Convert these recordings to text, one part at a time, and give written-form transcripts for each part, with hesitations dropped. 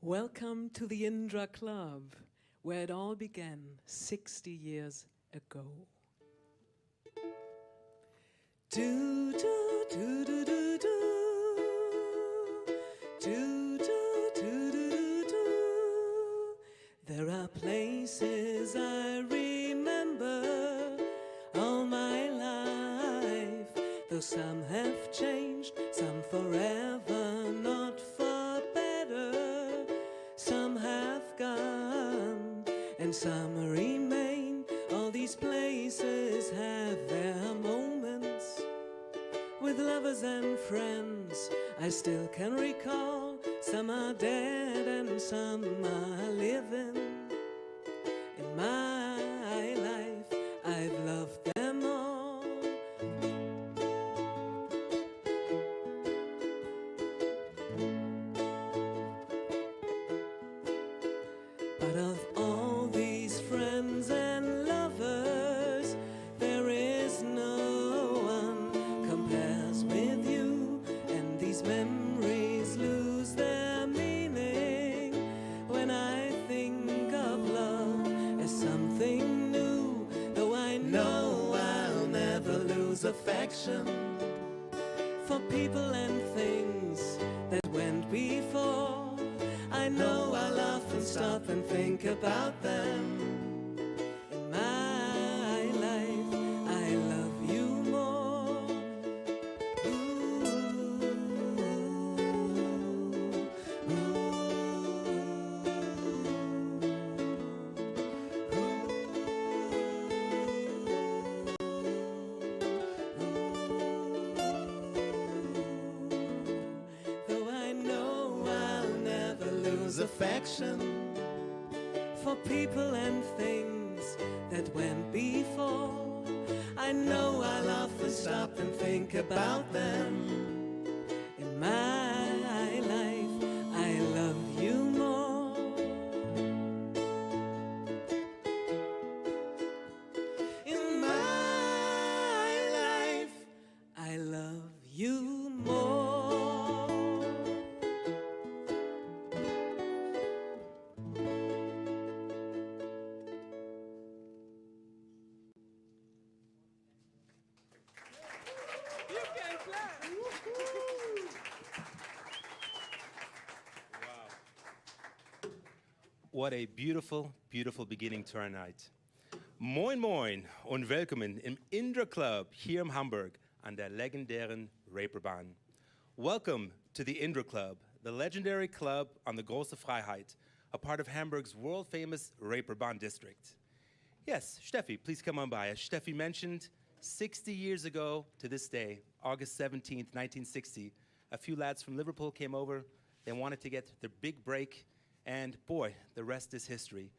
Welcome to the Indra Club, where it all began 60 years ago. Do do do do do do do do do do do. There are places I remember all my life, though some have changed, some forever, not for better. Some have gone and some remain. All these places have their moments with lovers and friends. I still can recall. Some are dead and some are living. In my life I've loved them all. But of all these friends and lovers, there is no one compares with you. And these memories lose their meaning when I think of love as something new. Though I know I'll never lose affection for people and things that went before. I know I'll often stop and think about them. In my life, I love you more. Though I know I'll never lose affection for people and things that went before. I know I'll often stop and think about them. In my life, I love you more. In my life, I love you more. You can clap. What a beautiful, beautiful beginning to our night. Moin Moin und willkommen im Indra Club hier in Hamburg an der legendären Reeperbahn. Welcome to the Indra Club, the legendary club on the Große Freiheit, a part of Hamburg's world-famous Reeperbahn district. Yes, Steffi, please come on by. As Steffi mentioned, 60 years ago to this day, August 17th, 1960, a few lads from Liverpool came over. They wanted to get their big break, and boy, the rest is history.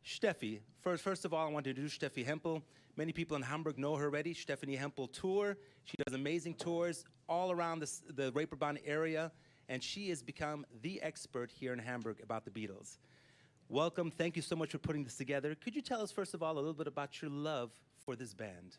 Steffi, first of all, I want to introduce Steffi Hempel. Many people in Hamburg know her already. Stephanie Hempel Tour. She does amazing tours all around the Reeperbahn area, and she has become the expert here in Hamburg about the Beatles. Welcome. Thank you so much for putting this together. Could you tell us, first of all, a little bit about your love for this band?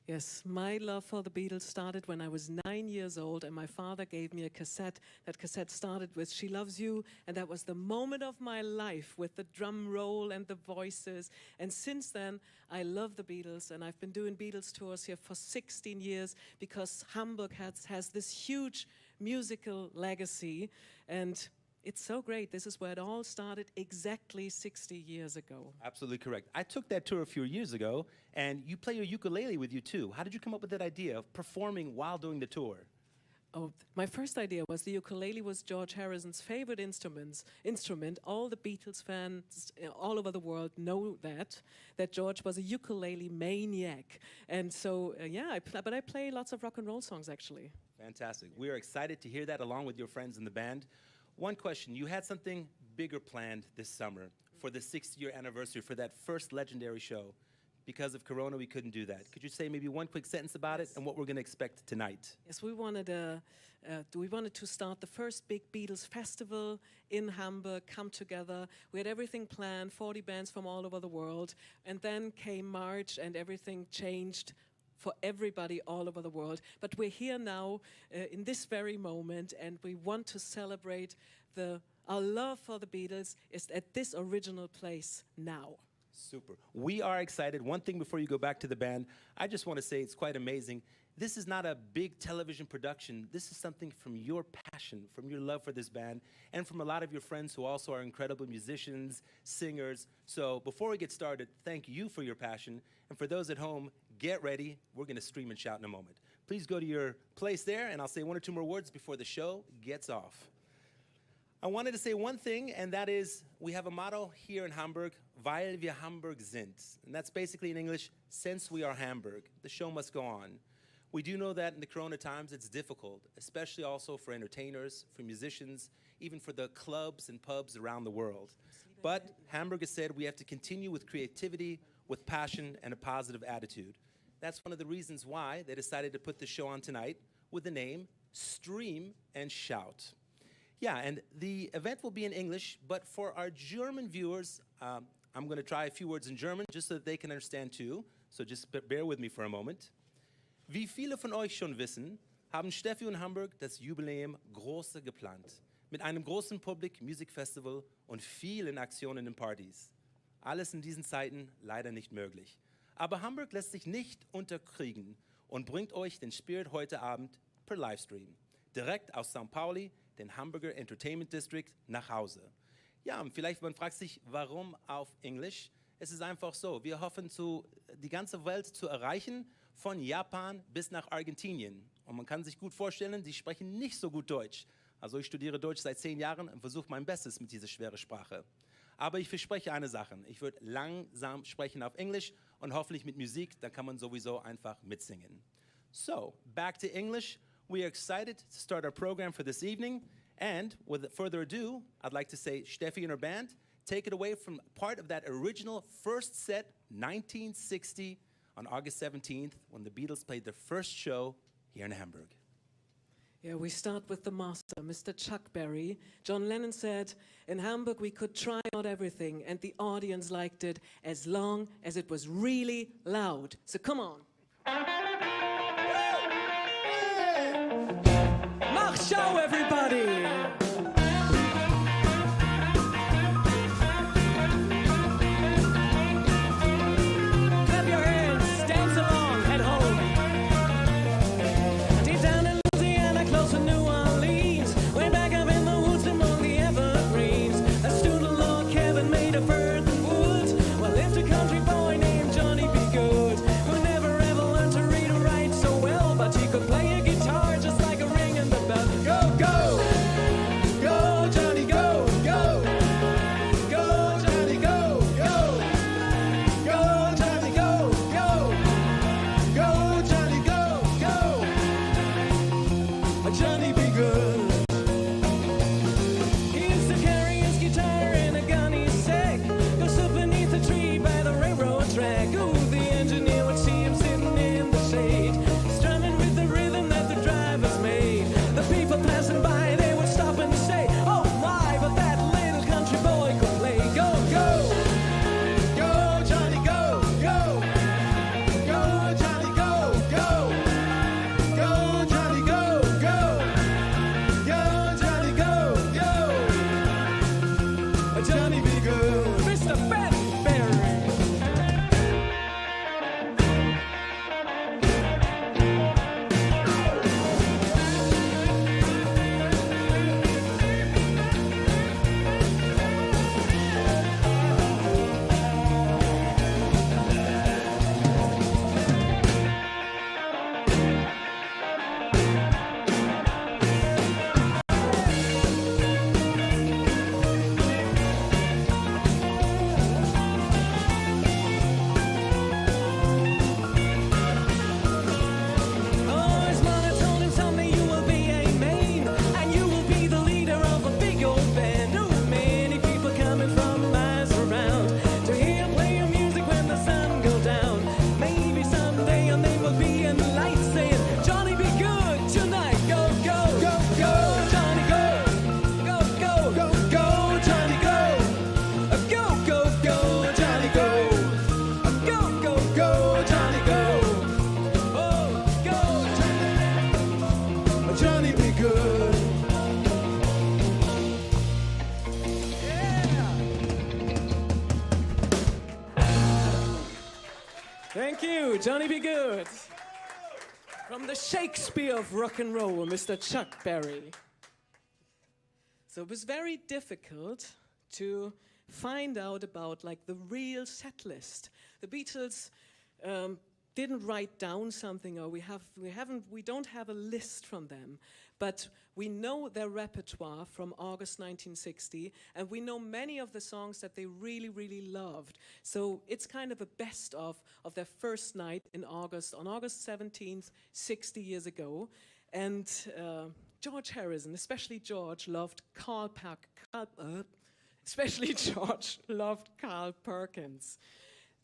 Yes, my love for the Beatles started when I was 9 years old, and my father gave me a cassette. That cassette started with She Loves You, and that was the moment of my life with the drum roll and the voices. And since then, I love the Beatles, and I've been doing Beatles tours here for 16 years because Hamburg has this huge musical legacy, and it's so great. This is where it all started exactly 60 years ago. Absolutely correct. I took that tour a few years ago, and you play your ukulele with you too. How did you come up with that idea of performing while doing the tour? Oh, my first idea was the ukulele was George Harrison's favorite instrument. All the Beatles fans all over the world know that George was a ukulele maniac. And so, but I play lots of rock and roll songs, actually. Fantastic. We are excited to hear that along with your friends in the band. One question, you had something bigger planned this summer for the 60th-year anniversary for that first legendary show. Because of Corona, we couldn't do that. Could you say maybe one quick sentence about it and what we're going to expect tonight? Yes, we wanted to start the first big Beatles festival in Hamburg, come together. We had everything planned, 40 bands from all over the world. And then came March and everything changed for everybody all over the world. But we're here now in this very moment, and we want to celebrate Our love for the Beatles is at this original place now. Super. We are excited. One thing before you go back to the band, I just want to say it's quite amazing. This is not a big television production. This is something from your passion, from your love for this band, and from a lot of your friends who also are incredible musicians, singers. So before we get started, thank you for your passion. And for those at home, get ready. We're going to stream and shout in a moment. Please go to your place there, and I'll say one or two more words before the show gets off. I wanted to say one thing, and that is we have a motto here in Hamburg, weil wir Hamburg sind. And that's basically in English, since we are Hamburg, the show must go on. We do know that in the corona times it's difficult, especially also for entertainers, for musicians, even for the clubs and pubs around the world. But Hamburg has said we have to continue with creativity, with passion, and a positive attitude. That's one of the reasons why they decided to put the show on tonight with the name Stream and Shout. Yeah, and the event will be in English, but for our German viewers, I'm going to try a few words in German just so that they can understand too. So just bear with me for a moment. Wie viele von euch schon wissen, haben Steffi und Hamburg das Jubiläum große geplant. Mit einem großen Public Music Festival und vielen Aktionen und Partys. Alles in diesen Zeiten leider nicht möglich. Aber Hamburg lässt sich nicht unterkriegen und bringt euch den Spirit heute Abend per Livestream. Direkt aus St. Pauli, den Hamburger Entertainment District, nach Hause. Ja, und vielleicht man fragt sich, warum auf Englisch? Es ist einfach so, wir hoffen, die ganze Welt zu erreichen, von Japan bis nach Argentinien. Und man kann sich gut vorstellen, die sprechen nicht so gut Deutsch. Also ich studiere Deutsch seit 10 Jahren und versuche mein Bestes mit dieser schweren Sprache. Aber ich verspreche eine Sache, ich würde langsam sprechen auf Englisch und hoffentlich mit Musik, dann kann man sowieso einfach mitsingen. So, back to English. We are excited to start our program for this evening. And with further ado, I'd like to say Steffi and her band, take it away from part of that original first set, 1960, on August 17th, when the Beatles played their first show here in Hamburg. Yeah, we start with the master, Mr. Chuck Berry. John Lennon said, in Hamburg we could try out everything, and the audience liked it as long as it was really loud. So come on. Mach Schau, everybody! Country boy named Johnny B. Good, who never ever learned to read. Thank you, Johnny B. Good. From the Shakespeare of rock and roll, Mr. Chuck Berry. So it was very difficult to find out about like the real set list. The Beatles didn't write down something, or we don't have a list from them, but we know their repertoire from August 1960, and we know many of the songs that they really, really loved. So it's kind of a best of their first night in August, on August 17th, 60 years ago. And George Harrison, especially George, loved Carl Perkins.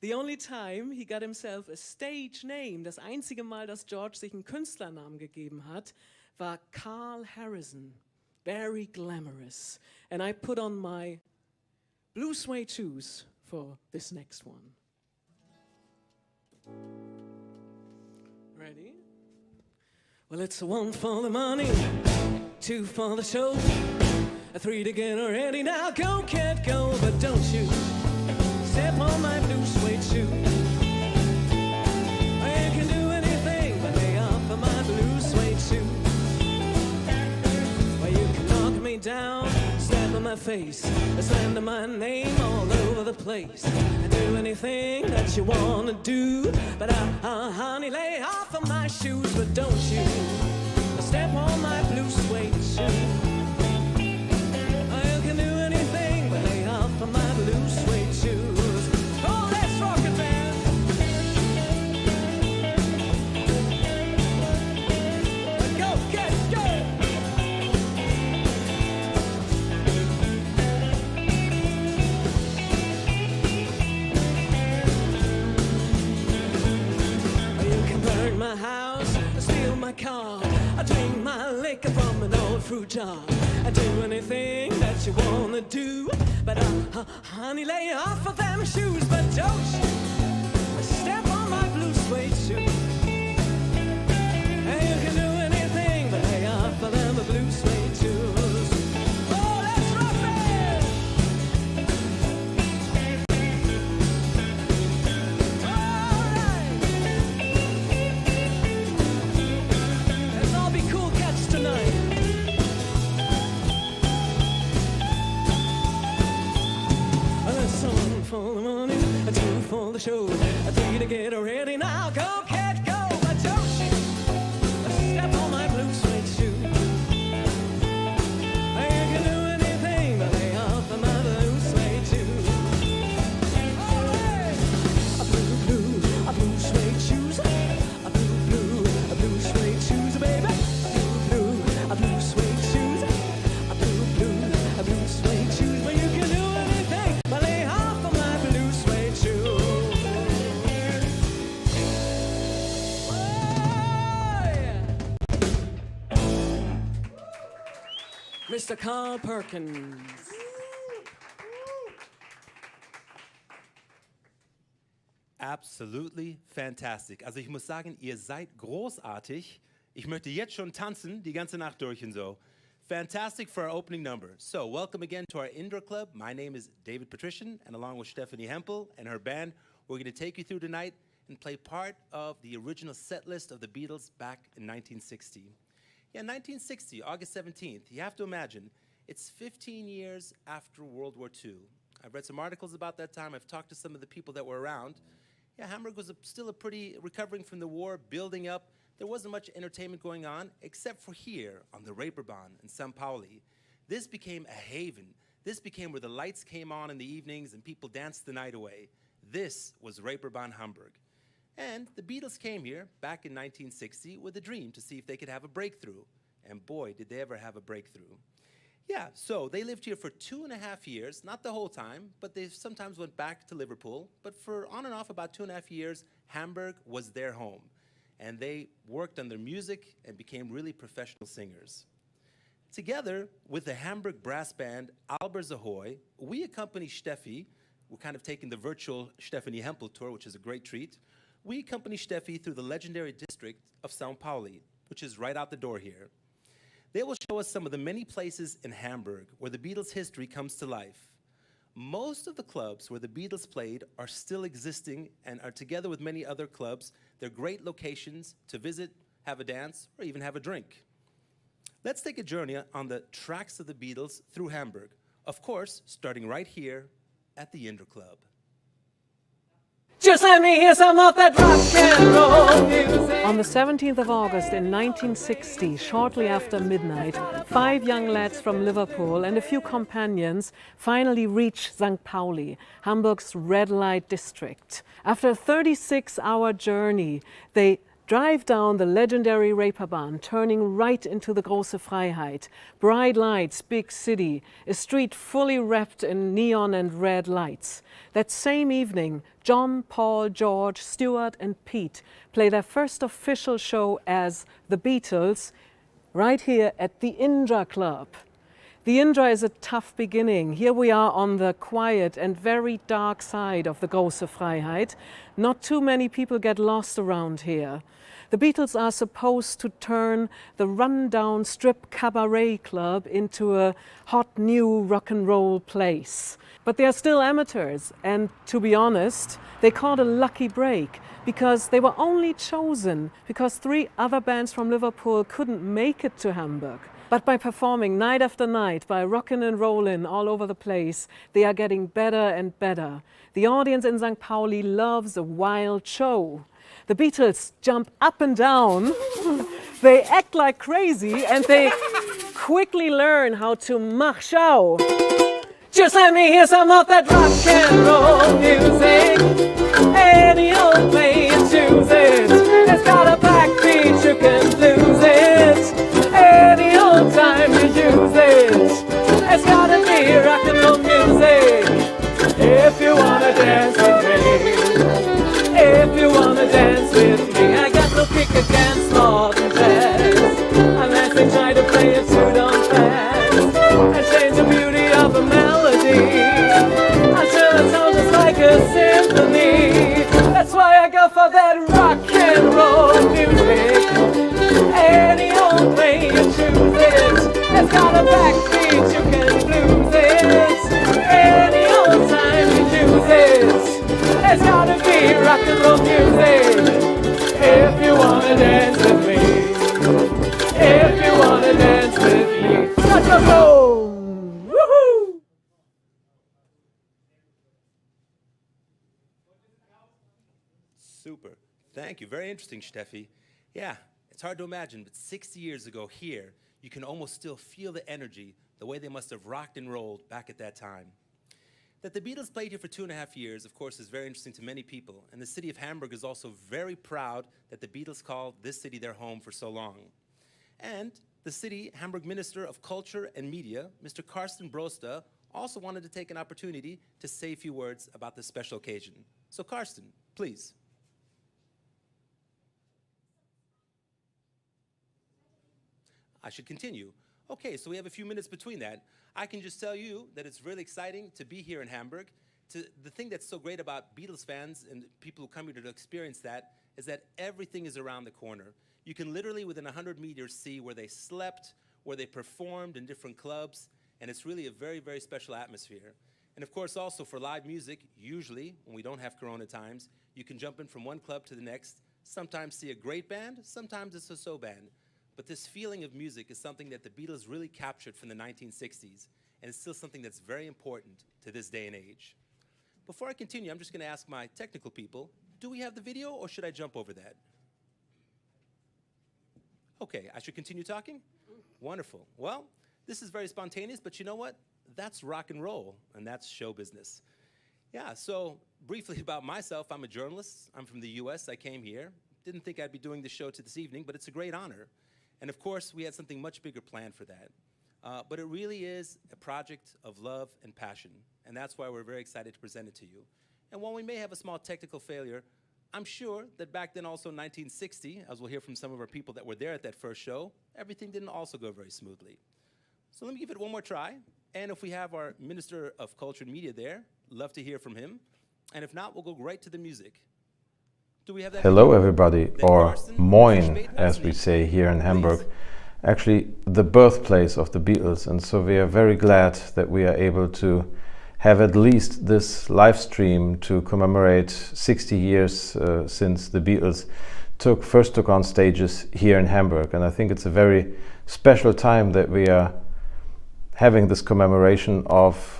The only time he got himself a stage name, das einzige Mal, dass George sich einen Künstlernamen gegeben hat, war Carl Harrison. Very glamorous. And I put on my blue suede shoes for this next one. Ready? Well, it's a 1 for the money, 2 for the show, a 3 to get ready. Now go, kid, go, but don't you step on my blue suede shoe. I can do anything but lay off of my blue suede shoe. Well, you can knock me down, step on my face, slander my name all over the place. I do anything that you wanna do, but honey, lay off of my shoes, but don't you step on my blue suede shoe. I can do anything but lay off of my blue suede shoes. Oh, let's rock it, man. Go, get, go. You can burn my house, steal my car, I drink my liquor from an old fruit jar. I do anything that you wanna do, but honey, lay off of them shoes, but don't you step on my blue suede shoe. And you can do anything but lay off of them blue suede shoes. Oh, let's rock it! All right. Let's all be cool cats tonight. One for the money, a 2 for the show, a 3 to get ready. Now go, cat, go, but don't you step on my blue suede shoe. I can do anything but lay off of my blue suede shoe. All right. A blue suede shoes, a blue suede shoes, baby. A blue suede shoes, a blue suede shoes. But you can do anything but lay off of my blue suede shoes. Oh, yeah. Mr. Carl Perkins. Absolutely fantastic. Also ich muss sagen, ihr seid großartig. Ich möchte jetzt schon tanzen, die ganze Nacht durch und so. Fantastic for our opening number. So welcome again to our Indra Club. My name is David Patrician, and along with Stephanie Hempel and her band, we're going to take you through tonight and play part of the original set list of the Beatles back in 1960. Yeah, 1960, August 17th. You have to imagine, it's 15 years after World War II. I've read some articles about that time. I've talked to some of the people that were around. Yeah, Hamburg was still a pretty recovering from the war, building up. There wasn't much entertainment going on, except for here on the Reeperbahn in St. Pauli. This became a haven. This became where the lights came on in the evenings and people danced the night away. This was Reeperbahn, Hamburg. And the Beatles came here back in 1960 with a dream to see if they could have a breakthrough. And boy, did they ever have a breakthrough. Yeah, so they lived here for 2.5 years, not the whole time, but they sometimes went back to Liverpool. But for on and off about 2.5 years, Hamburg was their home. And they worked on their music and became really professional singers. Together with the Hamburg brass band Albers Ahoy, we accompany Steffi. We're kind of taking the virtual Stephanie Hempel tour, which is a great treat. We accompany Steffi through the legendary district of St. Pauli, which is right out the door here. They will show us some of the many places in Hamburg where the Beatles' history comes to life. most of the clubs where the Beatles played are still existing and are together with many other clubs. They're great locations to visit, have a dance, or even have a drink. Let's take a journey on the tracks of the Beatles through Hamburg. Of course, starting right here at the Indra Club. Just let me hear some of that rock and roll music. On the 17th of August in 1960, shortly after midnight, 5 young lads from Liverpool and a few companions finally reach St. Pauli, Hamburg's red light district. After a 36-hour journey, they drive down the legendary Reeperbahn, turning right into the Große Freiheit. Bright lights, big city, a street fully wrapped in neon and red lights. That same evening, John, Paul, George, Stuart and Pete play their first official show as the Beatles right here at the Indra Club. The Indra is a tough beginning. Here we are on the quiet and very dark side of the Große Freiheit. Not too many people get lost around here. The Beatles are supposed to turn the run-down strip cabaret club into a hot new rock and roll place. But they are still amateurs, and to be honest, they caught a lucky break because they were only chosen because 3 other bands from Liverpool couldn't make it to Hamburg. But by performing night after night, by rockin' and rollin' all over the place, they are getting better and better. The audience in St. Pauli loves a wild show. The Beatles jump up and down, they act like crazy, and they quickly learn how to Mach Schau. Just let me hear some of that rock and roll music. Any old way you choose it. It's got a backbeat, you can lose it. Any old time you use it. It's gotta be rock and roll music. If you wanna dance with me, if you wanna dance with me, I got no kick against modern jazz, unless they try to play it too damn fast and change the beauty of a melody until it sounds just like a symphony. That's why I go for that rock and roll music. Any old way you choose it. It's got a backbeat, you can lose it. Any old time you choose it. It's gotta be rock and roll music. If you wanna dance with me, if you wanna dance with me, let's go! Woohoo! Super. Thank you. Very interesting, Steffi. Yeah, it's hard to imagine, but 60 years ago here, you can almost still feel the energy, the way they must have rocked and rolled back at that time. That the Beatles played here for 2.5 years, of course, is very interesting to many people, and the city of Hamburg is also very proud that the Beatles called this city their home for so long. And the city Hamburg Minister of Culture and Media, Mr. Carsten Broster, also wanted to take an opportunity to say a few words about this special occasion. So Carsten, please. I should continue. Okay, so we have a few minutes between that. I can just tell you that it's really exciting to be here in Hamburg. The thing that's so great about Beatles fans and people who come here to experience that is that everything is around the corner. You can literally, within 100 meters, see where they slept, where they performed in different clubs, and it's really a very, very special atmosphere. And of course, also for live music, usually, when we don't have Corona times, you can jump in from one club to the next, sometimes see a great band, sometimes a so-so band. But this feeling of music is something that the Beatles really captured from the 1960s, and it's still something that's very important to this day and age. Before I continue, I'm just going to ask my technical people, do we have the video, or should I jump over that? Okay, I should continue talking? Wonderful. Well, this is very spontaneous, but you know what? That's rock and roll, and that's show business. Yeah, so briefly about myself, I'm a journalist. I'm from the US. I came here. Didn't think I'd be doing this show this evening, but it's a great honor. And of course, we had something much bigger planned for that. But it really is a project of love and passion, and that's why we're very excited to present it to you. And while we may have a small technical failure, I'm sure that back then also in 1960, as we'll hear from some of our people that were there at that first show, everything didn't also go very smoothly. So let me give it one more try. And if we have our Minister of Culture and Media there, love to hear from him. And if not, we'll go right to the music. Do we have that? Hello everybody, or Moin as we say here in Hamburg. Actually the birthplace of the Beatles, and so we are very glad that we are able to have at least this live stream to commemorate 60 years since the Beatles first took on stages here in Hamburg. And I think it's a very special time that we are having this commemoration of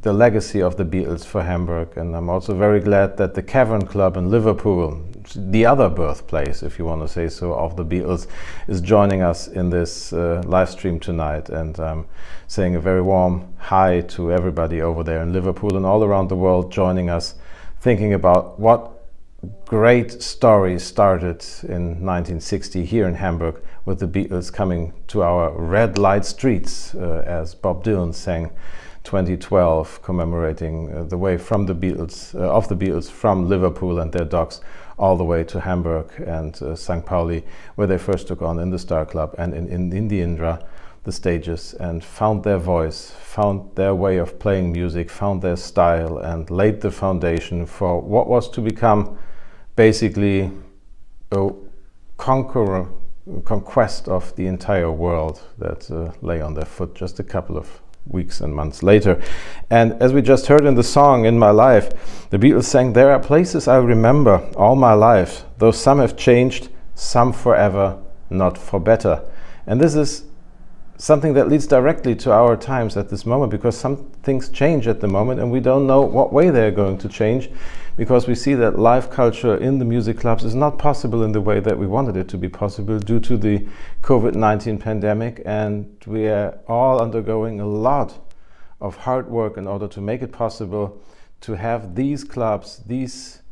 the legacy of the Beatles for Hamburg. And I'm also very glad that the Cavern Club in Liverpool, the other birthplace, if you want to say so, of the Beatles, is joining us in this live stream tonight. And saying a very warm hi to everybody over there in Liverpool and all around the world joining us, thinking about what great story started in 1960 here in Hamburg with the Beatles coming to our red light streets, as Bob Dylan sang 2012, commemorating the way from the Beatles, of the Beatles from Liverpool and their dogs all the way to Hamburg and St. Pauli, where they first took on in the Star Club and in the Indra, the stages, and found their voice, found their way of playing music, found their style, and laid the foundation for what was to become basically a conquest of the entire world that lay on their foot just a couple of weeks and months later. And as we just heard in the song In My Life, the Beatles sang, "There are places I remember all my life, though some have changed, some forever, not for better." And this is something that leads directly to our times at this moment, because some things change at the moment and we don't know what way they're going to change, because we see that live culture in the music clubs is not possible in the way that we wanted it to be possible due to the COVID-19 pandemic, and we are all undergoing a lot of hard work in order to make it possible to have these clubs, these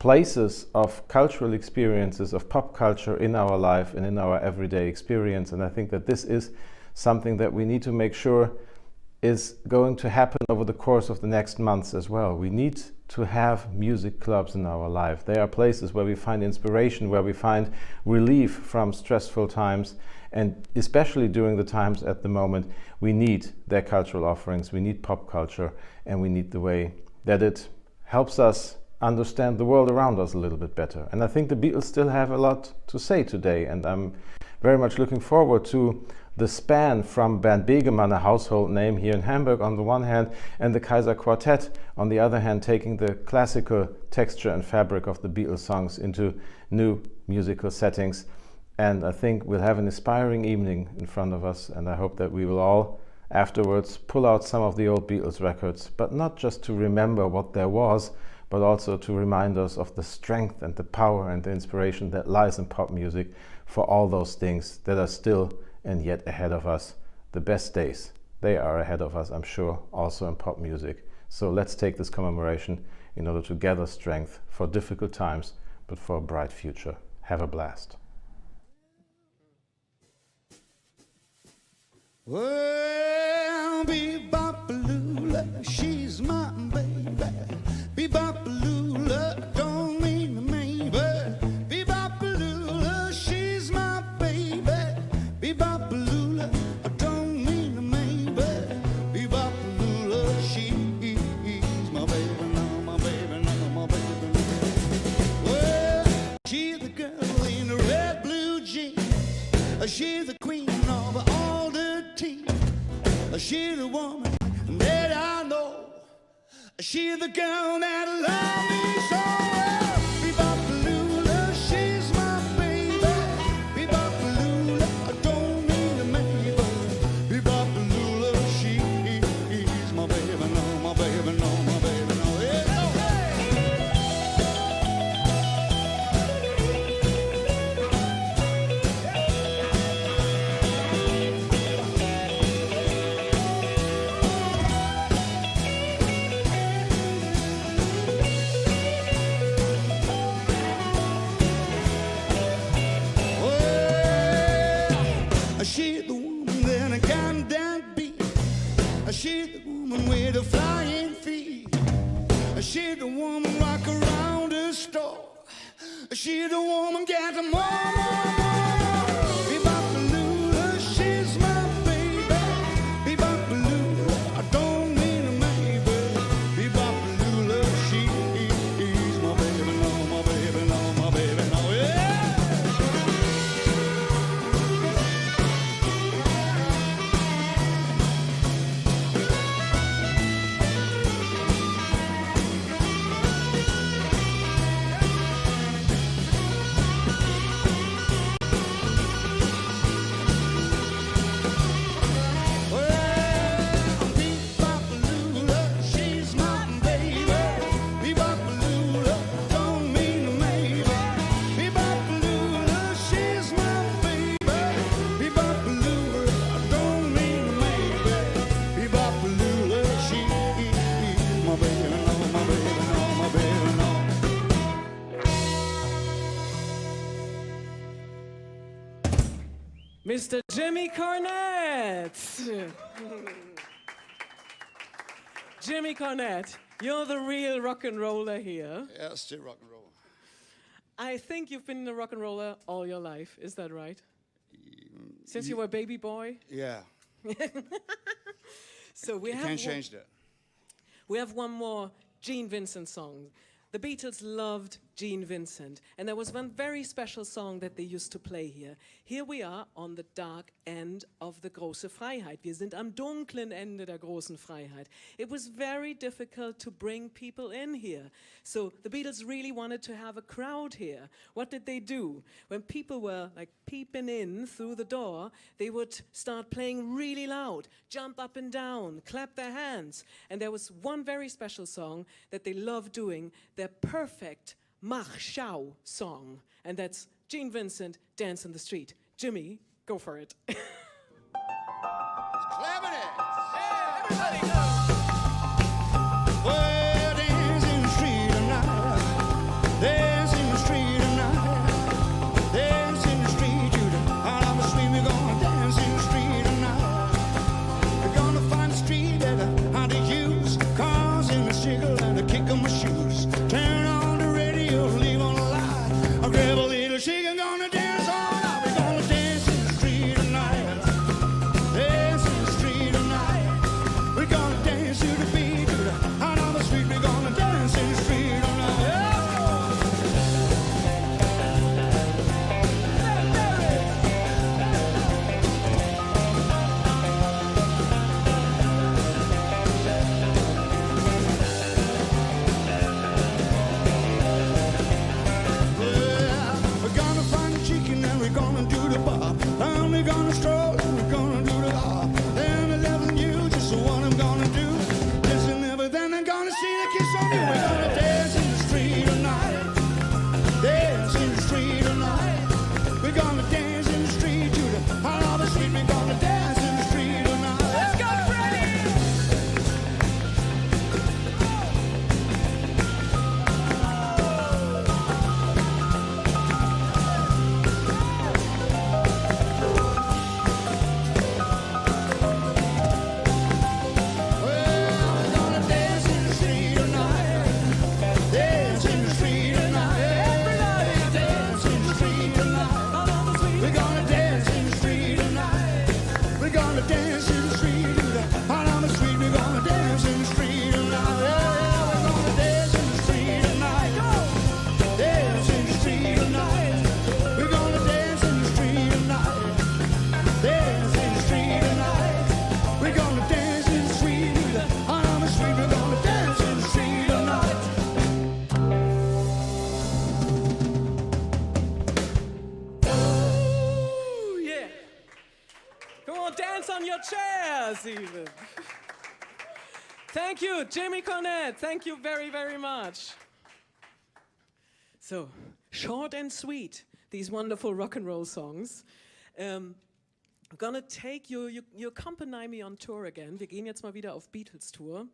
places of cultural experiences, of pop culture in our life and in our everyday experience. And I think that this is something that we need to make sure is going to happen over the course of the next months as well. We need to have music clubs in our life. They are places where we find inspiration, where we find relief from stressful times, and especially during the times at the moment, we need their cultural offerings, we need pop culture, and we need the way that it helps us understand the world around us a little bit better. And I think the Beatles still have a lot to say today, and I'm very much looking forward to the span from Bernd Begemann, a household name here in Hamburg on the one hand, and the Kaiser Quartet on the other hand, taking the classical texture and fabric of the Beatles songs into new musical settings. And I think we'll have an inspiring evening in front of us, and I hope that we will all afterwards pull out some of the old Beatles records, but not just to remember what there was, but also to remind us of the strength and the power and the inspiration that lies in pop music for all those things that are still and yet ahead of us. The best days, they are ahead of us, I'm sure, also in pop music. So let's take this commemoration in order to gather strength for difficult times, but for a bright future. Have a blast. Well, bebop-a-lula, she's my baby. Bebop-a-lula, don't mean a maybe. Bebop-a-lula, she's my baby. Bebop-a-lula, don't mean a maybe. Bebop-a-lula, she's my baby, now my baby, now my baby. Well, she's the girl in the red blue jeans. She's the queen of all the tea. She's the woman that I know. She's the girl that loves me so well. Bebop-a-lula, she's my baby. Bebop-a-lula, I don't mean a maybe. Bebop-a-lula, she's my baby, no, my baby, no, my baby, no. Yeah, she's the woman that I got that beat. She's the woman with the flying feet. She's the woman rock around the store. She's the woman get the more. Bebop-a-lula, she's my baby. Bebop-a-lula, I don't mean a maybe. Bebop-a-lula, she's my baby, no, my baby, no, my baby, no, yeah. Mr. Jimmy Cornette. Jimmy Cornette, you're the real rock and roller here. Yeah, still rock and roll. I think you've been a rock and roller all your life, is that right? Since you were a baby boy? Yeah. So we You have can't change that. We have one more Gene Vincent song. The Beatles loved Gene Vincent, and there was one very special song that they used to play here. Here we are on the dark end of the große Freiheit. Wir sind am dunklen Ende der großen Freiheit. It was very difficult to bring people in here. So the Beatles really wanted to have a crowd here. What did they do? When people were like peeping in through the door, they would start playing really loud, jump up and down, clap their hands. And there was one very special song that they loved doing, their perfect Mach Schau song. And that's Gene Vincent, Dance in the Street. Jimmy, go for it. Clapping it! Everybody go! Well, dance in the street tonight. Dance in the street tonight. Dance in the street, you all of us sweet. We're gonna dance in the street tonight. We're gonna find a street that how to use cars in the jiggle and the kick on my shoes. Turn on the radio, leave on the light. I'll grab a little chicken, gonna dance all night. We're gonna dance in the street tonight. Dance in the street tonight. We're gonna dance to the beat, to the heart of the street. We're gonna dance in the street tonight. Yeah, we're gonna find the chicken and we're gonna do the bar. Then we're gonna stroll and we're gonna do the bar. Then 11 you, just what I'm gonna do. Listen never, then I'm gonna see the kiss on you. We're gonna dance in the street tonight. Dance in the street tonight. We're gonna dance in the street to the heart of the street. We're gonna dance in the street tonight. Let's go, Freddie! Well, we're gonna dance in the street tonight. Dance in the street tonight. Everybody dance in the street tonight. We're gonna dance in the street tonight. We're gonna dance in the street tonight. Out on the street, we're gonna dance in the street tonight. Yeah, we're gonna dance in the street tonight. Dance in the street tonight. We're gonna dance in the street tonight. Dance in the street tonight. We're gonna dance in the street tonight. Out on the street, we're gonna dance in the street tonight. Ooh, yeah. Come on, dance on your chairs even. Thank you, Jimmy Cornette. Thank you very, very much. So, short and sweet, these wonderful rock and roll songs. I'm gonna take you accompany me on tour again. Wir gehen jetzt mal wieder auf Beatles Tour.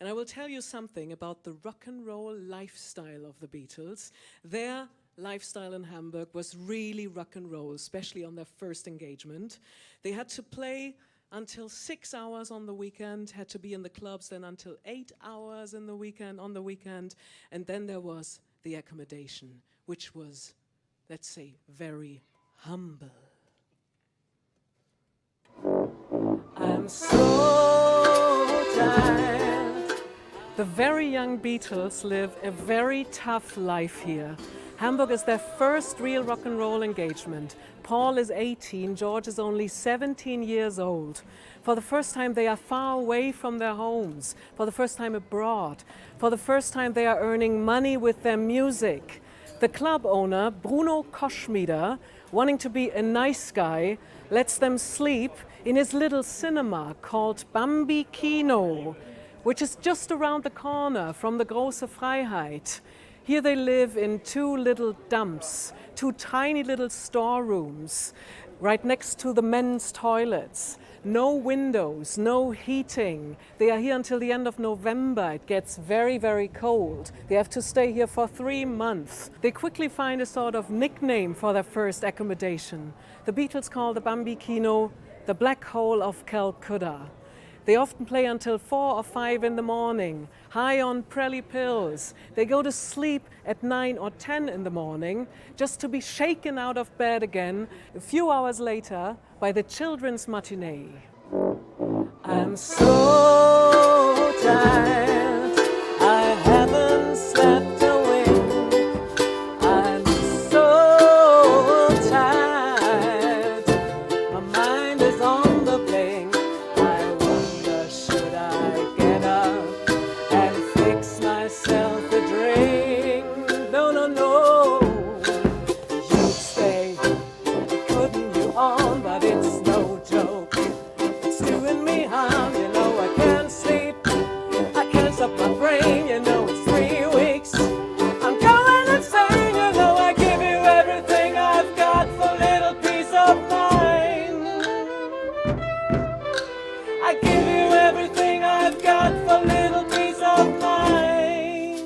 And I will tell you something about the rock and roll lifestyle of the Beatles. Their lifestyle in Hamburg was really rock and roll, especially on their first engagement. They had to play until 6 hours on the weekend, had to be in the clubs then until 8 hours on the weekend, and then there was the accommodation, which was, let's say, very humble. I'm so tired. The very young Beatles live a very tough life here. Hamburg is their first real rock and roll engagement. Paul is 18, George is only 17 years old. For the first time they are far away from their homes, for the first time abroad, for the first time they are earning money with their music. The club owner, Bruno Koschmieder, wanting to be a nice guy, lets them sleep in his little cinema called Bambi Kino, which is just around the corner from the große Freiheit. Here they live in two little dumps, two tiny little storerooms. right next to the men's toilets. No windows, no heating. They are here until the end of November. It gets very, very cold. They have to stay here for 3 months. They quickly find a sort of nickname for their first accommodation. The Beatles call the Bambi Kino the Black Hole of Calcutta. They often play until 4 or 5 in the morning, high on Prelly pills. They go to sleep at 9 or 10 in the morning, just to be shaken out of bed again a few hours later by the children's matinee. I'm so tired, I haven't slept a wink. I'm so tired, my mind is on the blink. I wonder, should I get up and fix myself a drink? No, no, no, you'd stay, couldn't you on, but it's no joke. It's doing me harm, you know I can't sleep, I can't stop my brain, you know it's 3 weeks. I'm going insane, you know I give you everything I've got for little peace of mind. I give you everything I've got for little peace of mind.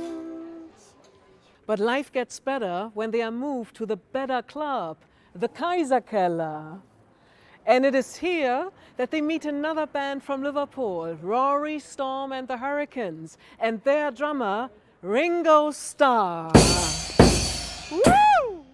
But life gets better when they are moved to the better club, the Kaiser Keller. And it is here that they meet another band from Liverpool, Rory, Storm and the Hurricanes, and their drummer, Ringo Starr. Woo!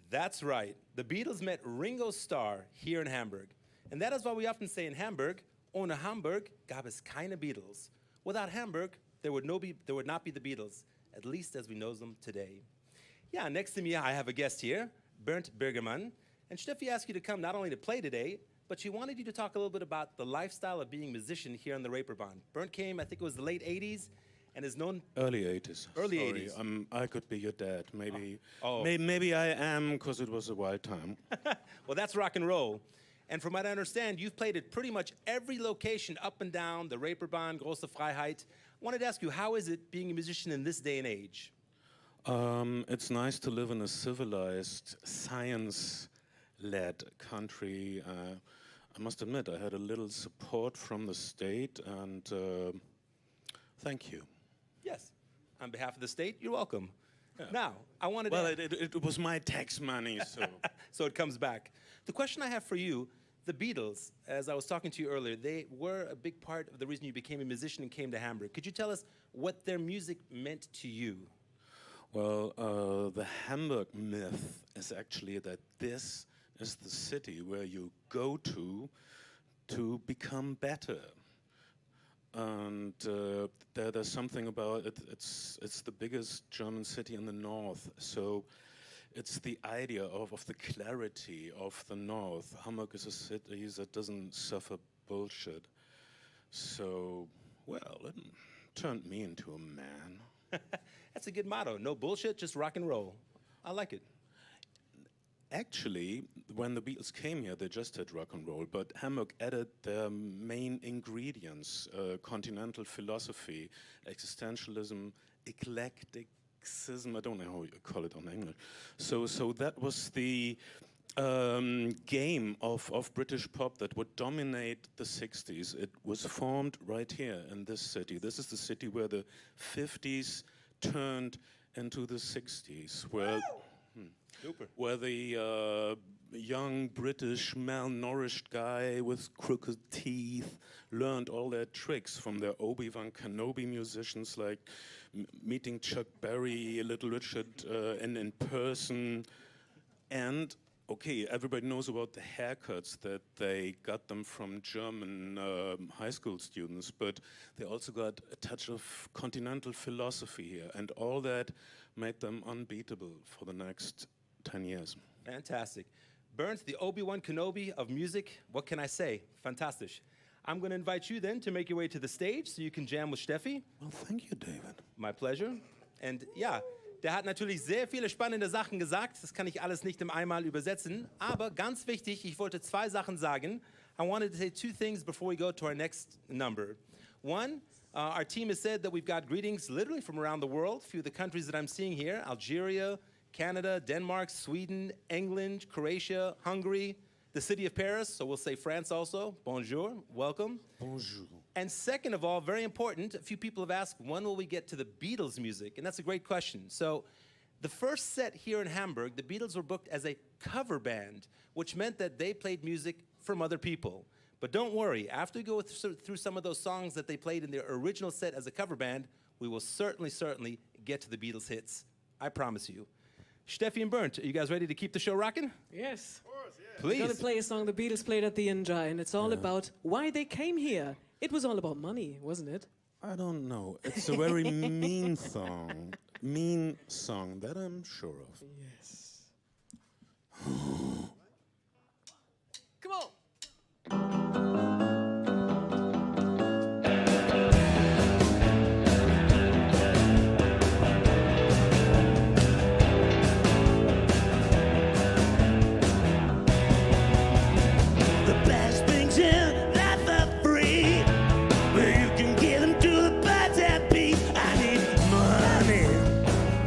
That's right. The Beatles met Ringo Starr here in Hamburg. And that is why we often say in Hamburg, ohne Hamburg gab es keine Beatles. Without Hamburg, there would not be the Beatles, at least as we know them today. Yeah, next to me I have a guest here, Bernd Bergermann. And Steffi asked you to come not only to play today, but she wanted you to talk a little bit about the lifestyle of being a musician here on the Reeperbahn. Bernd came, I think it was the late 80s, and is known... Early 80s. Early Sorry, 80s. I could be your dad. Maybe, Oh. maybe I am, because it was a wild time. Well, that's rock and roll. And from what I understand, you've played at pretty much every location up and down the Reeperbahn, Große Freiheit. I wanted to ask you, how is it being a musician in this day and age? It's nice to live in a civilized, science-led country. I must admit, I had a little support from the state, and thank you. Yes. On behalf of the state, you're welcome. Yeah. Now, I wanted Well, to... it was my tax money, so... So it comes back. The question I have for you, the Beatles, as I was talking to you earlier, they were a big part of the reason you became a musician and came to Hamburg. Could you tell us what their music meant to you? Well, the Hamburg myth is actually that this is the city where you go to become better. And there's something about it, it's the biggest German city in the north, so it's the idea of the clarity of the north. Hamburg is a city that doesn't suffer bullshit. So, well, it turned me into a man. That's a good motto. No bullshit, just rock and roll. I like it. Actually, when the Beatles came here, they just had rock and roll, but Hamburg added their main ingredients, continental philosophy, existentialism, eclecticism, I don't know how you call it on English. So that was the game of British pop that would dominate the 60s. It was formed right here in this city. This is the city where the 50s turned into the 60s, where the young British malnourished guy with crooked teeth learned all their tricks from their Obi-Wan Kenobi musicians, like meeting Chuck Berry, Little Richard in person. And, okay, everybody knows about the haircuts that they got them from German high school students, but they also got a touch of continental philosophy here, and all that made them unbeatable for the next 10 years. Fantastic. Bernd, the Obi-Wan Kenobi of music, what can I say? Fantastic. I'm going to invite you then to make your way to the stage so you can jam with Steffi. Well, thank you, David. My pleasure. And ja, der hat natürlich sehr viele spannende Sachen gesagt. Das kann ich alles nicht im einmal übersetzen. Aber ganz wichtig, ich wollte 2 Sachen sagen. I wanted to say 2 things before we go to our next number. One, Our team has said that we've got greetings literally from around the world. A few of the countries that I'm seeing here: Algeria, Canada, Denmark, Sweden, England, Croatia, Hungary, the city of Paris. So we'll say France also. Bonjour, welcome. Bonjour. And second of all, very important, a few people have asked, when will we get to the Beatles music? And that's a great question. So the first set here in Hamburg, the Beatles were booked as a cover band, which meant that they played music from other people. But don't worry, after we go through some of those songs that they played in their original set as a cover band, we will certainly get to the Beatles hits. I promise you. Steffi and Bernd, are you guys ready to keep the show rocking? Yes. Please. We're going to play a song the Beatles played at the Indra, and it's all about why they came here. It was all about money, wasn't it? I don't know. It's a very mean song. Mean song that I'm sure of. Yes. Come on. The best things in life are free, but you can give them to the birds that beat. I need money.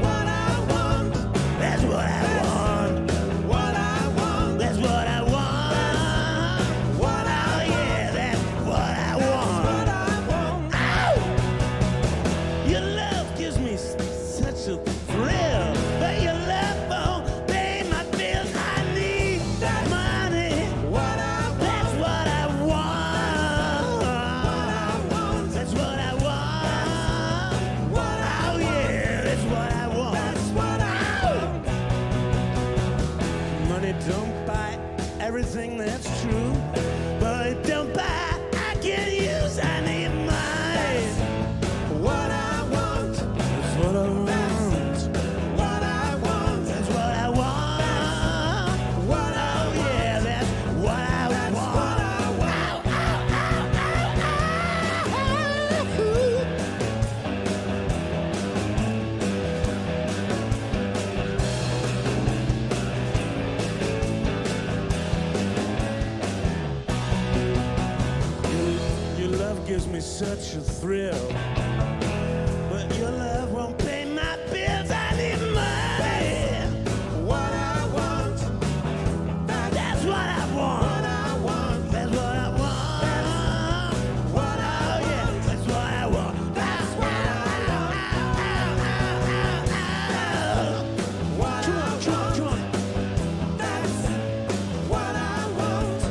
What I want, that's what I want. What I want, that's what I want. What I, yeah, that's what I want. What I want. Ow! Your love gives me such a thrill, but your love won't pay my bills. I need that money. What I want, that's what I want. What I want, that's what I want. What I, oh yeah, that's what I want. That's what I want. Money don't buy everything that's true, but it don't buy I can use. I need money. What I want, that's what I want. What I want, that's what I want. What, oh yeah, that's what I want. What I want. Your love gives me such a thrill, but your love won't pay my bills. I need money. What I want, that's what I want. What I want, that's what I want. What I, oh yeah, that's what I want. That's what I want. What I want, that's what I want. That's what I want.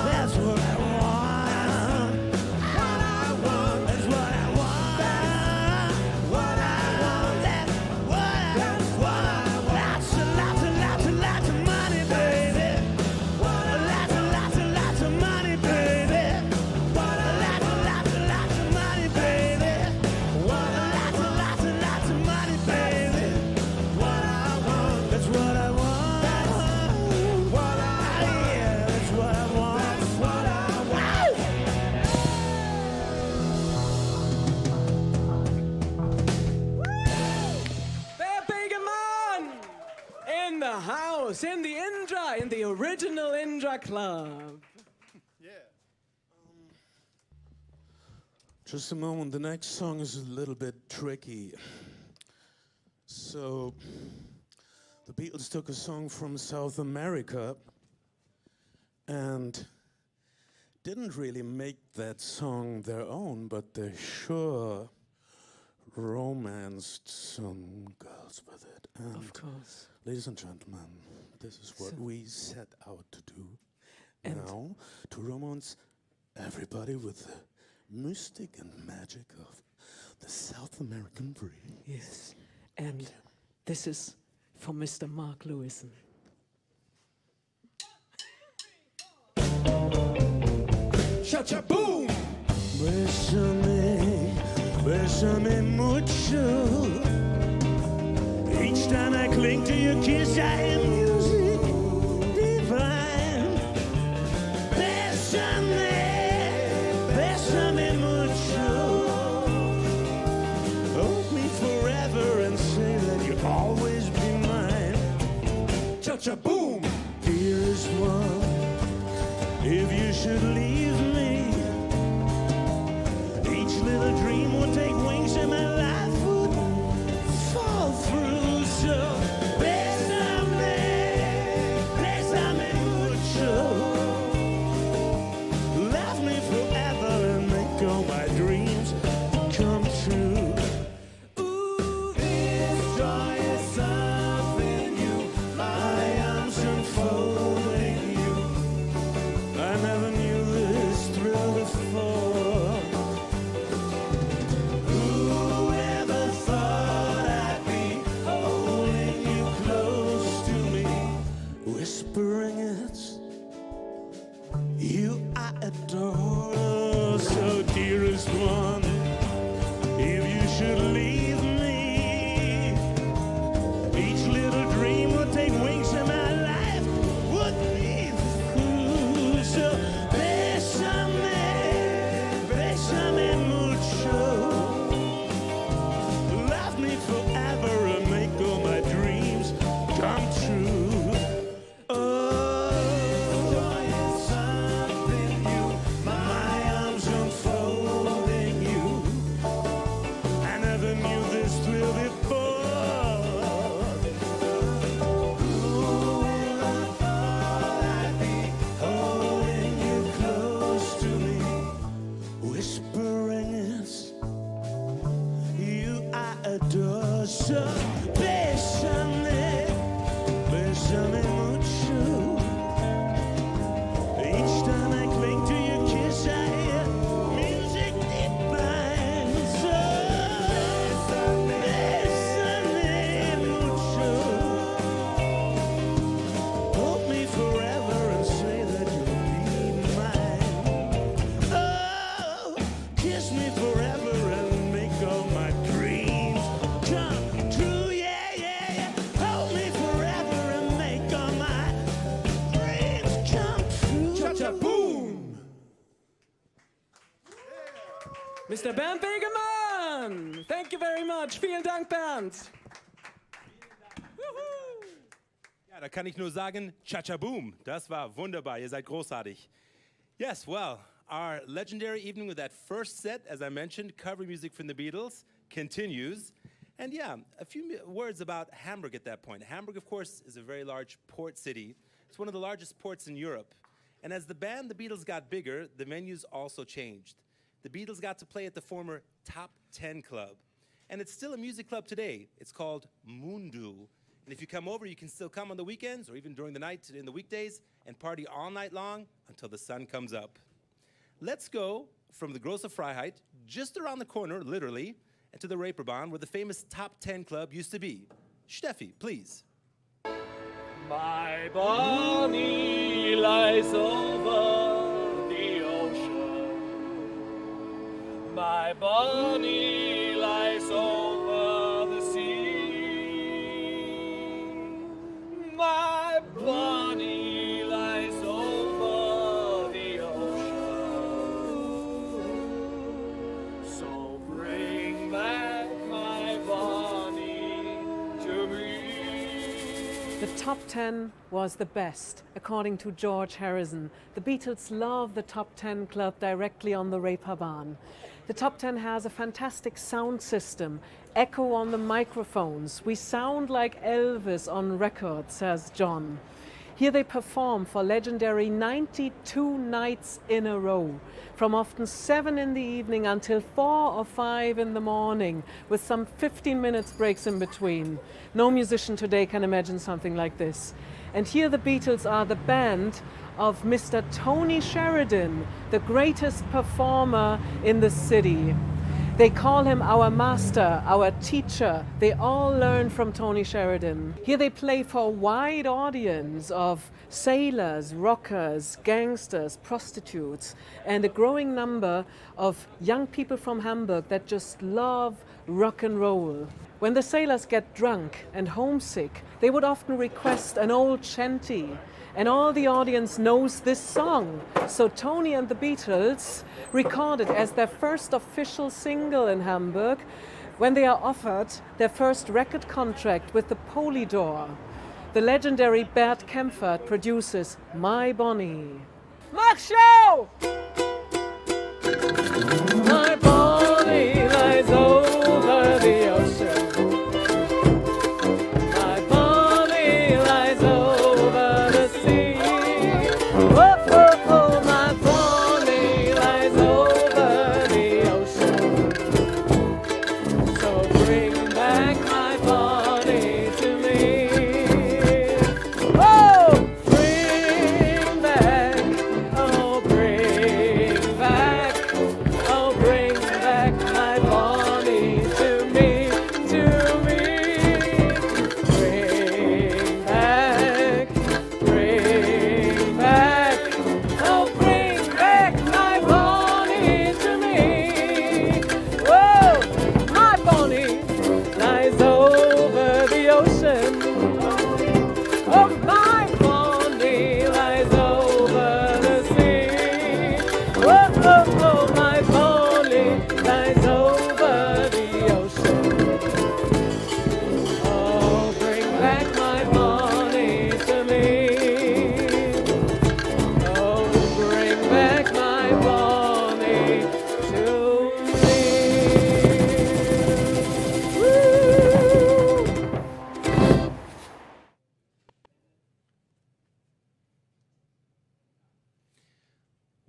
That's what I want. What I want. That's what I want. What I want. That's what I want. Lots of money, baby. Lots of money, baby. Lots of money, baby. Lots of money, baby. What I want. That's what I want. What I, yeah, that's what I want. That's what I want. They're big man in the house, in the Indra, in the original Indra Club. Just a moment, the next song is a little bit tricky. So, the Beatles took a song from South America and didn't really make that song their own, but they sure romanced some girls with it. And Of course. ladies and gentlemen, this is what we set out to do And- now, to romance everybody with the mystic and magic of the South American breed. Yes. And this is for Mr. Mark Lewison. Cha-cha-boom! Bésame mucho. Each time I cling to your kiss, I am music divine. Bésame mucho. Hold me forever and say that you'll always be mine. Cha-cha-boom! Dearest one, if you should leave me, little dream would take wings and my life would fall through. So bésame mucho. Love me forever and make all my dreams come true. Ooh, this joy is something you, my arms enfolding you. I never knew this thrill before. Whoever thought I'd be holding you close to me, whispering it's you I adore. So dearest one, if you should leave me, each little dream would take wings and my life would be through. So bésame mucho. Love me forever and make all my dreams come true. Oh, joy is something you, my arms enfolding you. I never knew this thrill before. Whoever thought I'd be holding you close to me, whispering it's you I adore. So bésame mucho. Each time I cling to your kiss, I hear music divine. So bésame mucho. Hold me forever and say that you'll be mine. Oh, kiss me forever and make all my dreams come true. Yeah, yeah, yeah. Hold me forever and make all my dreams come true. Cha-cha-boom! Mr. Bernd Begemann! Thank you very much. Vielen Dank, Bernd. Ja, da kann ich nur sagen, Cha-Cha-Boom. Das war wunderbar. Ihr seid großartig. Yes, well, our legendary evening with that first set, as I mentioned, cover music from the Beatles, continues. And yeah, a few words about Hamburg at that point. Hamburg, of course, is a very large port city. It's one of the largest ports in Europe. And as the band, the Beatles, got bigger, the venues also changed. The Beatles got to play at the former Top 10 Club. And it's still a music club today. It's called Mundu. And if you come over, you can still come on the weekends or even during the night in the weekdays and party all night long until the sun comes up. Let's go from the Große Freiheit, just around the corner, literally, and to the Reeperbahn, where the famous Top 10 Club used to be. Steffi, please. My Bonnie lies over the ocean. My Bonnie lies over the sea. My Bonnie lies over the ocean. So bring back my Bonnie to me. The top 10 was the best, according to George Harrison. The Beatles love the Top 10 Club directly on the Reeperbahn. The Top 10 has a fantastic sound system, echo on the microphones. We sound like Elvis on record, says John. Here they perform for legendary 92 nights in a row, from often 7 in the evening until 4 or 5 in the morning, with some 15 minutes breaks in between. No musician today can imagine something like this. And here the Beatles are the band of Mr. Tony Sheridan, the greatest performer in the city. They call him our master, our teacher. They all learn from Tony Sheridan. Here they play for a wide audience of sailors, rockers, gangsters, prostitutes, and a growing number of young people from Hamburg that just love rock and roll. When the sailors get drunk and homesick, they would often request an old shanty. And all the audience knows this song. So Tony and the Beatles recorded as their first official single in Hamburg when they are offered their first record contract with the Polydor. The legendary Bert Kaempfert produces My Bonnie. Mach Schau! My Bonnie!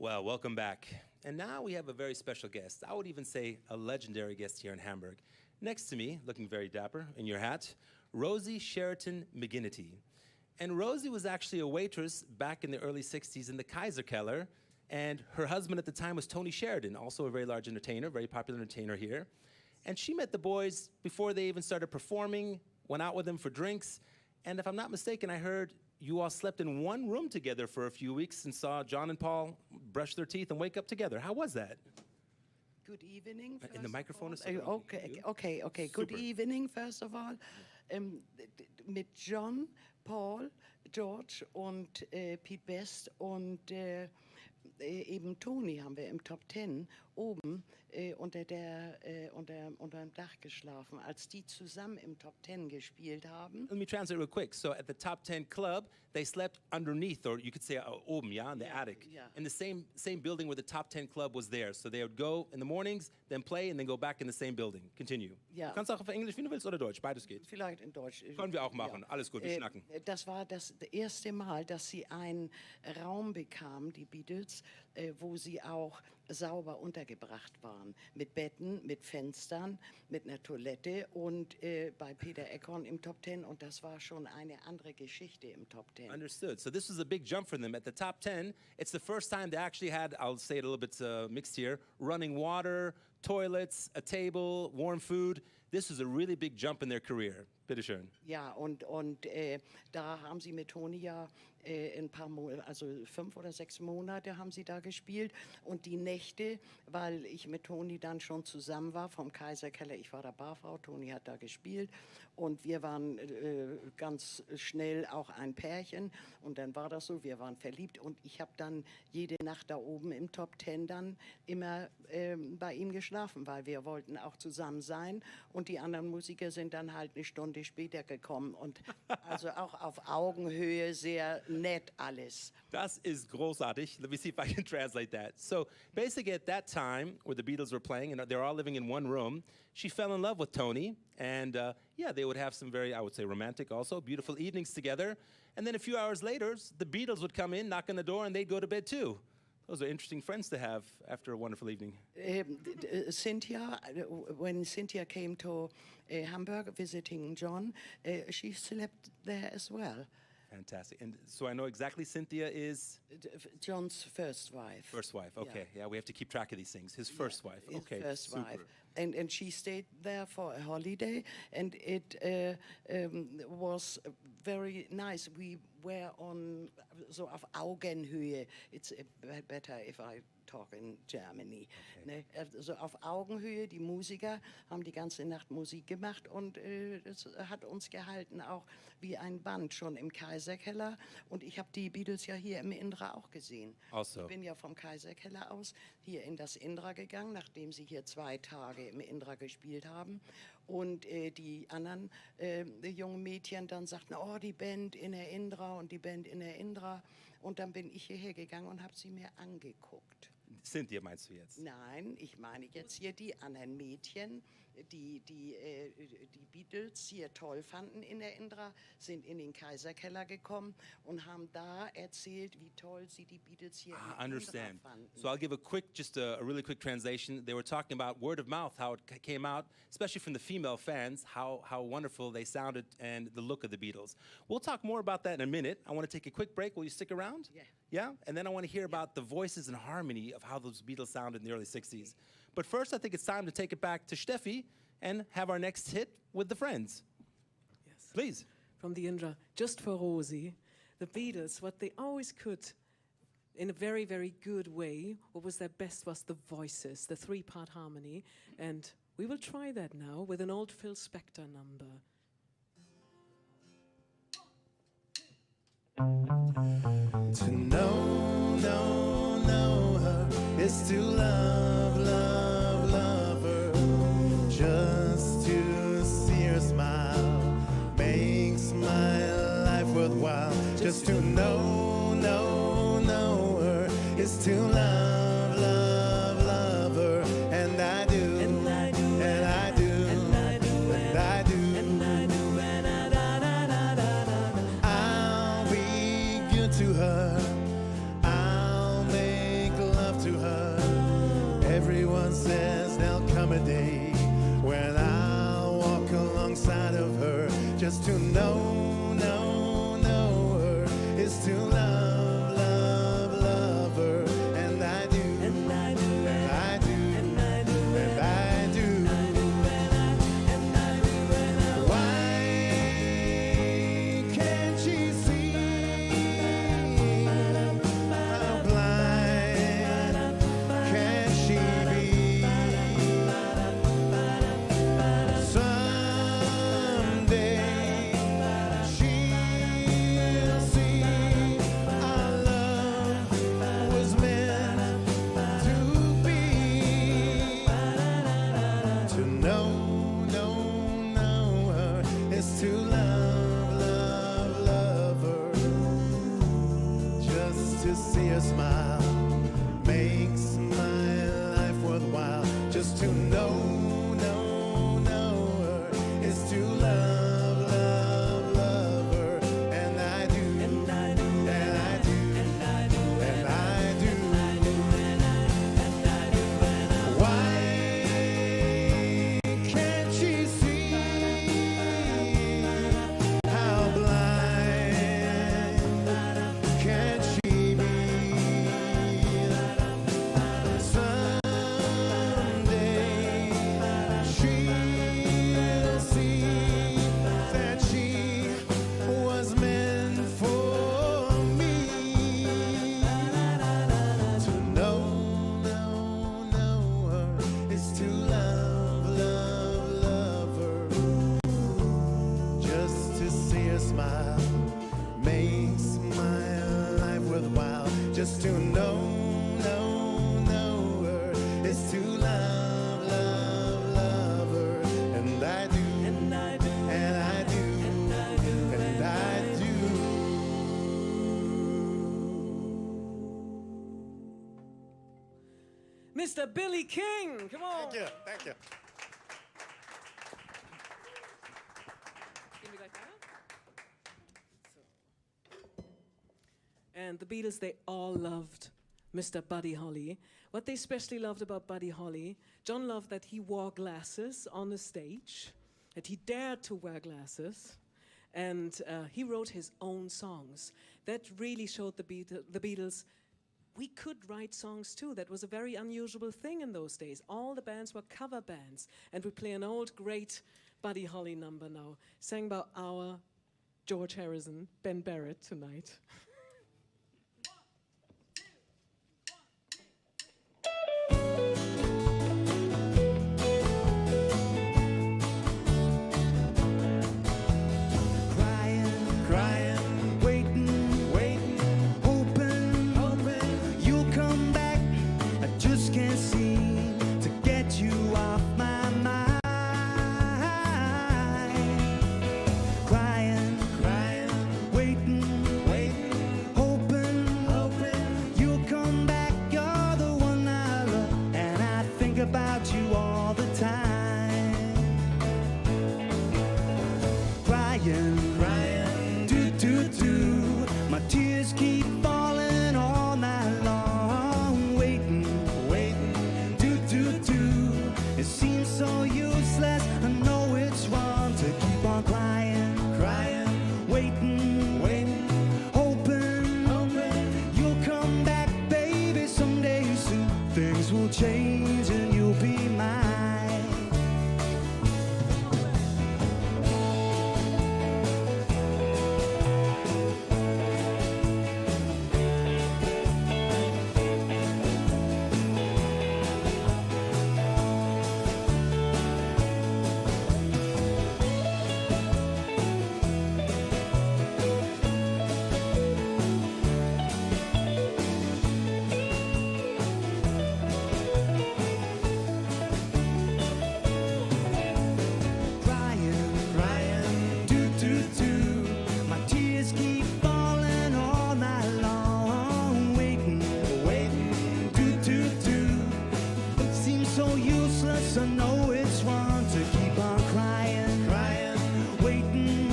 Well, welcome back. And now we have a very special guest. I would even say a legendary guest here in Hamburg. Next to me, looking very dapper in your hat, Rosie Sheraton McGinnity. And Rosie was actually a waitress back in the early 60s in the Kaiser Keller. And her husband at the time was Tony Sheridan, also a very large entertainer, very popular entertainer here. And she met the boys before they even started performing, went out with them for drinks. And if I'm not mistaken, I heard you all slept in one room together for a few weeks and saw John and Paul brush their teeth and wake up together. How was that? Good evening. In the microphone is Okay. Good Super. evening, first of all. Mit John, Paul, George und Pete Best und eben Tony haben wir im Top 10 oben unter dem Dach geschlafen, als die zusammen im Top 10 gespielt haben. Let me translate real quick. So at the Top 10 Club, they slept underneath, or you could say oben, yeah, in the attic, in the same building where the Top 10 Club was there. So they would go in the mornings, then play, and then go back in the same building. Continue. Ja. Du kannst auch auf Englisch, wie du willst, oder Deutsch, beides geht. Vielleicht in Deutsch. Können wir auch machen. Alles gut, wir schnacken. Das war das erste Mal, dass sie einen Raum bekamen, die Beatles, wo sie auch sauber untergebracht waren. Mit Betten, mit Fenstern, mit einer Toilette und bei Peter Eckhorn im Top 10. Und das war schon eine andere Geschichte im Top 10. Understood. So this was a big jump for them. At the Top 10, it's the first time they actually had, I'll say it a little bit mixed here, running water, toilets, a table, warm food. This was a really big jump in their career. Bitteschön. Ja, und da haben sie mit Toni ja ein paar Monate, also 5 oder 6 Monate haben sie da gespielt. Und die Nächte, weil ich mit Toni dann schon zusammen war vom Kaiser Keller, ich war da Barfrau, Toni hat da gespielt und wir waren ganz schnell auch ein Pärchen und dann war das so, wir waren verliebt und ich habe dann jede Nacht da oben im Top 10 dann immer bei ihm geschlafen, weil wir wollten auch zusammen sein und die anderen Musiker sind dann halt eine Stunde später gekommen und also auch auf Augenhöhe sehr nett alles. Das ist großartig. Let me see if I can translate that. So basically at that time where the Beatles were playing and they're all living in one room, she fell in love with Tony and they would have some very, I would say romantic also, beautiful evenings together. And then a few hours later, the Beatles would come in, knock on the door and they'd go to bed too. Those are interesting friends to have after a wonderful evening. Cynthia, when Cynthia came to Hamburg visiting John, she slept there as well. Fantastic. And so I know exactly Cynthia is? John's first wife. First wife, okay. Yeah, we have to keep track of these things. His first wife, okay. His first super. wife. And she stayed there for a holiday and it was very nice. We were on, so auf Augenhöhe. It's better if I talk in Germany. Okay. Ne? Also auf Augenhöhe, die Musiker haben die ganze Nacht Musik gemacht und es hat uns gehalten, auch wie ein Band schon im Kaiserkeller. Und ich habe die Beatles ja hier im Indra auch gesehen. Also. Ich bin ja vom Kaiserkeller aus hier in das Indra gegangen, nachdem sie hier 2 Tage im Indra gespielt haben. Und die anderen jungen Mädchen dann sagten, oh, die Band in der Indra und die Band in der Indra. Und dann bin ich hierher gegangen und habe sie mir angeguckt. Cynthia meinst du jetzt? Nein, ich meine jetzt hier die anderen Mädchen, die Beatles hier toll fanden in der Indra, sind in den Kaiserkeller gekommen und haben da erzählt, wie toll sie die Beatles hier in der Indra fanden. So I'll give a really quick translation. They were talking about word of mouth, how it came out, especially from the female fans, how wonderful they sounded and the look of the Beatles. We'll talk more about that in a minute. I want to take a quick break. Will you stick around? Yeah. Yeah? And then I want to hear about the voices and harmony of how those Beatles sounded in the early 60s. But first, I think it's time to take it back to Steffi and have our next hit with the Friends. Yes. Please. From the Indra, just for Rosie, the Beatles, what they always could, in a very, very good way, what was their best was the voices, the 3-part harmony. And we will try that now with an old Phil Spector number. To know her is to love her. Just to see her smile makes my life worthwhile. Just to know her is to love her. And I do, and I do, and I do, and I do, and I do, and I do, and I'll be good to her. I'll make love see her smile makes my life worthwhile. Just to know her is to love, love, love her. And I do, and I do, and I do, and I do, and I do, and I do. Why can't she see how blind can she be? Someday she'll see that she was meant for me. To know her is to love, love, love her. Just to see her smile makes my life worthwhile. Just to know her is to love, love, love her. And I do, and I do, and I do, and I do, and I do. Mr. Billy King, come on. Thank you, thank you. And the Beatles, they all loved Mr. Buddy Holly. What they especially loved about Buddy Holly, John loved that he wore glasses on the stage, that he dared to wear glasses, and he wrote his own songs. That really showed the Beatles, we could write songs too. That was a very unusual thing in those days. All the bands were cover bands, and we play an old great Buddy Holly number now, sang by our George Harrison, Ben Barrett tonight. Crying, waiting, hoping you'll come back. I just can't seem to get you off my mind. Crying, waiting, hoping you'll come back. You're the one I love, and I think about you all the time. Crying, my tears keep falling all night long. Waiting, it seems so useless. I know it's wrong to keep on crying, waiting, hoping you'll come back, baby, someday soon. Things will change and you'll be mine. My tears keep falling all night long. Waiting, it seems so useless. I know it's wrong to keep on crying, waiting,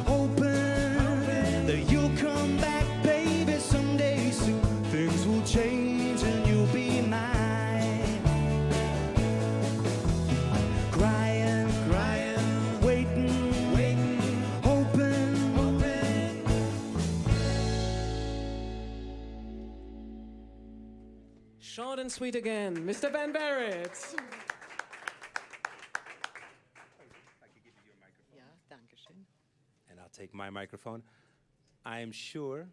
hoping that you'll come back, baby, someday soon. Things will change and you'll be mine. Crying, waiting, hoping. Short and sweet again, Mr. Ben Barrett. Ja, danke schön. And I'll take my microphone. I am sure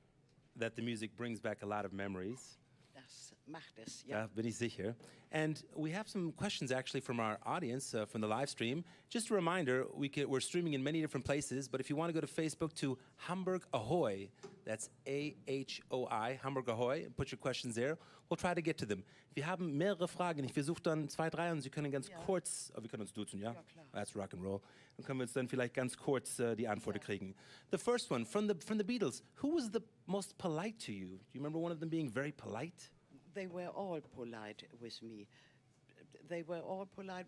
that the music brings back a lot of memories. Das macht es, ja. Da bin ich sicher. And we have some questions actually from our audience, from the live stream. Just a reminder, we're streaming in many different places, but if you want to go to Facebook to Hamburg Ahoy, That's AHOI, Hamburg Ahoy. Put your questions there. We'll try to get to them. Wir haben mehrere Fragen. Ich versuche dann 2, 3 und Sie können ganz kurz, wir können uns duzen, ja? klar. That's rock and roll. Dann können wir uns dann vielleicht ganz kurz die Antworten kriegen. The first one, from the Beatles, who was the most polite to you? Do you remember one of them being very polite? They were all polite with me. They were all polite.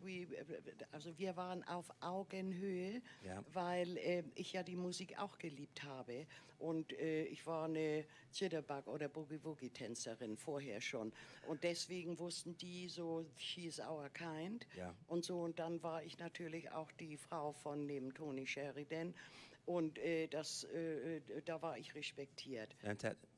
Wir waren auf Augenhöhe, Ja. weil ich ja die Musik auch geliebt habe. Und ich war eine Jitterbug- oder Boogie-Woogie-Tänzerin vorher schon. Und deswegen wussten die so, she's our kind. Ja. Und so, und dann war ich natürlich auch die Frau von neben Tony Sheridan. Und da war ich respektiert.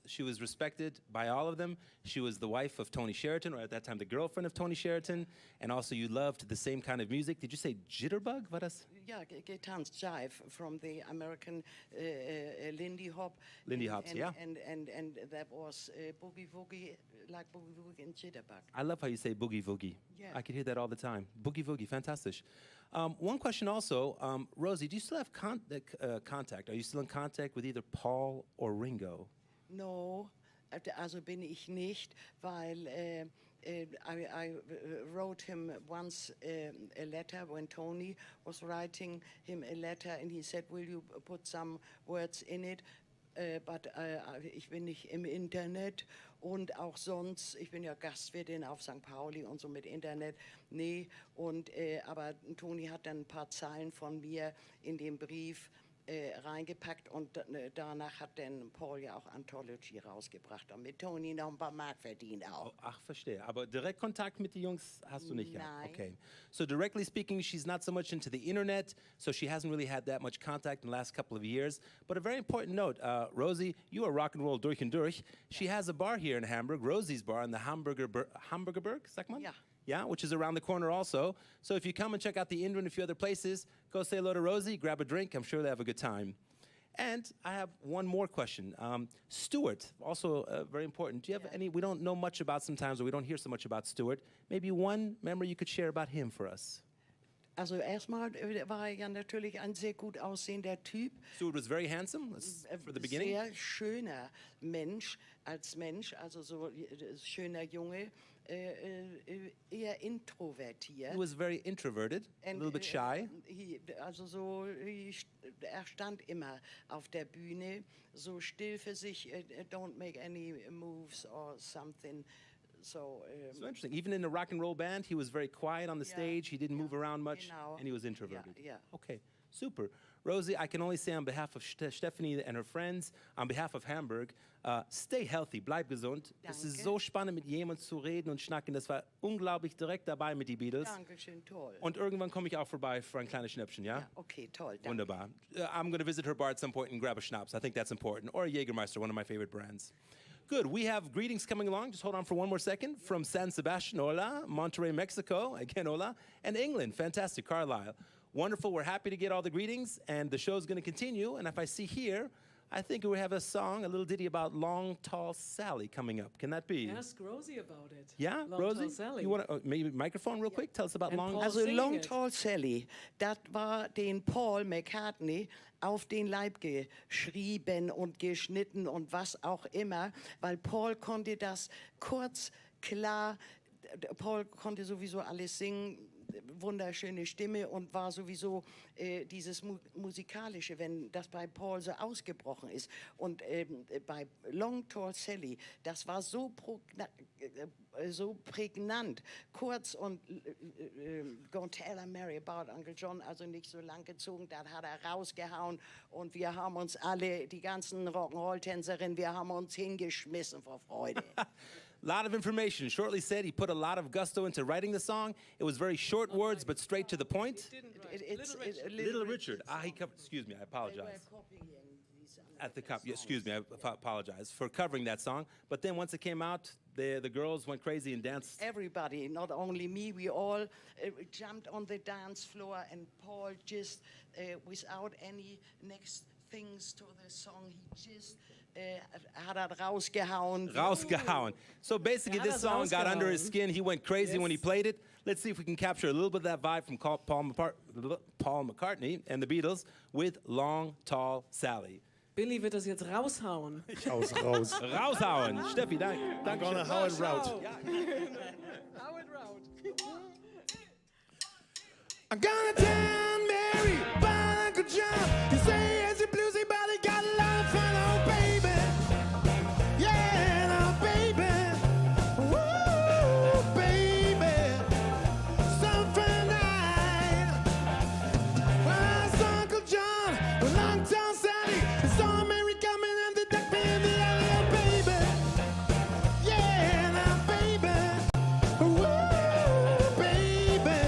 She was respected by all of them. She was the wife of Tony Sheridan, or at that time the girlfriend of Tony Sheridan. And also you loved the same kind of music. Did you say jitterbug? War das? Ja, getanzt, jive from the American Lindy Hop. Lindy Hops, yeah. And that was boogie woogie, like boogie woogie and jitterbug. I love how you say boogie woogie. Yeah. I could hear that all the time. Boogie woogie, fantastic. One question also, Rosie, do you still have contact? Are you still in contact with either Paul or Ringo? No, also bin ich nicht, weil I wrote him once a letter when Tony was writing him a letter and he said, will you put some words in it? But ich bin nicht im Internet und auch sonst, ich bin ja Gastwirtin auf St. Pauli und so mit Internet, nee. Und, aber Toni hat dann ein paar Zeilen von mir in den Brief reingepackt und danach hat dann Paul ja auch Anthology rausgebracht und mit Toni noch ein paar Mark verdient auch. Oh, ach, verstehe. Aber direkt Kontakt mit den Jungs hast du nicht gehabt? Nein. Okay. So directly speaking, she's not so much into the internet, so she hasn't really had that much contact in the last couple of years. But a very important note, Rosie, you are rock and roll durch und durch. She has a bar here in Hamburg, Rosie's Bar in the Hamburgerberg, sagt man? Ja. Yeah, which is around the corner also. So if you come and check out the Indra and a few other places, go say hello to Rosie, grab a drink. I'm sure they have a good time. And I have one more question. Stuart, also very important. Do you have any, we don't know much about sometimes, or we don't hear so much about Stuart. Maybe one memory you could share about him for us. Also erstmal war er ja natürlich ein sehr gut aussehender Typ. Stuart was very handsome, that's for the beginning. Sehr schöner Mensch, also so schöner Junge, eher introvertiert. He was very introverted, a little bit shy. Er stand immer auf der Bühne, so still für sich, don't make any moves or something. So interesting. Even in a rock and roll band, he was very quiet on the stage. He didn't move around much, genau. and he was introverted. Yeah. Okay, super. Rosie, I can only say on behalf of Stephanie and her friends, on behalf of Hamburg, stay healthy, bleib gesund. Es ist so spannend, mit jemandem zu reden und schnacken. Das war unglaublich direkt dabei mit den Beatles. Dankeschön, toll. Und irgendwann komme ich auch vorbei für ein kleines Schnäppchen, ja? Ja, okay, toll. Danke. Wunderbar. I'm going to visit her bar at some point and grab a schnapps. I think that's important. Or a Jägermeister, one of my favorite brands. Good. We have greetings coming along. Just hold on for one more second. From San Sebastian, hola. Monterrey, Mexico, again, hola. And England, fantastic. Carlisle. Wonderful. We're happy to get all the greetings, and the show's going to continue. And if I see here, I think we have a song, a little ditty about Long Tall Sally coming up. Can that be? Ask Rosie about it. Yeah, Long Rosie? Tall Sally. You want to maybe microphone real quick? Tell us about And Long Paul- Also sing Long it. Tall Sally, das war den Paul McCartney auf den Leib geschrieben und geschnitten und was auch immer, weil Paul konnte das kurz, klar, Paul konnte sowieso alles singen, wunderschöne Stimme und war sowieso dieses Musikalische, wenn das bei Paul so ausgebrochen ist. Und bei Long Tall Sally, das war so prägnant, kurz und Gonna Tell Mary about Uncle John, also nicht so lang gezogen, dann hat er rausgehauen und wir haben uns alle, die ganzen Rock'n'Roll-Tänzerinnen, wir haben uns hingeschmissen vor Freude. Lot of information. Shortly said, he put a lot of gusto into writing the song. It was very short words, but straight to the point. Little Richard. He covered, excuse me, I apologize. At the cup, excuse me, I apologize for covering that song. But then once it came out, the girls went crazy and danced. Everybody, not only me, we all jumped on the dance floor and Paul just, without any next things to the song, he just hat er rausgehauen. Rausgehauen. So basically, this song got under his skin. He went crazy when he played it. Let's see if we can capture a little bit of that vibe from Paul McCartney and the Beatles with Long Tall Sally. Billy wird das jetzt raushauen. Ich hau's raus. Raushauen. Steffi, danke. I'm gonna how it route. I'm gonna tell Mary about Uncle John. You say as a bluesy body got a lot of fun, oh baby. Yeah, oh baby. Woo, baby. Some fun night. Well, it's Uncle John with Long Tall Sally. And saw Mary coming and the duck in the alley, oh baby. Yeah, now baby. Woo, baby.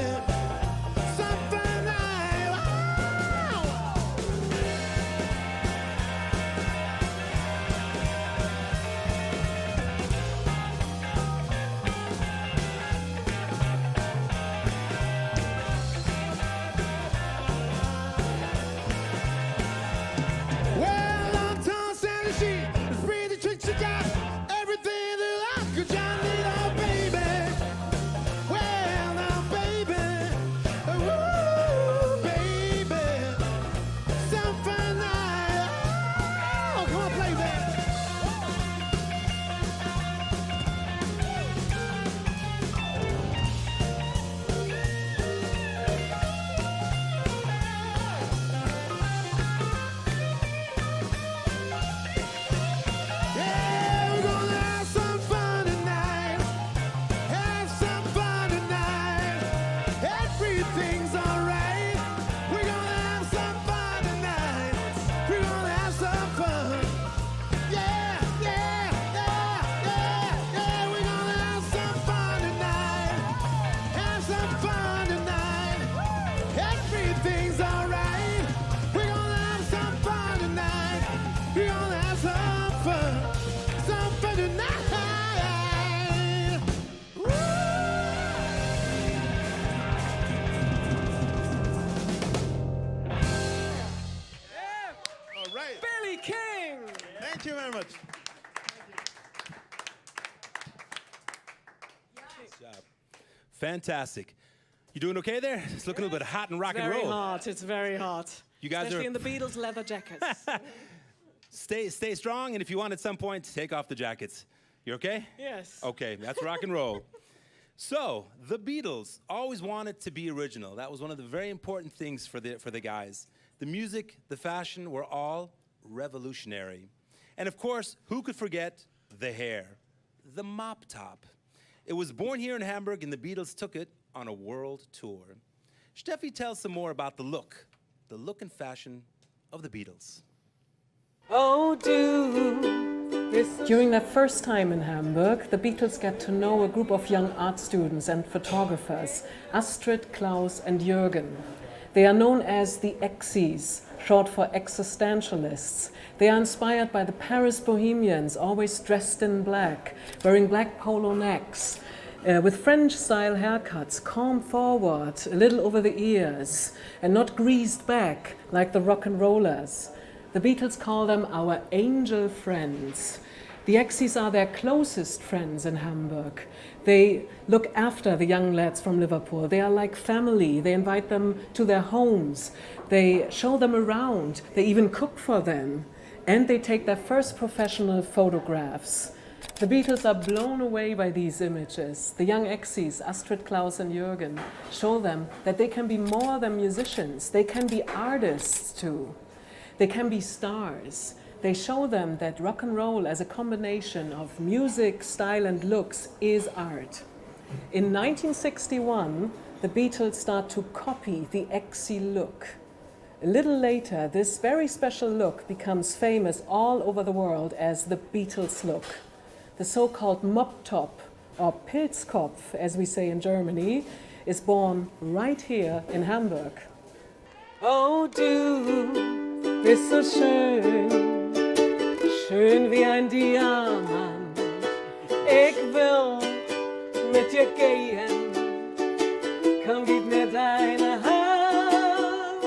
Some fun night. Wow. Well, Long Tall Sally, she is pretty trick. She got everything that Uncle John need, oh baby. Well, now baby, woo, baby, some fun night. Oh, come on, play that. Yeah, we're gonna have some fun tonight. Have some fun tonight. Everything's alright. We're gonna have some fun tonight. We're gonna have some fun. Yeah, yeah, yeah, yeah, yeah. We're gonna have some fun tonight. Have some fun tonight. Everything's alright. We're gonna have some fun tonight. We're gonna have some fun. Some fun tonight. Woo! All right. Billy King! Thank you very much. Fantastic. You doing okay there? It's looking a little bit hot and rock and Very roll. hot, it's very hot. You guys Especially are- in the Beatles leather jackets. Stay strong, and if you want at some point, take off the jackets. You okay? Yes. Okay, that's rock and roll. So, the Beatles always wanted to be original. That was one of the very important things for the guys. The music, the fashion were all revolutionary. And of course, who could forget the hair? The mop top. It was born here in Hamburg, and the Beatles took it on a world tour. Steffi tells some more about the look and fashion of the Beatles. Oh, do this. During their first time in Hamburg, the Beatles get to know a group of young art students and photographers, Astrid, Klaus, and Jürgen. They are known as the Exes, short for existentialists. They are inspired by the Paris bohemians, always dressed in black, wearing black polo necks, with French-style haircuts, combed forward, a little over the ears, and not greased back like the rock and rollers. The Beatles call them our angel friends. The Exes are their closest friends in Hamburg. They look after the young lads from Liverpool. They are like family. They invite them to their homes. They show them around. They even cook for them. And they take their first professional photographs. The Beatles are blown away by these images. The young Exes, Astrid, Klaus, and Jürgen, show them that they can be more than musicians. They can be artists too. They can be stars. They show them that rock and roll as a combination of music, style, and looks is art. In 1961, the Beatles start to copy the Exe look. A little later, this very special look becomes famous all over the world as the Beatles look. The so-called mop top, or Pilzkopf, as we say in Germany, is born right here in Hamburg. Oh, du bist so schön, schön wie ein Diamant. Ich will mit dir gehen, komm, gib mir deine Hand,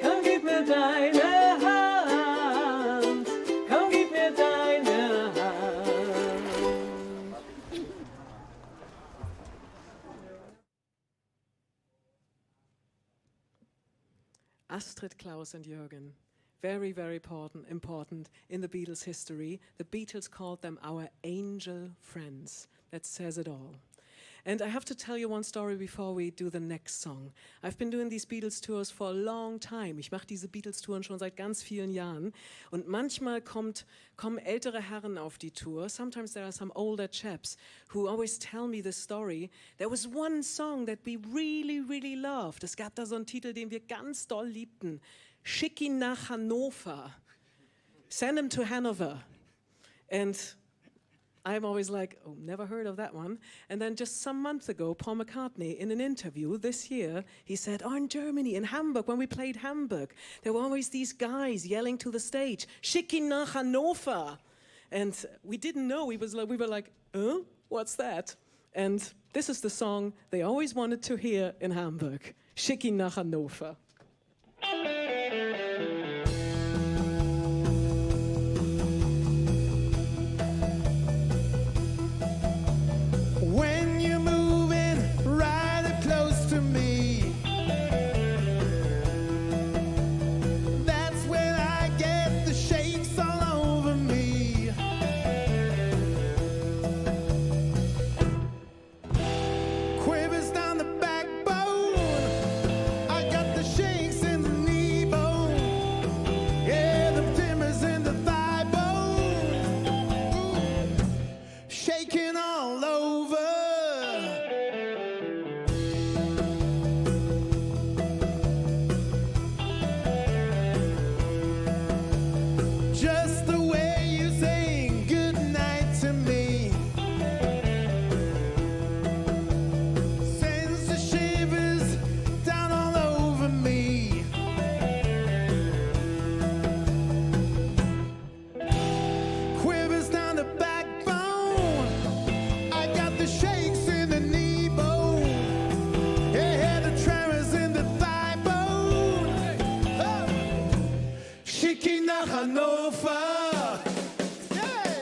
komm, gib mir deine Hand, komm, gib mir deine Hand. Astrid, Klaus und Jürgen. very, very important in the Beatles' history. The Beatles called them our angel friends. That says it all. And I have to tell you one story before we do the next song. I've been doing these Beatles tours for a long time. Ich mache diese Beatles Touren schon seit ganz vielen Jahren. Und manchmal kommen ältere Herren auf die Tour. Sometimes there are some older chaps who always tell me the story. There was one song that we really, really loved. Es gab da so einen Titel, den wir ganz doll liebten. Schick ihn nach Hannover. Send him to Hanover. And I'm always like, oh, never heard of that one. And then just some months ago, Paul McCartney, in an interview this year, he said, oh, in Germany, in Hamburg, when we played Hamburg, there were always these guys yelling to the stage, Schick ihn nach Hannover. And we didn't know. We were like, what's that? And this is the song they always wanted to hear in Hamburg, Schick ihn nach Hannover. When you're moving right up close to me, that's when I get the shakes all over me. Quivers down the backbone, I got the shakes in the knee bone. Yeah, the timbers in the thigh bone. Ooh, shaking all over. Just the way you saying goodnight to me sends the shivers down all over me. Quivers down the backbone, I got the shakes in the knee bone. Yeah, the tremors in the thigh bone. Oh. Schick ihn nach Hannover. Yeah.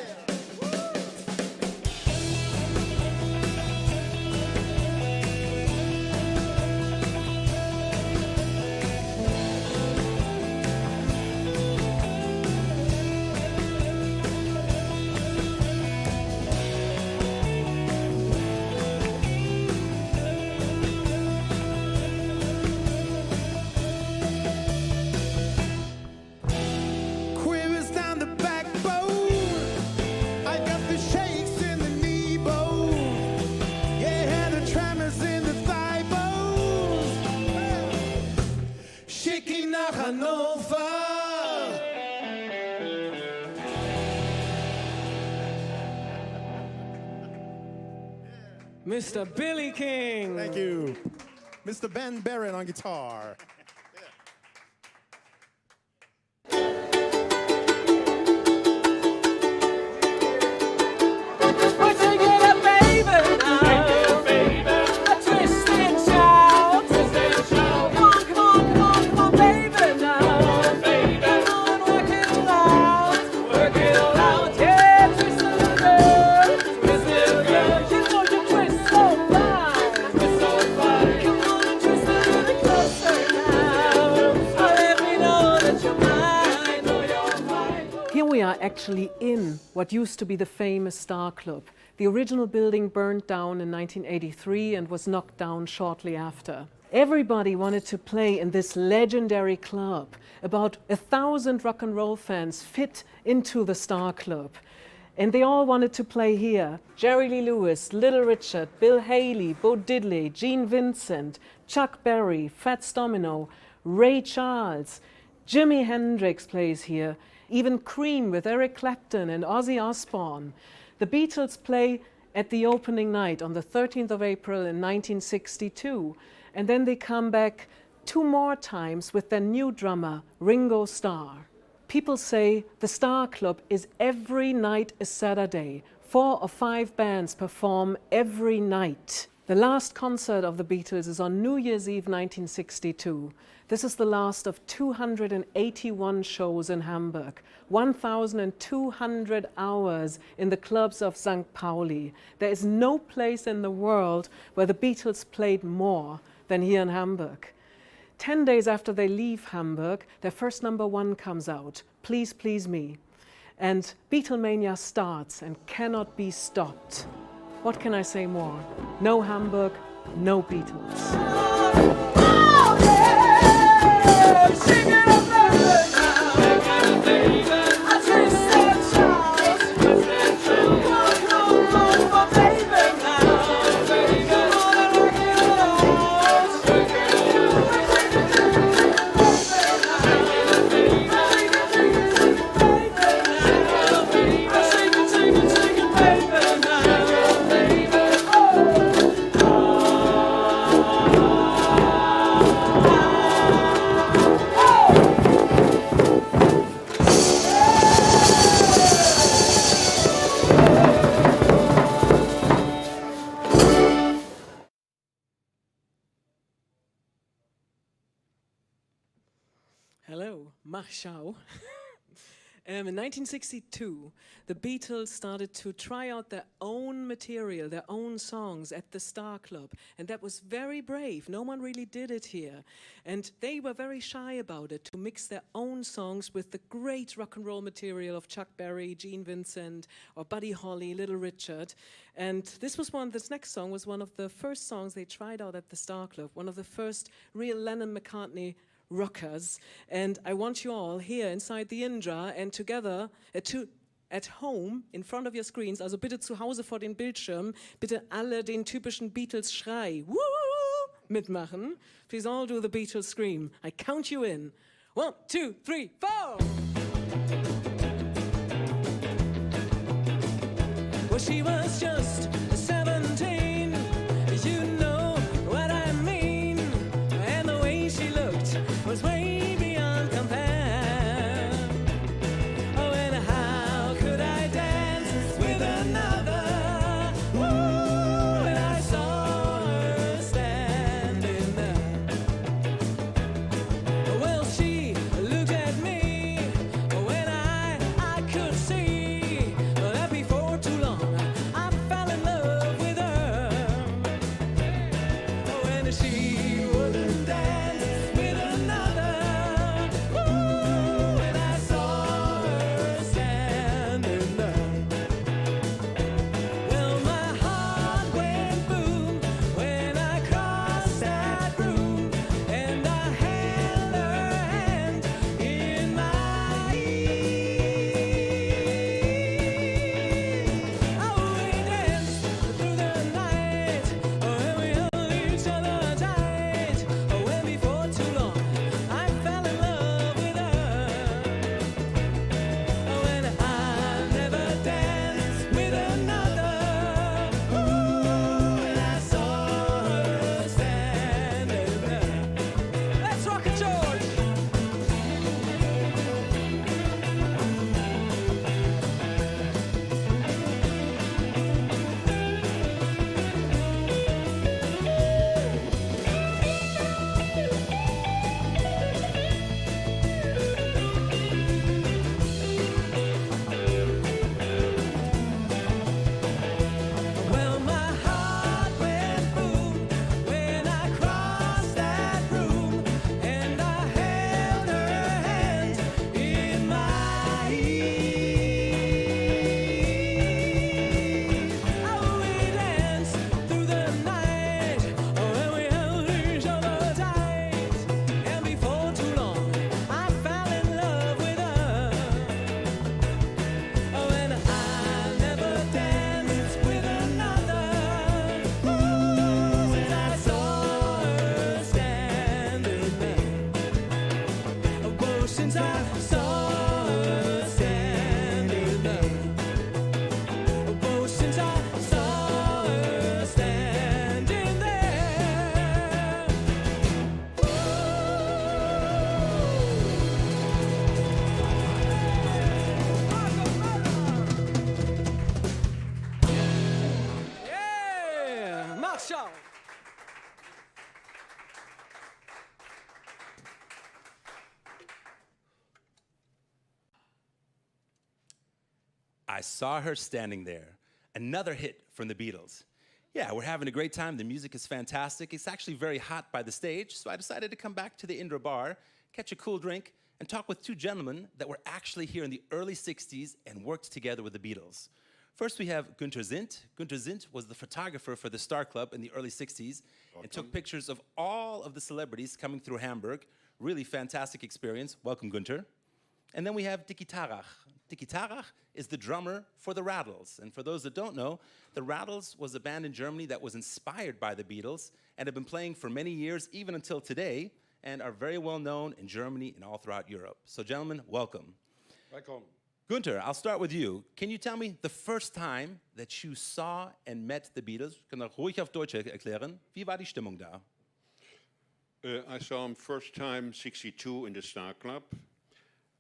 Quivers down the backbone, I got the shakes in the knee bone. Yeah, the tremors in the thigh bones. Schick ihn nach Hannover. Mr. Billy King. Thank you. Mr. Ben Barron on guitar. We're taking a baby now. A twist and shout. Come on, baby now. Come on, work it out. Yeah, twist little girl. You know you twist so fine. Come on and twist a little closer now. Let me know that you're mine. Here we are actually in what used to be the famous Star Club. The original building burned down in 1983 and was knocked down shortly after. Everybody wanted to play in this legendary club. About 1,000 rock and roll fans fit into the Star Club. And they all wanted to play here. Jerry Lee Lewis, Little Richard, Bill Haley, Bo Diddley, Gene Vincent, Chuck Berry, Fats Domino, Ray Charles, Jimi Hendrix plays here, even Cream with Eric Clapton and Ozzy Osbourne. The Beatles play at the opening night on the 13th of April in 1962, and then they come back 2 more times with their new drummer, Ringo Starr. People say the Star Club is every night a Saturday. 4 or 5 bands perform every night. The last concert of the Beatles is on New Year's Eve 1962. This is the last of 281 shows in Hamburg, 1,200 hours in the clubs of St. Pauli. There is no place in the world where the Beatles played more than here in Hamburg. 10 days after they leave Hamburg, their first #1 comes out, Please Please Me. And Beatlemania starts and cannot be stopped. What can I say more? No Hamburg, no Beatles. Hello, Mach Schau. In 1962, the Beatles started to try out their own material, their own songs at the Star Club. And that was very brave. No one really did it here. And they were very shy about it, to mix their own songs with the great rock and roll material of Chuck Berry, Gene Vincent, or Buddy Holly, Little Richard. And this next song was one of the first songs they tried out at the Star Club, one of the first real Lennon-McCartney rockers. And I want you all here inside the Indra and together at home in front of your screens, also bitte zu Hause vor den Bildschirmen, bitte alle den typischen Beatles-Schrei mitmachen. Please all do the Beatles scream. I count you in. 1, 2, 3, 4. Well, she was just 17. You know what I mean. And the way she looked was way beyond compare. Oh, and how could I dance with another? Ooh, when I saw her standing there. Well, she looked at me when I could see that before too long I fell in love with her. When she wouldn't dance with another. Ooh, when I saw her standing there. Well, my heart went boom when I crossed that room, and I held her hand in mine. Oh, we danced through the night, and we held each other tight. Oh, when before too long I fell in love with her. Oh, and I never danced with another. Ooh, when I saw her standing there. Let's rock it, George! Well, my heart went boom when I crossed that room, and I held her hand in mine. Oh, we danced through the night, and we held each other tight, and before too long I fell in love with her. Oh, and I never danced with another. Ooh, since I saw her standing there. Oh, since I saw her standing there. Oh, since I saw her standing there. Yeah, Mach Schau. I Saw Her Standing There, another hit from the Beatles. Yeah, we're having a great time. The music is fantastic. It's actually very hot by the stage, so I decided to come back to the Indra bar, catch a cool drink, and talk with two gentlemen that were actually here in the early 60s and worked together with the Beatles. First, we have Gunter Zint. Gunter Zint was the photographer for the Star Club in the early 60s and took pictures of all of the celebrities coming through Hamburg. Really fantastic experience. Welcome, Gunter. And then we have Dickie Tarach. Dickie Tarach is the drummer for the Rattles. And for those that don't know, the Rattles was a band in Germany that was inspired by the Beatles and have been playing for many years, even until today, and are very well known in Germany and all throughout Europe. So gentlemen, welcome. Welcome. Gunter, I'll start with you. Can you tell me the first time that you saw and met the Beatles? Ich kann das ruhig auf Deutsch erklären. Wie war die Stimmung da? I saw him first time 62 in the Star Club,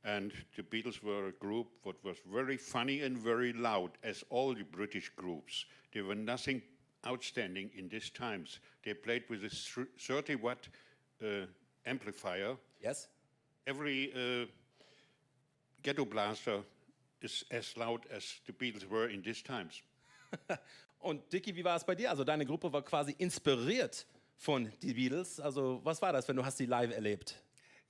and the Beatles were a group that was very funny and very loud, as all the British groups. They were nothing outstanding in these times. They played with a 30-watt amplifier. Yes? Every ghetto blaster is as loud as the Beatles were in these times. Und Dickie, wie war es bei dir? Also deine Gruppe war quasi inspiriert von den Beatles. Also was war das, wenn du hast die live erlebt?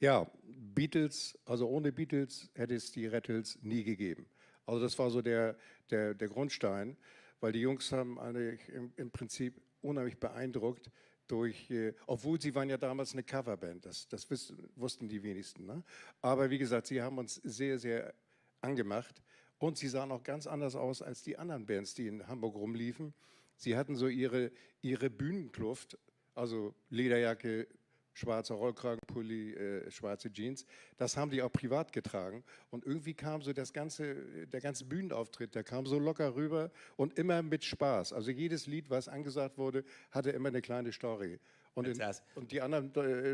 Ja, Beatles, also ohne Beatles hätte es die Rattles nie gegeben. Also das war so der Grundstein, weil die Jungs haben eigentlich im Prinzip unheimlich beeindruckt durch, obwohl sie waren ja damals eine Coverband, das wussten die wenigsten. Ne? Aber wie gesagt, sie haben uns sehr, sehr angemacht und sie sahen auch ganz anders aus als die anderen Bands, die in Hamburg rumliefen. Sie hatten so ihre Bühnenkluft, also Lederjacke, schwarzer Rollkragenpulli, schwarze Jeans. Das haben die auch privat getragen. Und irgendwie kam so der ganze Bühnenauftritt, der kam so locker rüber und immer mit Spaß. Also jedes Lied, was angesagt wurde, hatte immer eine kleine Story. Und die anderen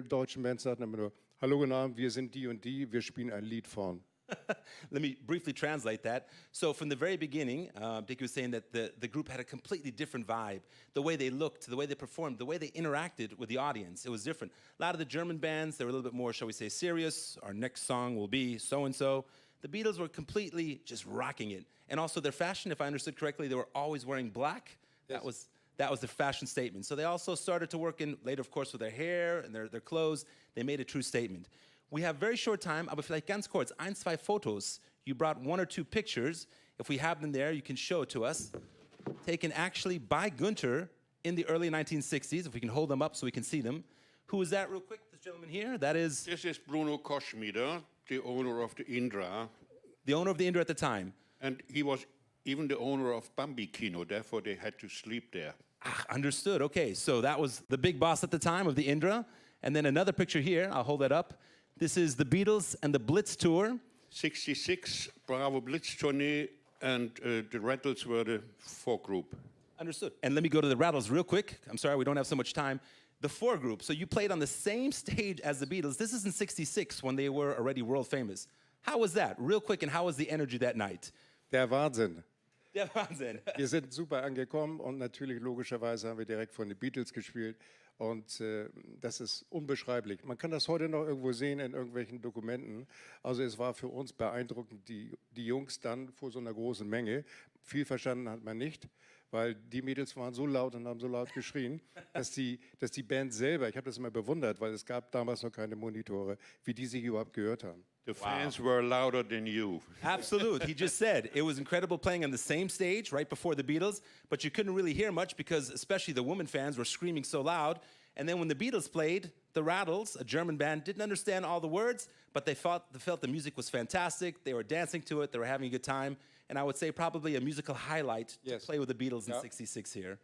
deutschen Bands sagten immer nur, hallo, guten Abend, wir sind die und die, wir spielen ein Lied von. Let me briefly translate that. So from the very beginning, Dickie was saying that the group had a completely different vibe. The way they looked, the way they performed, the way they interacted with the audience, it was different. A lot of the German bands, they were a little bit more, shall we say, serious. Our next song will be so-and-so. The Beatles were completely just rocking it. And also their fashion, if I understood correctly, they were always wearing black. Yes. That was their fashion statement. So they also started to work in, later of course, with their hair and their clothes. They made a true statement. We have very short time, aber vielleicht ganz kurz, 1-2 Fotos. You brought 1 or 2 pictures. If we have them there, you can show it to us. Taken actually by Gunter in the early 1960s, if we can hold them up so we can see them. Who is that real quick, this gentleman here? That is... This is Bruno Koschmieder, the owner of the Indra. The owner of the Indra at the time. And he was even the owner of Bambi Kino, therefore they had to sleep there. Ah, understood, okay. So that was the big boss at the time of the Indra. And then another picture here, I'll hold that up. This is the Beatles and the Blitz tour. 66, Bravo Blitz tournee, and the Rattles were the 4 group. Understood. And let me go to the Rattles real quick. I'm sorry, we don't have so much time. The 4 group, so you played on the same stage as the Beatles. This is in 66 when they were already world famous. How was that? Real quick, and how was the energy that night? Der Wahnsinn. Der Wahnsinn. Wir sind super angekommen und natürlich logischerweise haben wir direkt von den Beatles gespielt. Und das ist unbeschreiblich. Man kann das heute noch irgendwo sehen in irgendwelchen Dokumenten. Also es war für uns beeindruckend, die Jungs dann vor so einer großen Menge. Viel verstanden hat man nicht, weil die Mädels waren so laut und haben so laut geschrien, dass die Band selber, ich habe das immer bewundert, weil es gab damals noch keine Monitore, wie die sich überhaupt gehört haben. The fans were louder than you. Absolute. He just said it was incredible playing on the same stage right before the Beatles, but you couldn't really hear much because especially the women fans were screaming so loud. And then when the Beatles played, the Rattles, a German band, didn't understand all the words, but they felt the music was fantastic. They were dancing to it. They were having a good time. And I would say probably a musical highlight to play with the Beatles in 66 here.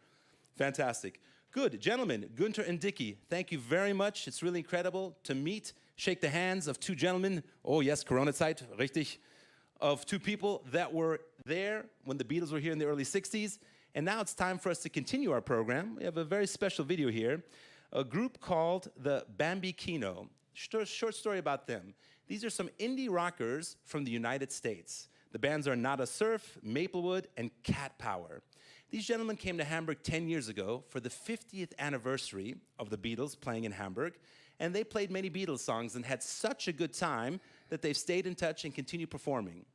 Fantastic. Good. Gentlemen, Gunter and Dickie, thank you very much. It's really incredible to meet, shake the hands of 2 gentlemen. Oh, yes, Corona-Zeit, richtig. Of 2 people that were there when the Beatles were here in the early 60s. And now it's time for us to continue our program. We have a very special video here. A group called the Bambi Kino. Short story about them. These are some indie rockers from the United States. The bands are Nada Surf, Maplewood, and Cat Power. These gentlemen came to Hamburg 10 years ago for the 50th anniversary of the Beatles playing in Hamburg, and they played many Beatles songs and had such a good time that they've stayed in touch and continue performing.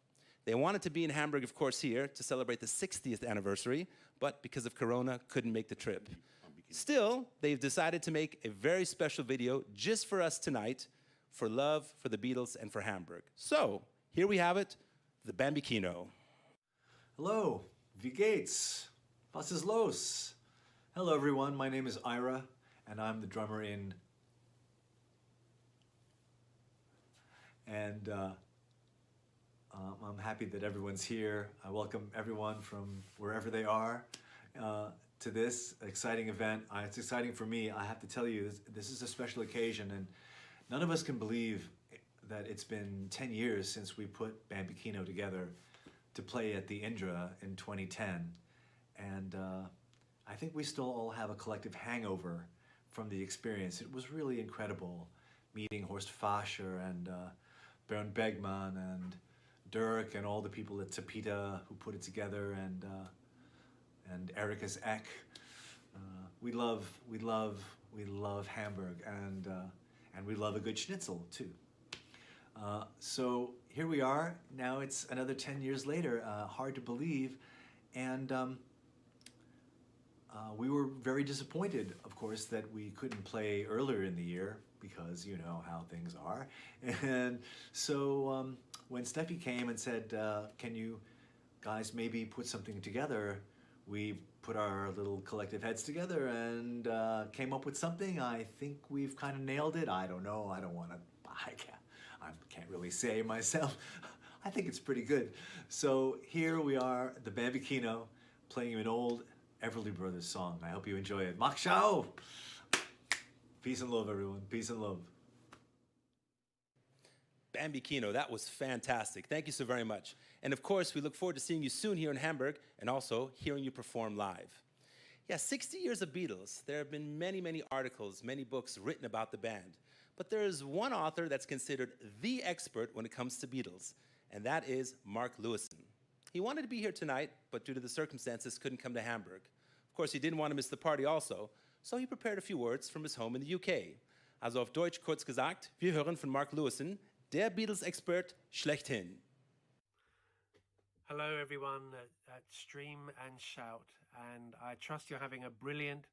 They wanted to be in Hamburg, of course, here to celebrate the 60th anniversary, but because of Corona, couldn't make the trip. Still, they've decided to make a very special video just for us tonight, for love, for the Beatles, and for Hamburg. So, here we have it, the Bambi Kino. Hello, wie geht's? Was ist los? Hello everyone, my name is Ihre, and I'm the drummer in... And I'm happy that everyone's here. I welcome everyone from wherever they are to this exciting event. It's exciting for me. I have to tell you, this is a special occasion, and none of us can believe that it's been 10 years since we put Bambi Kino together to play at the Indra in 2010. And I think we still all have a collective hangover from the experience. It was really incredible meeting Horst Fascher and Bernd Begmann and Dirk and all the people at Tapita who put it together, and Erika's Eck. We love Hamburg, and we love a good schnitzel too. So here we are. Now it's another 10 years later. Hard to believe, and we were very disappointed, of course, that we couldn't play earlier in the year because you know how things are. And so when Steffi came and said, can you guys maybe put something together, we put our little collective heads together and came up with something. I think we've kind of nailed it. I don't know. I can't really say myself. I think it's pretty good. So here we are, the Bambi Kino, playing an old Everly Brothers song. I hope you enjoy it. Mach Schau! Peace and love, everyone. Peace and love. Bambi Kino, that was fantastic. Thank you so very much. And of course, we look forward to seeing you soon here in Hamburg and also hearing you perform live. Yeah, 60 years of Beatles. There have been many, many articles, many books written about the band. But there is one author that's considered the expert when it comes to Beatles, and that is Mark Lewison. He wanted to be here tonight, but due to the circumstances, couldn't come to Hamburg. Of course, he didn't want to miss the party also, so he prepared a few words from his home in the UK. Also auf Deutsch kurz gesagt, wir hören von Mark Lewison, der Beatles-Expert schlechthin. Hello everyone at Stream and Shout, and I trust you're having a brilliant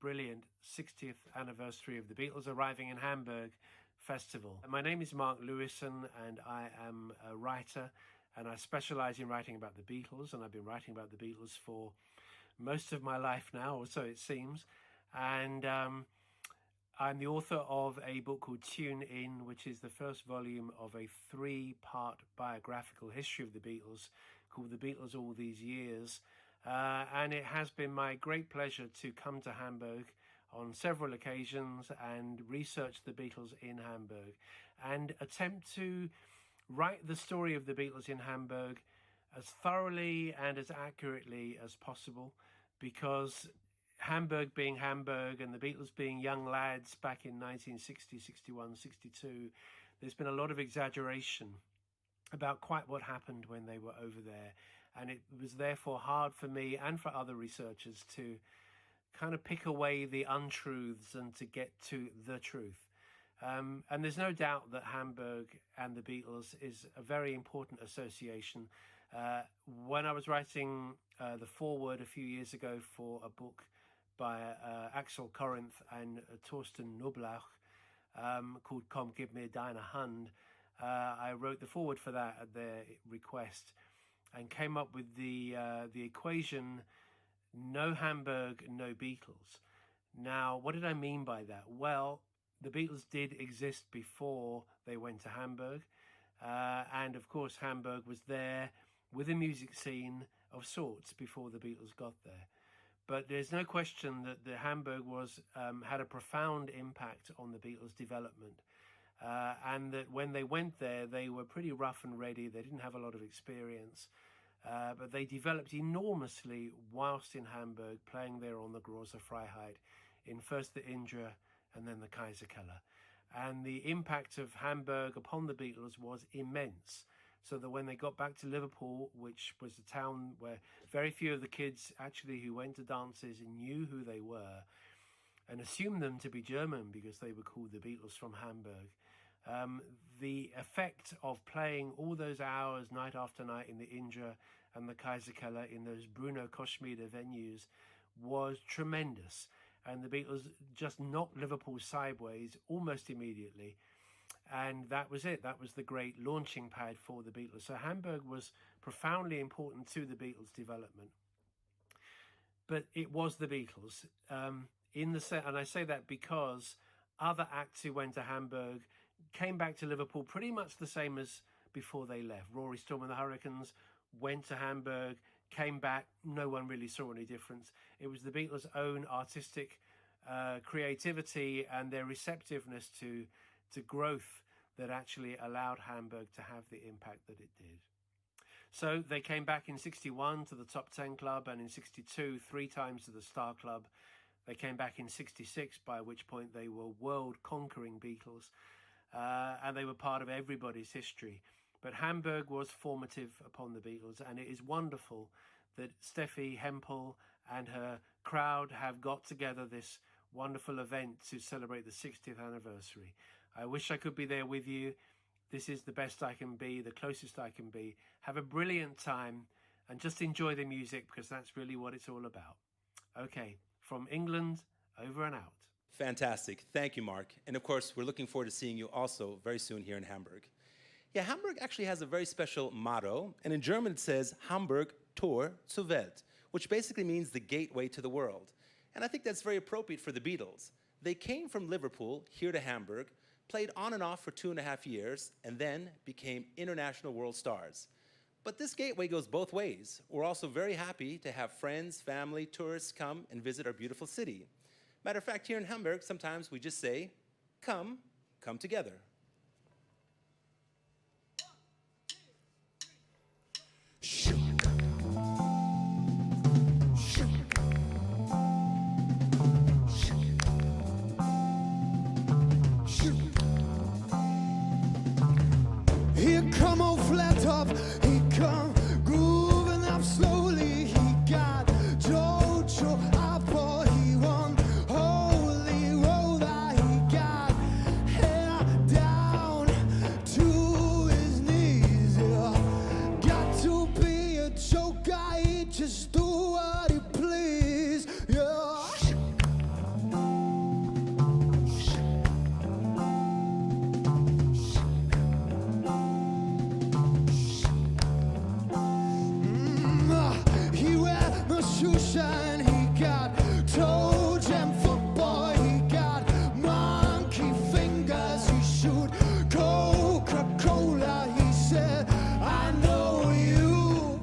60th anniversary of the Beatles arriving in Hamburg festival. My name is Mark Lewison, and I am a writer, and I specialize in writing about the Beatles, and I've been writing about the Beatles for most of my life now, or so it seems. And I'm the author of a book called Tune In, which is the first volume of a 3-part biographical history of the Beatles called The Beatles All These Years. And it has been my great pleasure to come to Hamburg on several occasions and research the Beatles in Hamburg and attempt to write the story of the Beatles in Hamburg as thoroughly and as accurately as possible, because Hamburg being Hamburg and the Beatles being young lads back in 1960, 61, 62, there's been a lot of exaggeration about quite what happened when they were over there. And it was therefore hard for me and for other researchers to kind of pick away the untruths and to get to the truth. And there's no doubt that Hamburg and the Beatles is a very important association. When I was writing the foreword a few years ago for a book by Axel Corinth and Thorsten Knoblauch called Komm, gib mir deine Hand, I wrote the foreword for that at their request and came up with the equation, no Hamburg, no Beatles. Now, what did I mean by that? Well, the Beatles did exist before they went to Hamburg. And of course, Hamburg was there with a music scene of sorts before the Beatles got there. But there's no question that the Hamburg had a profound impact on the Beatles' development. And that when they went there, they were pretty rough and ready. They didn't have a lot of experience. But they developed enormously whilst in Hamburg, playing there on the Große Freiheit, in first the Indra and then the Kaiser Quartet. And the impact of Hamburg upon the Beatles was immense. So that when they got back to Liverpool, which was a town where very few of the kids actually who went to dances knew who they were and assumed them to be German because they were called the Beatles from Hamburg, The effect of playing all those hours night after night in the Indra and the Kaiser Keller in those Bruno Koschmider venues was tremendous. And the Beatles just knocked Liverpool sideways almost immediately. And that was it. That was the great launching pad for the Beatles. So Hamburg was profoundly important to the Beatles' development. But it was the Beatles. And I say that because other acts who went to Hamburg came back to Liverpool pretty much the same as before they left. Rory Storm and the Hurricanes went to Hamburg, came back, no one really saw any difference. It was the Beatles' own artistic creativity and their receptiveness to growth that actually allowed Hamburg to have the impact that it did. So they came back in 61 to the Top 10 Club, and in 62 3 times to the Star Club. They came back in 66, by which point they were world-conquering Beatles, and they were part of everybody's history. But Hamburg was formative upon the Beatles, and it is wonderful that Steffi Hempel and her crowd have got together this wonderful event to celebrate the 60th anniversary. I wish I could be there with you. This is the best I can be, the closest I can be. Have a brilliant time and just enjoy the music, because that's really what it's all about. Okay, from England, over and out. Fantastic. Thank you, Mark. And of course, we're looking forward to seeing you also very soon here in Hamburg. Yeah, Hamburg actually has a very special motto, and in German it says Hamburg Tor zur Welt, which basically means the gateway to the world. And I think that's very appropriate for the Beatles. They came from Liverpool here to Hamburg, played on and off for 2.5 years, and then became international world stars. But this gateway goes both ways. We're also very happy to have friends, family, tourists come and visit our beautiful city. Matter of fact, here in Hamburg, sometimes we just say, come together. Here come old flat top, he come grooving up slowly. He got Jojo Apple, he won Holy Roller. He got hair down to his knees. Yeah. Got to be a joker, he just do what he please. Yeah. Shine, he got toe jam football, he got monkey fingers, he shoot Coca-Cola. He said, I know you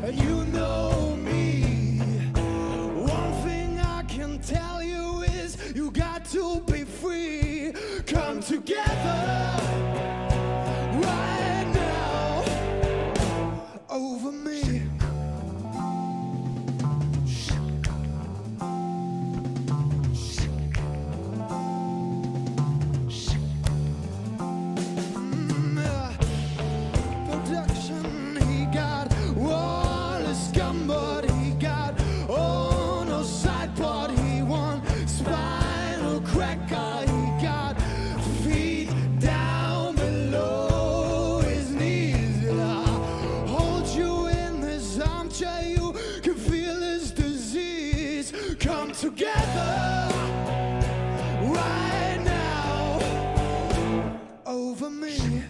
and you know me. One thing I can tell you is you got to be free. Come together right now over me. Together right now over me.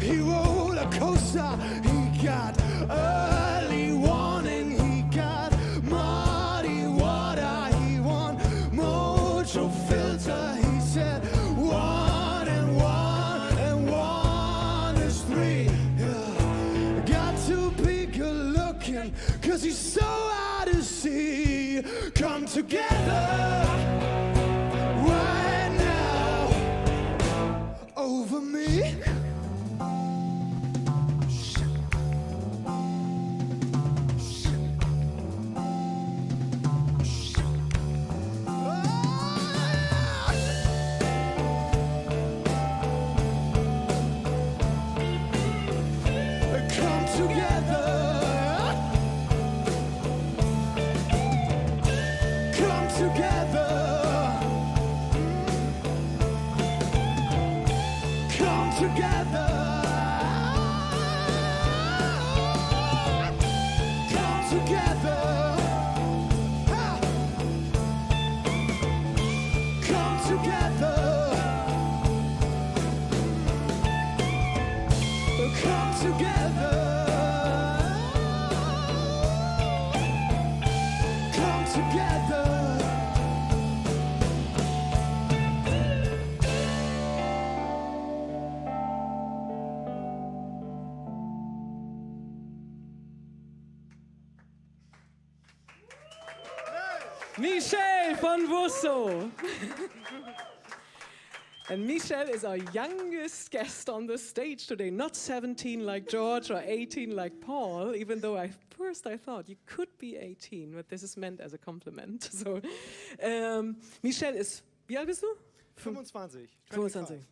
He rolled a coaster, he got early warning, he got muddy water, he won mojo filter. He said 1 and 1 and 1 is 3. Yeah. Got to be good looking, 'cause he's so out to sea. Come together together. Come together. Ah. Come together. Come together. Come together. Michel von Busso. And Michel is our youngest guest on the stage today. Not 17 like George or 18 like Paul, even though at first I thought you could be 18, but this is meant as a compliment. So, Michel is, wie alt bist du? 25.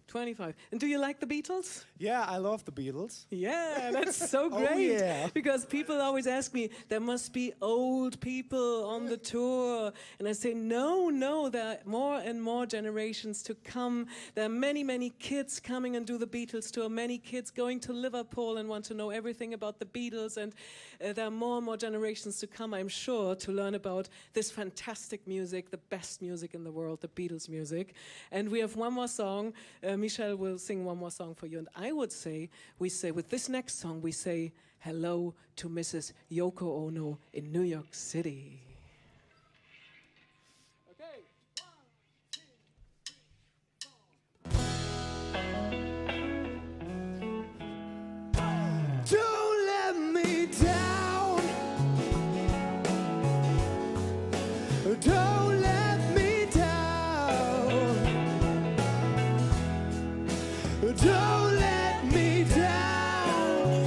25. And do you like the Beatles? Yeah, I love the Beatles. Yeah, that's so Oh, great. yeah. Because people always ask me, there must be old people on the tour. And I say, no, there are more and more generations to come. There are many, many kids coming and do the Beatles tour. Many kids going to Liverpool and want to know everything about the Beatles. And there are more and more generations to come, I'm sure, to learn about this fantastic music, the best music in the world, the Beatles music. And we have one more song. Michel will sing one more song for you. And I would say, with this next song, we say hello to Mrs. Yoko Ono in New York City. Okay. 1, 2, 3. Don't let me down. Don't let me down. Don't let me down.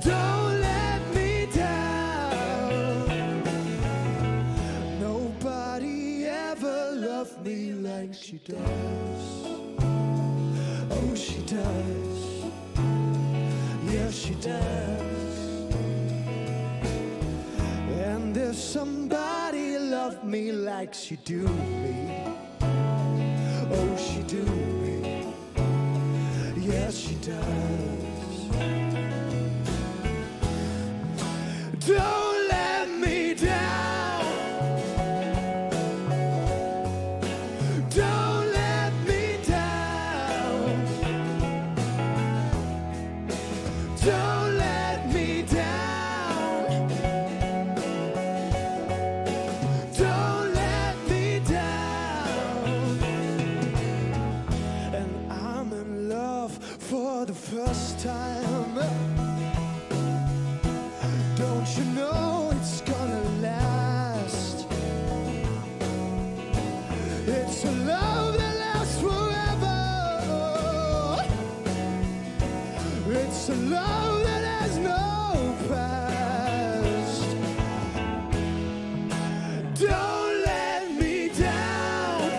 Don't let me down. Nobody ever loved me like she does. Oh, she does. Yes, she does. And if somebody loved me like she do me, oh, she do me. Yes, she does. Don't let me down. Don't let me down. Don't let me down. Don't let me down. And I'm in love for the first time. Don't you know it's gonna last? It's a love that lasts forever. It's a love that has no past. Don't let me down.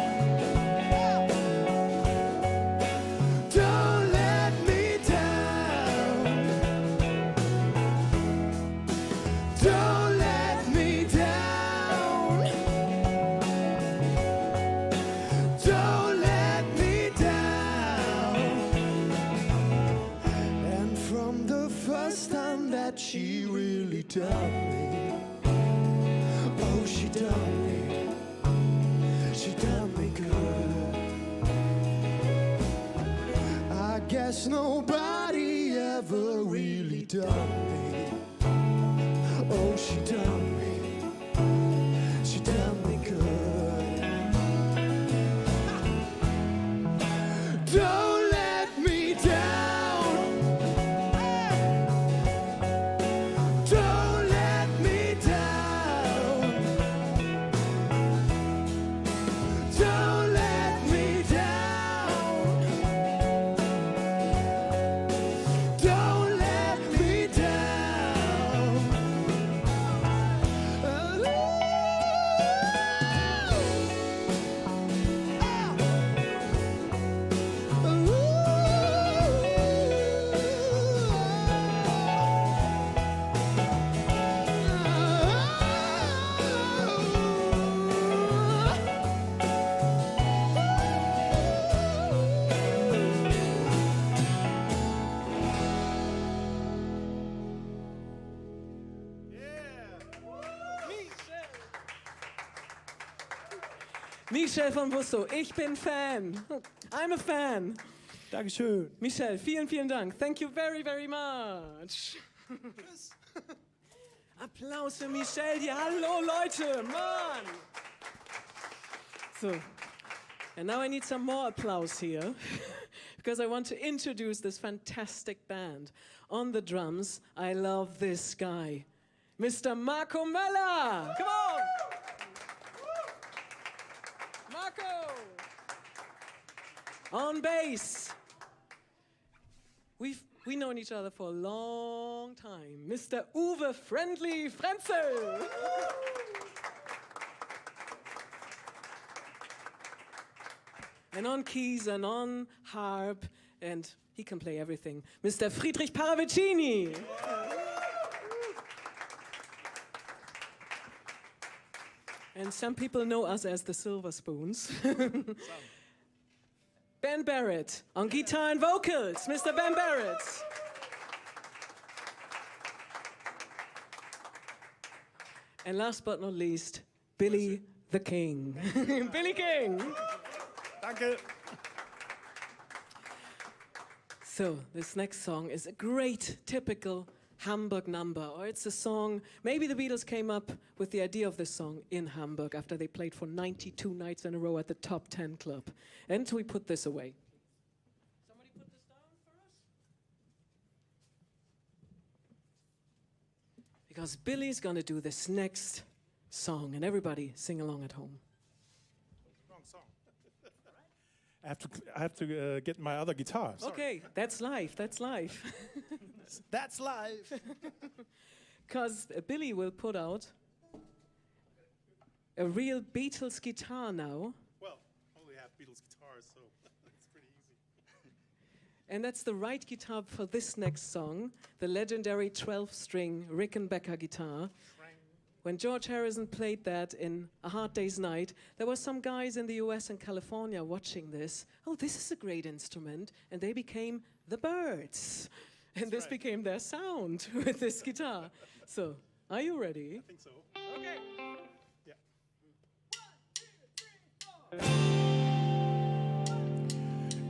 Don't let me down. Don't let me down. Don't let me down. And from the first time that she really done me, oh, she done me. She done me good. I guess nobody ever really done me. Oh, she done me. She done me good. Don't let me down. Don't let me down. Don't let me down. Don't let me down. Michel von Busso, ich bin Fan. I'm a fan. Dankeschön. Michel, vielen, vielen Dank. Thank you very, very much. Applaus für Michel hier. Hallo Leute, Mann. So, and now I need some more applause here because I want to introduce this fantastic band. On the drums, I love this guy, Mr. Marco Möller. Come on. Marco. On bass. We've known each other for a long time. Mr. Uwe Friendly Frenzel. And on keys and on harp, and he can play everything, Mr. Friedrich Paravicini. And some people know us as the Silver Spoons. Ben Barrett on guitar and vocals, Mr. Ben Barrett. And last but not least, Billy the King. Billy King. Danke. So this next song is a great, typical Hamburg number, or it's a song, maybe the Beatles came up with the idea of this song in Hamburg after they played for 92 nights in a row at the Top 10 Club. And we put this away. Somebody put this down for us? Because Billy's gonna do this next song, and everybody sing along at home. Wrong song. I have to get my other guitar. Sorry. Okay, that's live, that's live. That's live. Because Billy will put out a real Beatles guitar now. Well, I only have Beatles guitars, so it's pretty easy. And that's the right guitar for this next song, the legendary 12-string Rickenbacker guitar. When George Harrison played that in A Hard Day's Night, there were some guys in the US and California watching this. Oh, this is a great instrument. And they became the Byrds. And this became their sound with this guitar. So, are you ready? I think so. Okay. Yeah. 1, 2, 3, 4.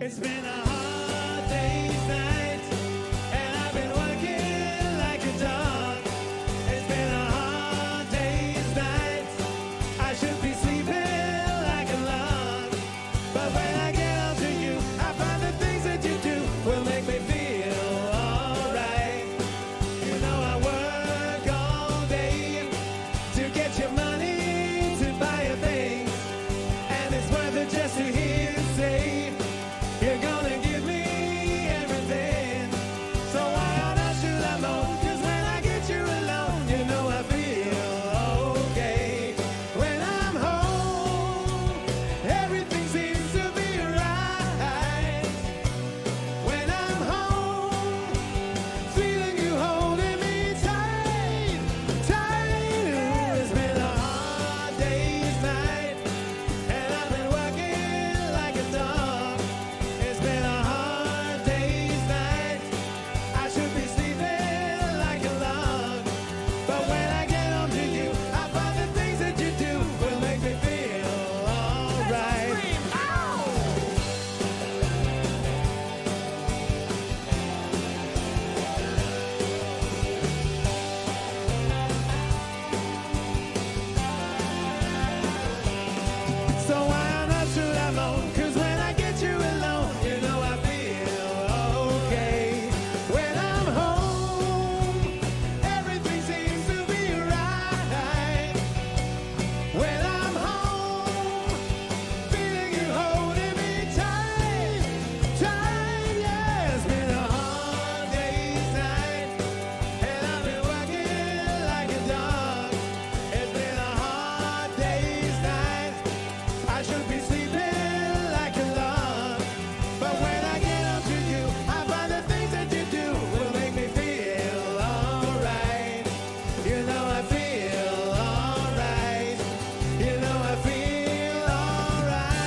It's been a hard day's night, and I've been working like a dog. It's been a hard day's night. I should be sleeping like a log. But when I get out to you, I find the things that you do will make me feel. Just to hear you say you're gonna give me everything. So why on earth should I moan? 'Cause when I get you alone, you know I feel okay. When I'm home, everything seems to be right. When I'm home, feeling you holding me tight, tight. It's been a hard day's night, and I've been like a dog. It's been a hard day's night. I should be sleeping like a log. But when I get home to you, I find the things that you do will make me feel alright. So why on earth should I moan? 'Cause when I get you alone, you know I feel okay. When I'm home, everything seems to be right. When I'm home, feeling you holding me tight, tight. Yeah, it's been a hard day's night, and I've been working like a dog. It's been a hard day's night. I should be sleeping like a log. But when I get up to you, I find the things that you do will make me feel alright. You know I feel alright. You know I feel alright.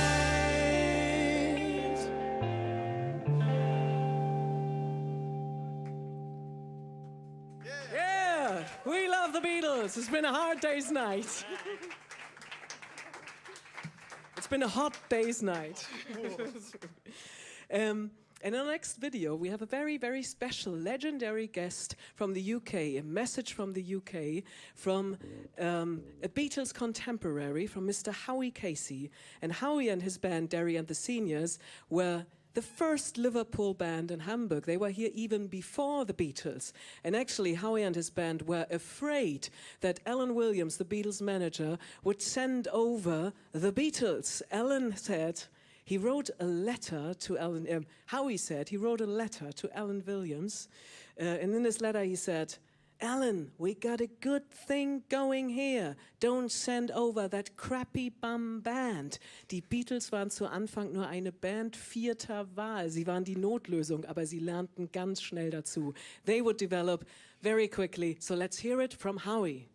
Yeah, we love the Beatles. It's been a hard day's night. It's been a hot day's night. In our next video, we have a very, very special, legendary guest from the UK, a message from the UK, from a Beatles contemporary, from Mr. Howie Casey. And Howie and his band, Derry and the Seniors, were the first Liverpool band in Hamburg. They were here even before the Beatles. And actually, Howie and his band were afraid that Alan Williams, the Beatles manager, would send over the Beatles. Alan said, he wrote a letter to Alan, Howie said, he wrote a letter to Alan Williams. And in this letter he said, Alan, we got a good thing going here. Don't send over that crappy bum band. Die Beatles waren zu Anfang nur eine Band vierter Wahl. Sie waren die Notlösung, aber sie lernten ganz schnell dazu. They would develop very quickly. So let's hear it from Howie.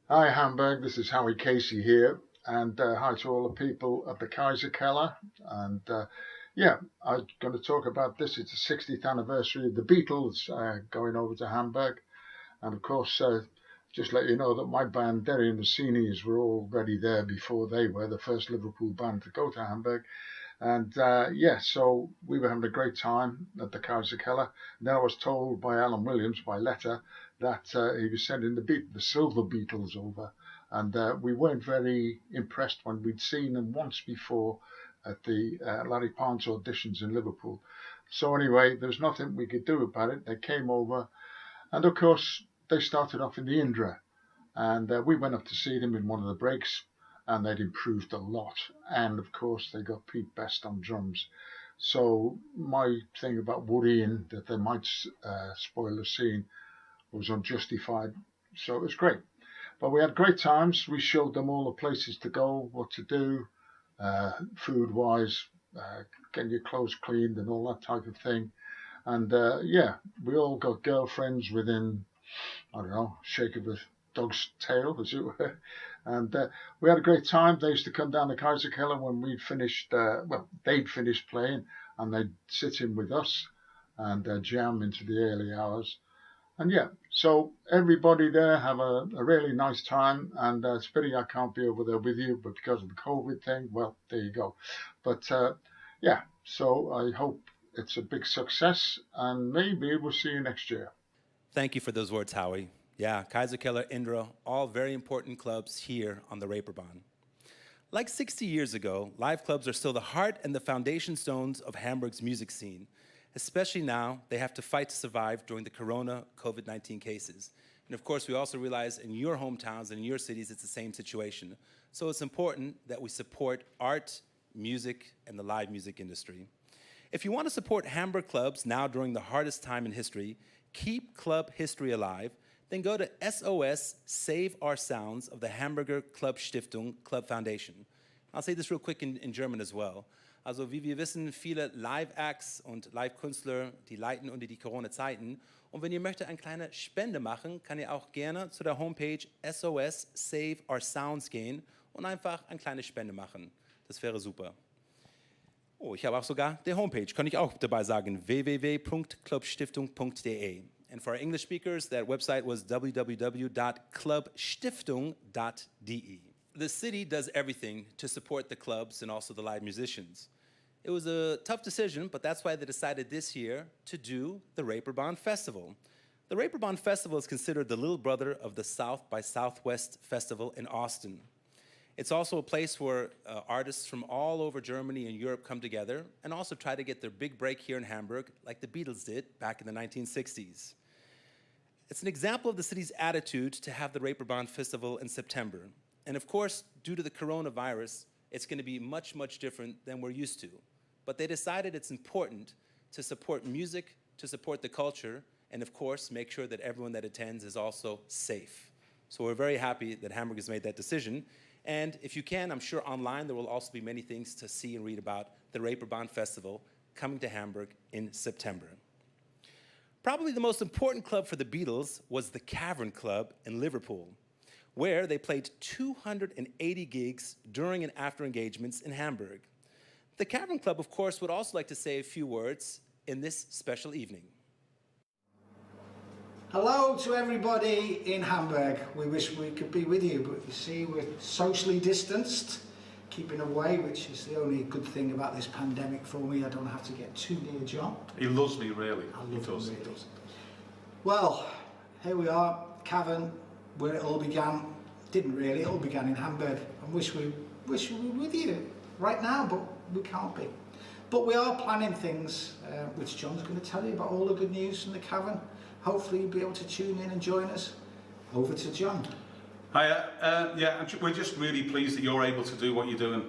Hi Hamburg, this is Howie Casey here. And hi to all the people at the Kaiser Keller. And yeah, I'm going to talk about this. It's the 60th anniversary of the Beatles going over to Hamburg. And of course, just let you know that my band, Derry and the Seniors, were already there before they were, the first Liverpool band to go to Hamburg. And yeah, so we were having a great time at the Kaiser Keller. Then I was told by Alan Williams, by letter, that he was sending the Silver Beatles over. And we weren't very impressed when we'd seen them once before at the Larry Parnes auditions in Liverpool. So anyway, there was nothing we could do about it. They came over. And of course, they started off in the Indra, and we went up to see them in one of the breaks, and they'd improved a lot. And of course, they got Pete Best on drums. So my thing about worrying that they might spoil the scene was unjustified. So it was great. But we had great times. We showed them all the places to go, what to do, food-wise, getting your clothes cleaned and all that type of thing. And yeah, we all got girlfriends within, I don't know, shake of a dog's tail, as it were. And we had a great time. They used to come down to Kaiser Keller when we'd finished, well, they'd finished playing, and they'd sit in with us and jam into the early hours. And yeah, so everybody there have a really nice time. And it's a pity I can't be over there with you, but because of the COVID thing, well, there you go. But yeah, so I hope it's a big success, and maybe we'll see you next year. Thank you for those words, Howie. Yeah, Kaiser Keller, Indra, all very important clubs here on the Reeperbahn. Like 60 years ago, live clubs are still the heart and the foundation stones of Hamburg's music scene. Especially now, they have to fight to survive during the Corona COVID-19 cases. And of course, we also realize in your hometowns and in your cities, it's the same situation. So it's important that we support art, music, and the live music industry. If you want to support Hamburg clubs now during the hardest time in history, keep club history alive, then go to SOS Save Our Sounds of the Hamburger Club Stiftung Club Foundation. I'll say this real quick in German as well. Also wie wir wissen, viele Live-Acts und Live-Künstler, die leiten unter die Corona-Zeiten. Und wenn ihr möchtet eine kleine Spende machen, kann ihr auch gerne zu der Homepage SOS Save Our Sounds gehen und einfach eine kleine Spende machen. Das wäre super. Oh, ich habe auch sogar die Homepage, kann ich auch dabei sagen, www.clubstiftung.de. And for our English speakers, that website was www.clubstiftung.de. The city does everything to support the clubs and also the live musicians. It was a tough decision, but that's why they decided this year to do the Reeperbahn Festival. The Reeperbahn Festival is considered the little brother of the South by Southwest Festival in Austin. It's also a place where artists from all over Germany and Europe come together and also try to get their big break here in Hamburg, like the Beatles did back in the 1960s. It's an example of the city's attitude to have the Reeperbahn Festival in September. And of course, due to the coronavirus, it's going to be much, much different than we're used to. But they decided it's important to support music, to support the culture, and of course, make sure that everyone that attends is also safe. So we're very happy that Hamburg has made that decision. And if you can, I'm sure online there will also be many things to see and read about the Reeperbahn Festival coming to Hamburg in September. Probably the most important club for the Beatles was the Cavern Club in Liverpool, where they played 280 gigs during and after engagements in Hamburg. The Cavern Club, of course, would also like to say a few words in this special evening. Hello to everybody in Hamburg. We wish we could be with you, but you see we're socially distanced keeping away, which is the only good thing about this pandemic for me. I don't have to get too near John. He loves me, really. I He love does. him, really. Well, here we are, Cavern, where it all began. Didn't really, it all began in Hamburg. I wish we were with you right now, but we can't be. But we are planning things, which John's going to tell you about all the good news from the Cavern. Hopefully you'll be able to tune in and join us. Over to John. Hiya, yeah, we're just really pleased that you're able to do what you're doing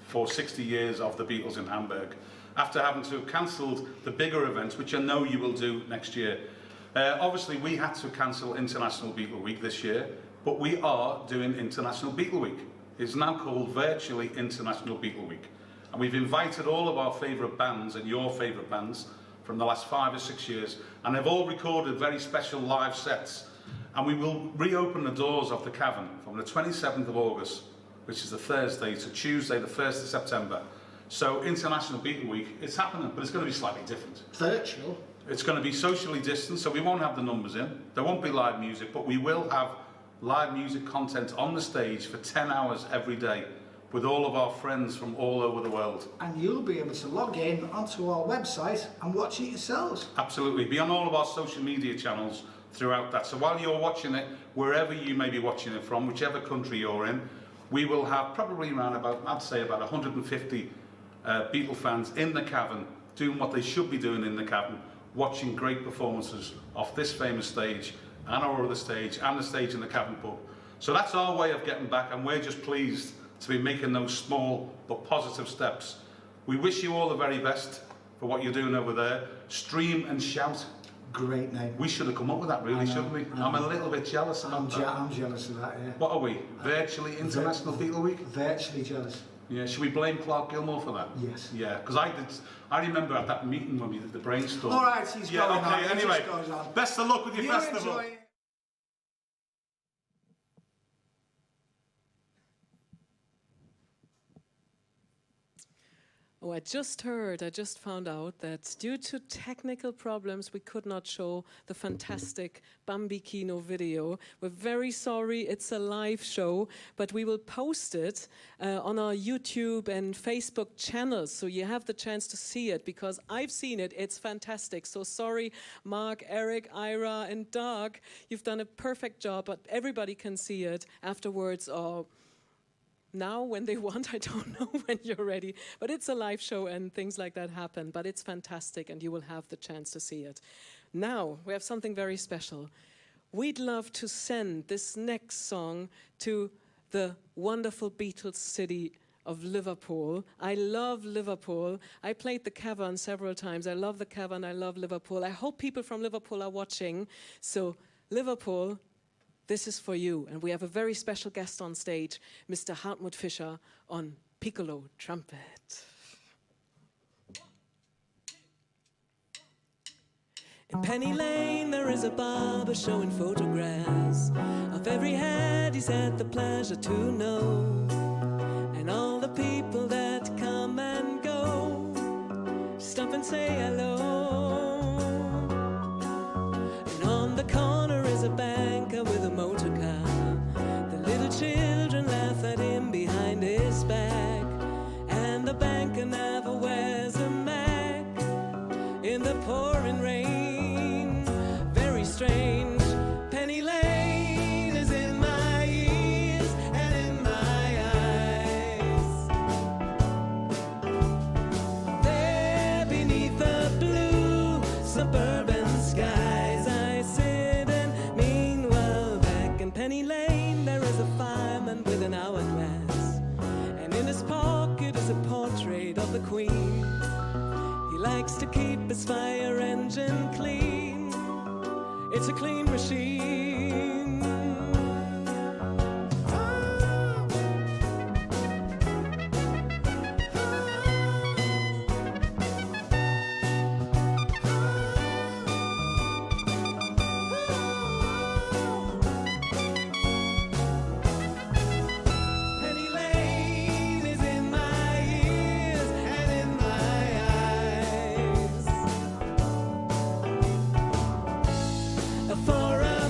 for 60 years of the Beatles in Hamburg, after having to have cancelled the bigger events, which I know you will do next year. Obviously, we had to cancel International Beatle Week this year, but we are doing International Beatle Week. It's now called virtually International Beatle Week. And we've invited all of our favourite bands and your favourite bands from the last 5 or 6 years, and they've all recorded very special live sets. And we will reopen the doors of the Cavern from the 27th of August, which is the Thursday, to Tuesday, the 1st of September. So International Beatle Week, it's happening, but it's going to be slightly different. Virtual? It's going to be socially distanced, so we won't have the numbers in. There won't be live music, but we will have live music content on the stage for 10 hours every day with all of our friends from all over the world. And you'll be able to log in onto our website and watch it yourselves. Absolutely. Be on all of our social media channels throughout that. So while you're watching it, wherever you may be watching it from, whichever country you're in, we will have probably around about, I'd say about 150 Beatle fans in the Cavern doing what they should be doing in the Cavern, watching great performances off this famous stage and our other stage and the stage in the Cavern pub. So that's our way of getting back, and we're just pleased to be making those small but positive steps. We wish you all the very best for what you're doing over there. Stream and Shout. Great name. We should have come up with that, really, shouldn't we? I'm a little bit jealous about that. I'm jealous of that, yeah. What are we? Virtually International Beatle Week? Virtually jealous. Yeah, should we blame Clark Gilmore for that? Yes. Yeah, because I remember at that meeting when we did the brainstorm. All right, he's going on. Okay, He anyway, just goes on. best of luck with your You festival. enjoy it. Oh, I just found out that due to technical problems, we could not show the fantastic Bambi Kino video. We're very sorry, it's a live show, but we will post it on our YouTube and Facebook channels, so you have the chance to see it, because I've seen it, it's fantastic. So sorry, Mark, Eric, Ira, and Doug, you've done a perfect job, but everybody can see it afterwards, or now when they want. I don't know when you're ready, but it's a live show and things like that happen, but it's fantastic and you will have the chance to see it. Now we have something very special. We'd love to send this next song to the wonderful Beatles city of Liverpool. I love Liverpool. I played the Cavern several times. I love the Cavern, I love Liverpool. I hope people from Liverpool are watching. So Liverpool, this is for you, and we have a very special guest on stage, Mr. Hartmut Fischer on piccolo trumpet. In Penny Lane there is a barber showing photographs of every head he's had the pleasure to know, and all the people that come and go stop and say hello. And on the corner is a banker with a motor car. The little children laugh at him behind his back, and the banker never wears a Mac in the pouring rain. Very strange. Penny Lane is in my ears and in my eyes. There beneath the blue suburban skies I sit, and meanwhile back in Penny Lane there is a fireman with an hourglass, and in his pocket is a portrait of the Queen. He likes to keep his fire engine clean. It's a clean machine. Penny Lane is in my ears and in my eyes. For a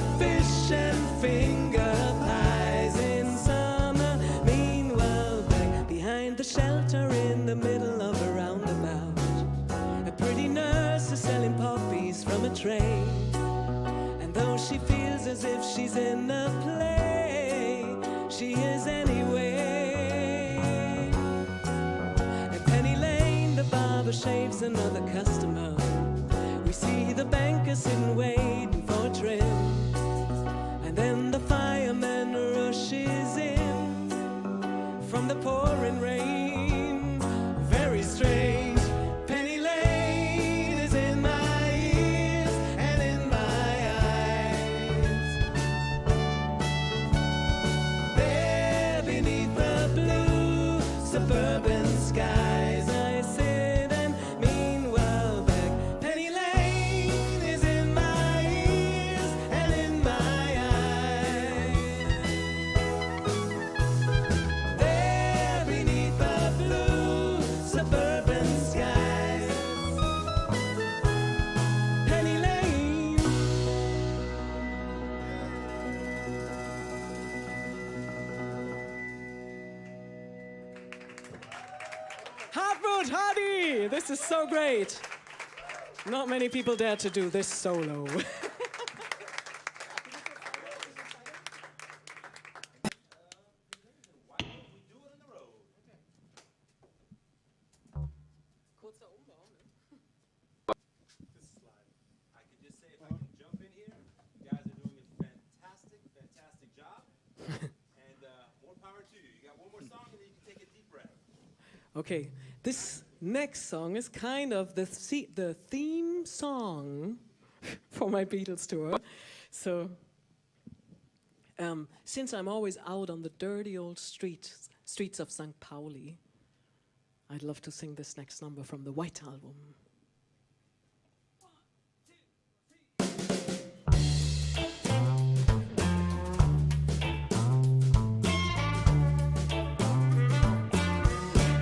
train. And though she feels as if she's in a play, she is anyway. At Penny Lane, the barber shaves another customer. We see the banker sitting waiting for a trim. And then the fireman rushes in from the pouring rain. Very strange. Penny Lane is in my ears and in my eyes. There beneath the blue suburban skies, I sit and meanwhile back. Penny Lane is in my ears and in my eyes. There beneath the blue suburban skies, Penny Lane. Hartmut, Hardy, this is so great. Not many people dare to do this solo. I can just say, if I can jump in here, you guys are doing a fantastic job. And more power to you. You got one more song and then you can take a deep breath. Okay, this next song is kind of the theme song for my Beatles tour. So, since I'm always out on the dirty old streets of St. Pauli, I'd love to sing this next number from the White Album.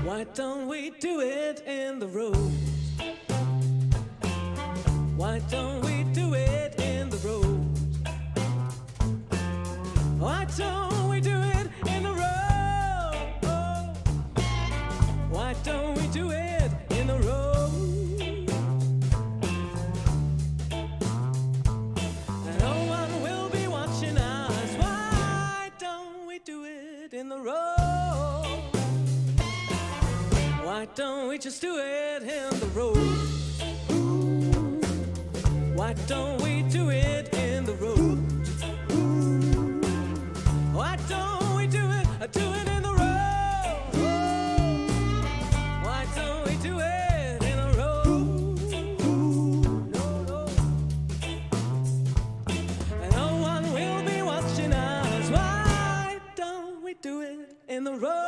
Why don't we do it in the road? Why don't we do it in the road? Why don't we do it in the road? Why don't we do it in the road? No one will be watching us. Why don't we do it in the road? Why don't we just do it in the road? Why don't we do it in the road? Why don't we do it in the road? Why don't we do it in the road? No. And no one will be watching us. Why don't we do it in the road?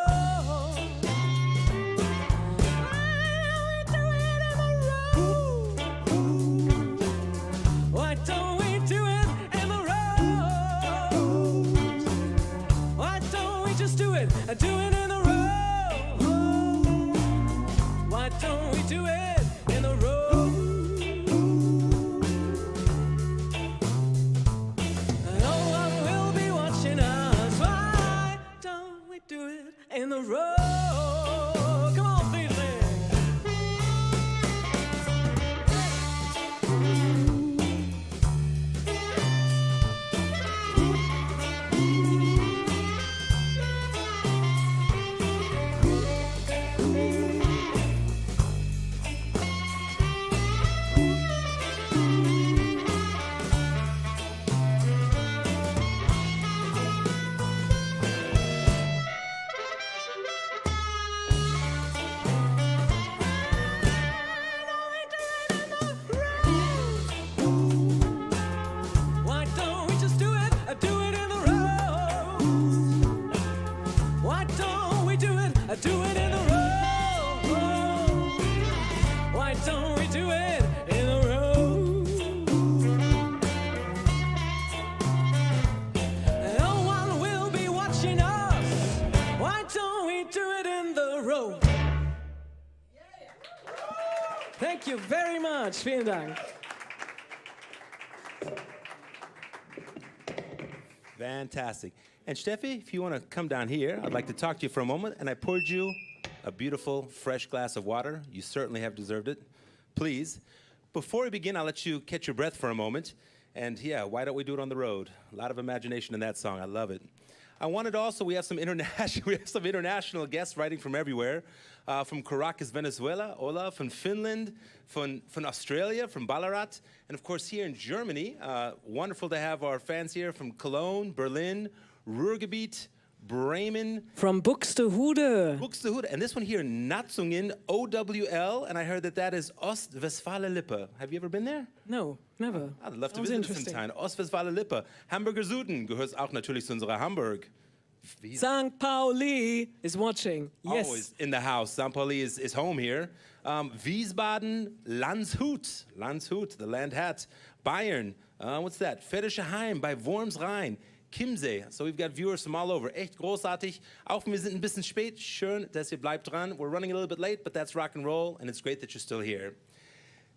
Why don't we do it in the road? Why don't we just do it in the road? Why don't we do it in the road? No one will be watching us. Why don't we do it in the road? Come on, please. Why don't we just do it in the road? Why don't we do it in the road? Why don't we do it in the road? No one will be watching us. Why don't we do it in the road? Thank you very much. Vielen Dank. Fantastic. And Steffi, if you want to come down here, I'd like to talk to you for a moment. And I poured you a beautiful, fresh glass of water. You certainly have deserved it. Please Before we begin, I'll let you catch your breath for a moment. And yeah, why don't we do it on the road? A lot of imagination in that song. I love it. I wanted also, we have some international guests writing from everywhere. From Caracas, Venezuela, Ola, from Finland, from Australia, from Ballarat, and of course here in Germany. Wonderful to have our fans here from Cologne, Berlin, Ruhrgebiet, Bremen. From Buxtehude. Buxtehude. And this one here, Natzungen, OWL, and I heard that is Ostwestfale-Lippe. Have you ever been there? No, never. I'd love to Sounds visit interesting. sometime. Ostwestfale-Lippe. Hamburger Süden gehört auch natürlich zu unserer Hamburg. St. Pauli is watching. Yes. Always in the house. St. Pauli is home here. Wiesbaden, Landshut, the land hat. Bayern, what's that? Federischheim bei Wormsrhein. Chiemsee. So we've got viewers from all over. Echt großartig. Auch wir sind ein bisschen spät. Schön, dass ihr bleibt dran. We're running a little bit late, but that's rock and roll, and it's great that you're still here.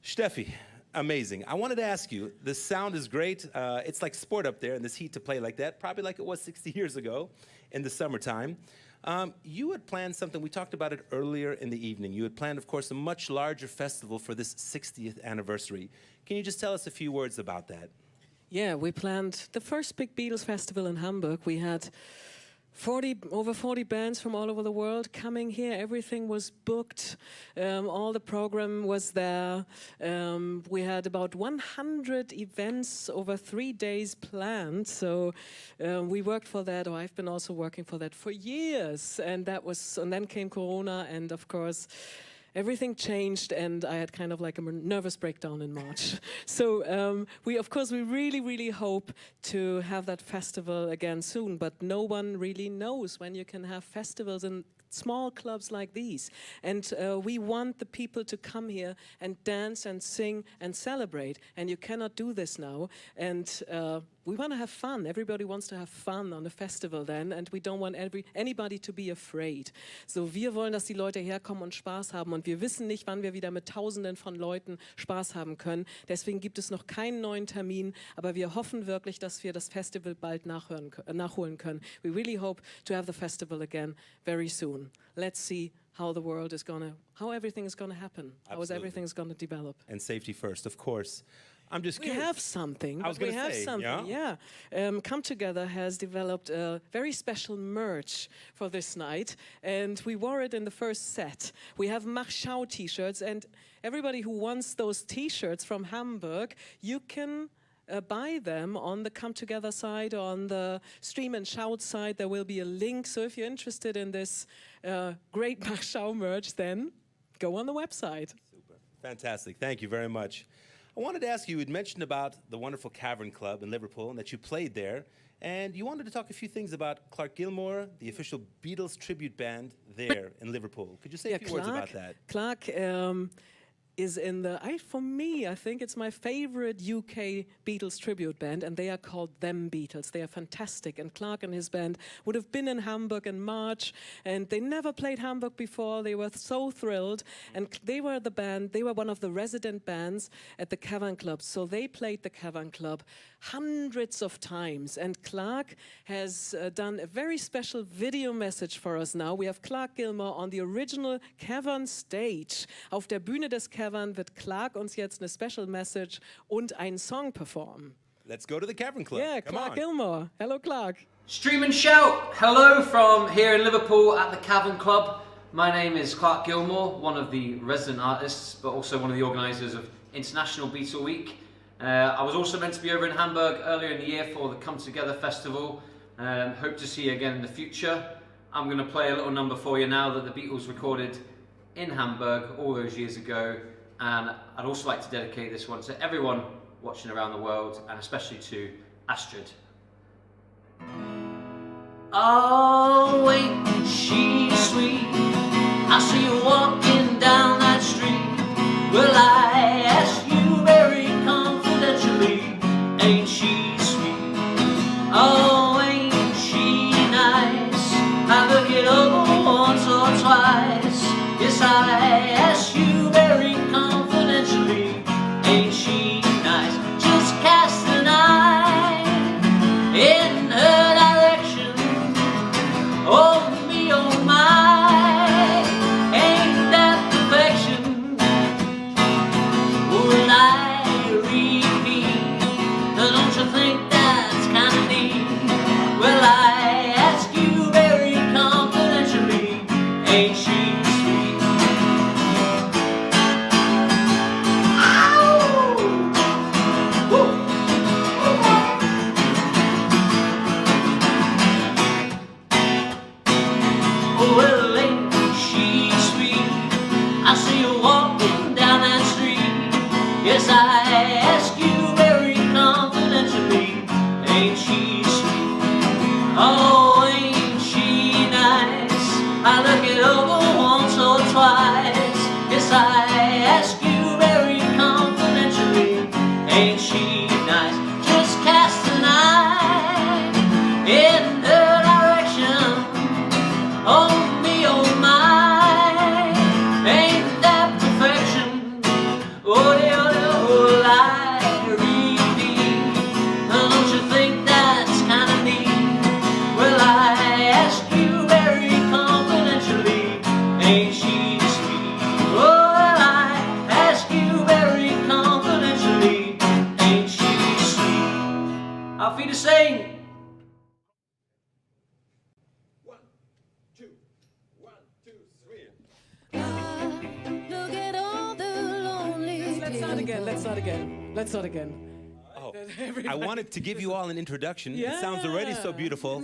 Steffi, amazing. I wanted to ask you, the sound is great. It's like sport up there in this heat to play like that, probably like it was 60 years ago in the summertime. You had planned something, we talked about it earlier in the evening. You had planned, of course, a much larger festival for this 60th anniversary. Can you just tell us a few words about that? Yeah, we planned the first big Beatles festival in Hamburg. We had over 40 bands from all over the world coming here. Everything was booked. All the program was there. We had about 100 events over 3 days planned. So we worked for that, or I've been also working for that for years. And then came Corona, and of course, everything changed, and I had kind of like a nervous breakdown in March. So we really, really hope to have that festival again soon, but no one really knows when you can have festivals in small clubs like these. And we want the people to come here and dance and sing and celebrate, and you cannot do this now. And we want to have fun. Everybody wants to have fun on a festival then, and we don't want anybody to be afraid. So wir wollen, dass die Leute herkommen und Spaß haben, und wir wissen nicht, wann wir wieder mit Tausenden von Leuten Spaß haben können. Deswegen gibt es noch keinen neuen Termin, aber wir hoffen wirklich, dass wir das Festival bald nachholen können. We really hope to have the festival again very soon. Let's see how everything is gonna happen, how everything is gonna develop. And safety first, of course. I'm just We curious. have something. I was going to say, yeah. Come Together has developed a very special merch for this night, and we wore it in the first set. We have Mach Schau t-shirts, and everybody who wants those t-shirts from Hamburg, you can buy them on the Come Together side, on the Stream and Shout side. There will be a link, so if you're interested in this great Mach Schau merch, then go on the website. Super. Fantastic. Thank you very much. I wanted to ask you, you'd mentioned about the wonderful Cavern Club in Liverpool and that you played there, and you wanted to talk a few things about Clark Gilmore, the official Beatles tribute band there in Liverpool. Could you say a few words about that? Clark is for me, I think it's my favorite UK Beatles tribute band, and they are called Them Beatles. They are fantastic, and Clark and his band would have been in Hamburg in March, and they never played Hamburg before. They were so thrilled, and they were one of the resident bands at the Cavern Club, so they played the Cavern Club hundreds of times, and Clark has done a very special video message for us now. We have Clark Gilmore on the original Cavern stage. Auf der Bühne des Cavern wird Clark uns jetzt eine special message und einen Song performen. Let's go to the Cavern Club. Yeah, Come Clark on. Gilmore. Hello, Clark. Stream and Shout. Hello from here in Liverpool at the Cavern Club. My name is Clark Gilmore, one of the resident artists, but also one of the organisers of International Beatle Week. I was also meant to be over in Hamburg earlier in the year for the Come Together Festival. Hope to see you again in the future. I'm going to play a little number for you now that the Beatles recorded in Hamburg all those years ago, and I'd also like to dedicate this one to everyone watching around the world, and especially to Astrid. Oh, ain't she sweet? I see you walking down that street. Well, I ask you very confidentially, ain't she sweet? Oh, ain't she nice? I look it over once or twice. Yes, I ask you very confidentially, ain't she nice? Just cast an eye in her direction. Oh me, oh my, ain't that perfection? Ain't she nice? Just cast an eye in her direction. Oh me, oh my, ain't that perfection? Oh, the whole I repeat. Don't you think that's kind of neat? Well, I ask you very confidentially, ain't she sweet? Oh, well, I ask you very confidentially, ain't she sweet? Auf Wiedersehen. Look at all the lonely Let's start again. Let's start again. Let's start again. Oh, I wanted to give you all an introduction. It sounds already so beautiful,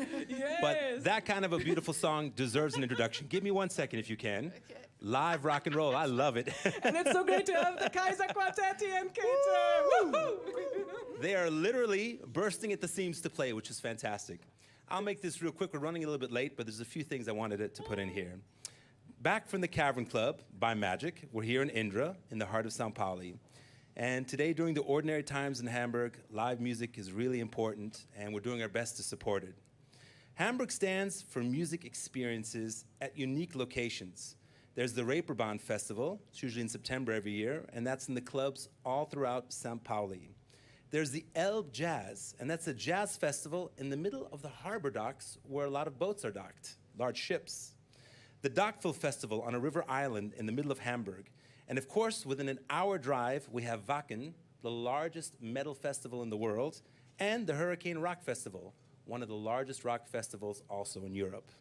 but that kind of a beautiful song deserves an introduction. Give me 1 second if you can. Live rock and roll, I love it. And it's so great to have the Kaiser Quartet here and Kater. They are literally bursting at the seams to play, which is fantastic. I'll make this real quick. We're running a little bit late, but there's a few things I wanted to put in here. Back from the Cavern Club by Magic, we're here in Indra, in the heart of Sao Paulo. And today, during the ordinary times in Hamburg, live music is really important, and we're doing our best to support it. Hamburg stands for music experiences at unique locations. There's the Reeperbahn Festival, it's usually in September every year, and that's in the clubs all throughout Sao Paulo. There's the Elbe Jazz, and that's a jazz festival in the middle of the harbor docks where a lot of boats are docked, large ships. The Dockville Festival on a river island in the middle of Hamburg. And of course, within an hour drive, we have Wacken, the largest metal festival in the world, and the Hurricane Rock Festival, one of the largest rock festivals also in Europe.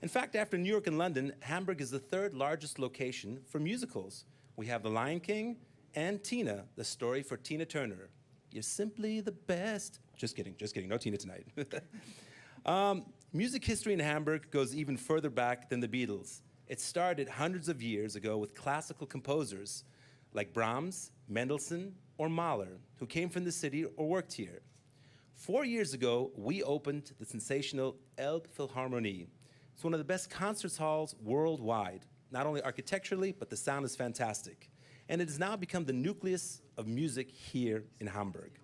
In fact, after New York and London, Hamburg is the third largest location for musicals. We have The Lion King and Tina, the story for Tina Turner. You're simply the best. Just kidding, no Tina tonight. Music history in Hamburg goes even further back than the Beatles. It started hundreds of years ago with classical composers like Brahms, Mendelssohn, or Mahler, who came from the city or worked here. 4 years ago, we opened the sensational Elbphilharmonie. It's one of the best concert halls worldwide, not only architecturally, but the sound is fantastic. And it has now become the nucleus of music here in Hamburg.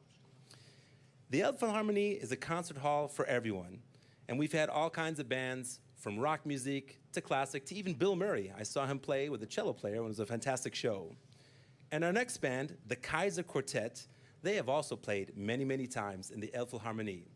The Elbphilharmonie is a concert hall for everyone, and we've had all kinds of bands, from rock music to classic to even Bill Murray. I saw him play with a cello player, and it was a fantastic show. And our next band, the Kaiser Quartet, they have also played many, many times in the Elbphilharmonie.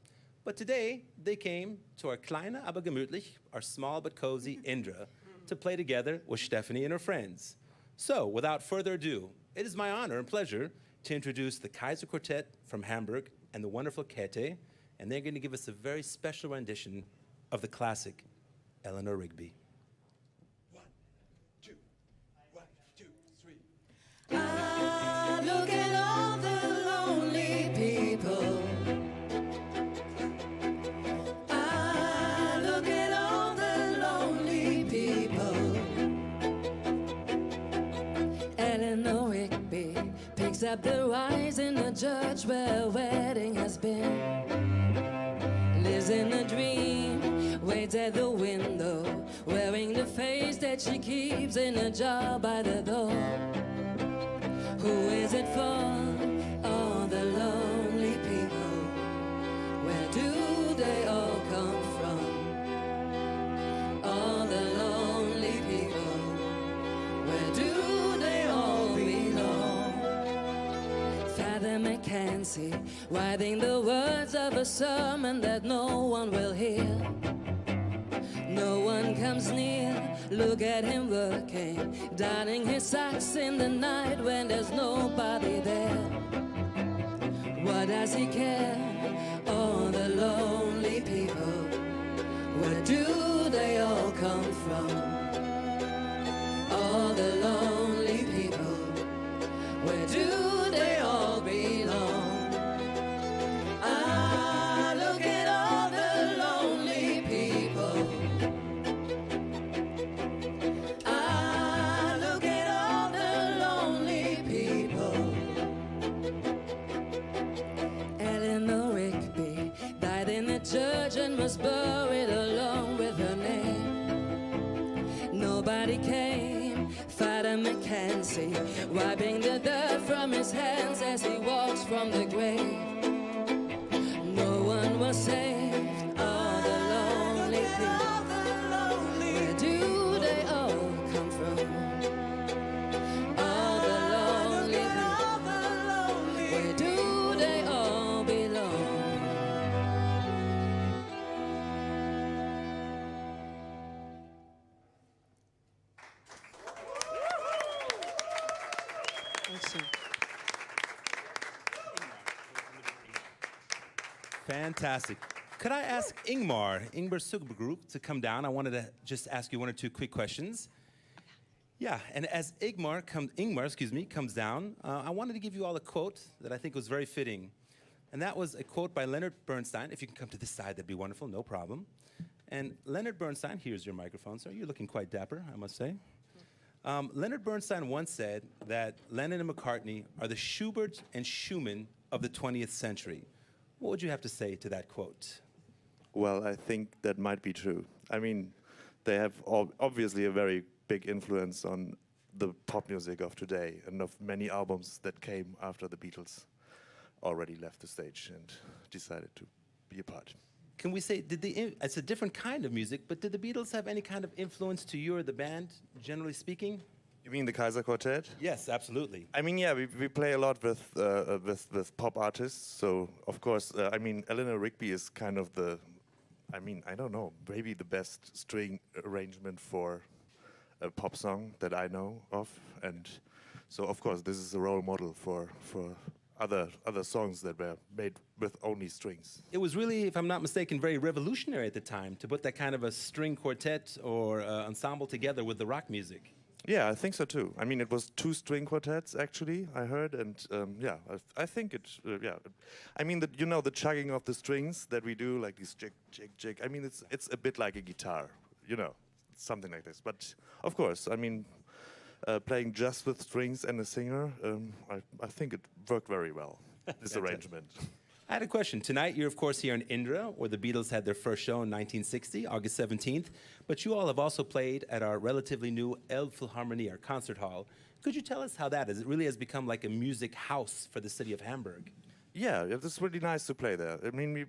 But today, they came to our kleine aber gemütlich, our small but cozy Indra, to play together with Stephanie and her friends. So, without further ado, it is my honor and pleasure to introduce the Kaiser Quartet from Hamburg and the wonderful Käthe, and they're going to give us a very special rendition of the classic Eleanor Rigby. 1, 2, 1, 2, 3. Ah, look at all the lonely people. Ah, look at all the lonely people. Eleanor Rigby picks up the rise in the church where a wedding has been. Lives in a dream, waits at the window, wearing the face that she keeps in a jar by the door. Who is it for? All the lonely people. Where do they all come from? All the lonely people. Where do they all belong? Father Mackenzie, writing the words of a sermon that no one will hear. No one comes near, look at him working, darning his socks in the night when there's nobody there. What does he care? All the lonely people, where do they all come from? All the lonely people, where do they all belong? Ah, look at all the lonely people. Ah, look at all the lonely people. Eleanor Rigby died in the church and was buried along with her name. Nobody came, Father Mackenzie can see, wiping the dirt from his hands as he walks from the grave. No one was saved, all the lonely people. Where do they all come from? All the lonely people. Where do they all belong? Fantastic. Could I ask Ingmar Supergroup to come down? I wanted to just ask you one or two quick questions. Yeah, and as Ingmar comes down, I wanted to give you all a quote that I think was very fitting. And that was a quote by Leonard Bernstein. If you can come to this side, that'd be wonderful, no problem. And Leonard Bernstein, here's your microphone, sir. You're looking quite dapper, I must say. Leonard Bernstein once said that Lennon and McCartney are the Schubert and Schumann of the 20th century. What would you have to say to that quote? Well, I think that might be true. I mean, they have obviously a very big influence on the pop music of today and of many albums that came after the Beatles already left the stage and decided to be a part. Can we say, it's a different kind of music, but did the Beatles have any kind of influence to you or the band, generally speaking? You mean the Kaiser Quartet? Yes, absolutely. I mean, yeah, we play a lot with pop artists. So, of course, I mean, Eleanor Rigby is kind of I don't know, maybe the best string arrangement for a pop song that I know of. And so, of course, this is a role model for other songs that were made with only strings. It was really, if I'm not mistaken, very revolutionary at the time to put that kind of a string quartet or ensemble together with the rock music. Yeah, I think so too. I mean, it was 2 string quartets actually, I heard, and yeah, I think it. Yeah, I mean, the chugging of the strings that we do, like this jig, jig, jig. I mean, it's a bit like a guitar, something like this. But of course, I mean, playing just with strings and a singer, I think it worked very well. This arrangement. I had a question. Tonight, you're, of course, here in Indra, where the Beatles had their first show in 1960, August 17th. But you all have also played at our relatively new Elbphilharmonie, our concert hall. Could you tell us how that is? It really has become like a music house for the city of Hamburg. Yeah, it's really nice to play there. I mean,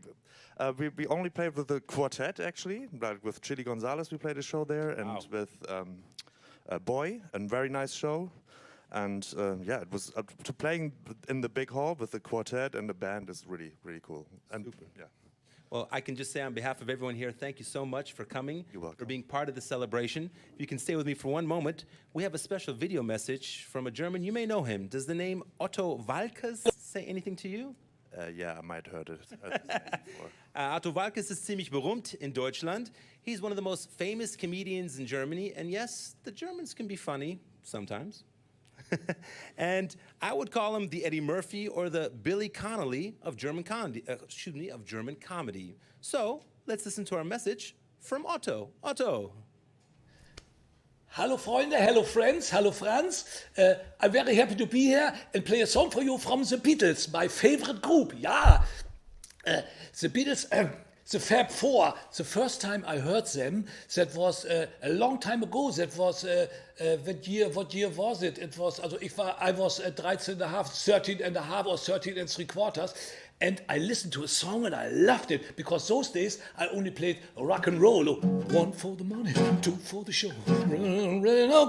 we only played with the quartet, actually. Like with Chili Gonzalez, we played a show there. And with Boy, a very nice show. And yeah, it was to playing in the big hall with the quartet and the band is really, really cool. And super. Yeah. Well, I can just say on behalf of everyone here, thank you so much for coming, for being part of the celebration. If you can stay with me for one moment, we have a special video message from a German. You may know him. Does the name Otto Walkes say anything to you? Yeah, I might heard it. Otto Walkes ist ziemlich berühmt in Deutschland. He's one of the most famous comedians in Germany. And yes, the Germans can be funny sometimes. And I would call him the Eddie Murphy or the Billy Connolly of German comedy. So let's listen to our message from Otto. Otto. Hello, Freunde. Hello, friends. Hello, Franz. I'm very happy to be here and play a song for you from the Beatles, my favorite group. Yeah, the Beatles. The Fab Four, the first time I heard them, that was a long time ago. That was, what year was it? It was, I was 13 and a half, 13 and a half or 13 and 3/4. And I listened to a song and I loved it because those days I only played rock and roll. 1 for the money, 2 for the show.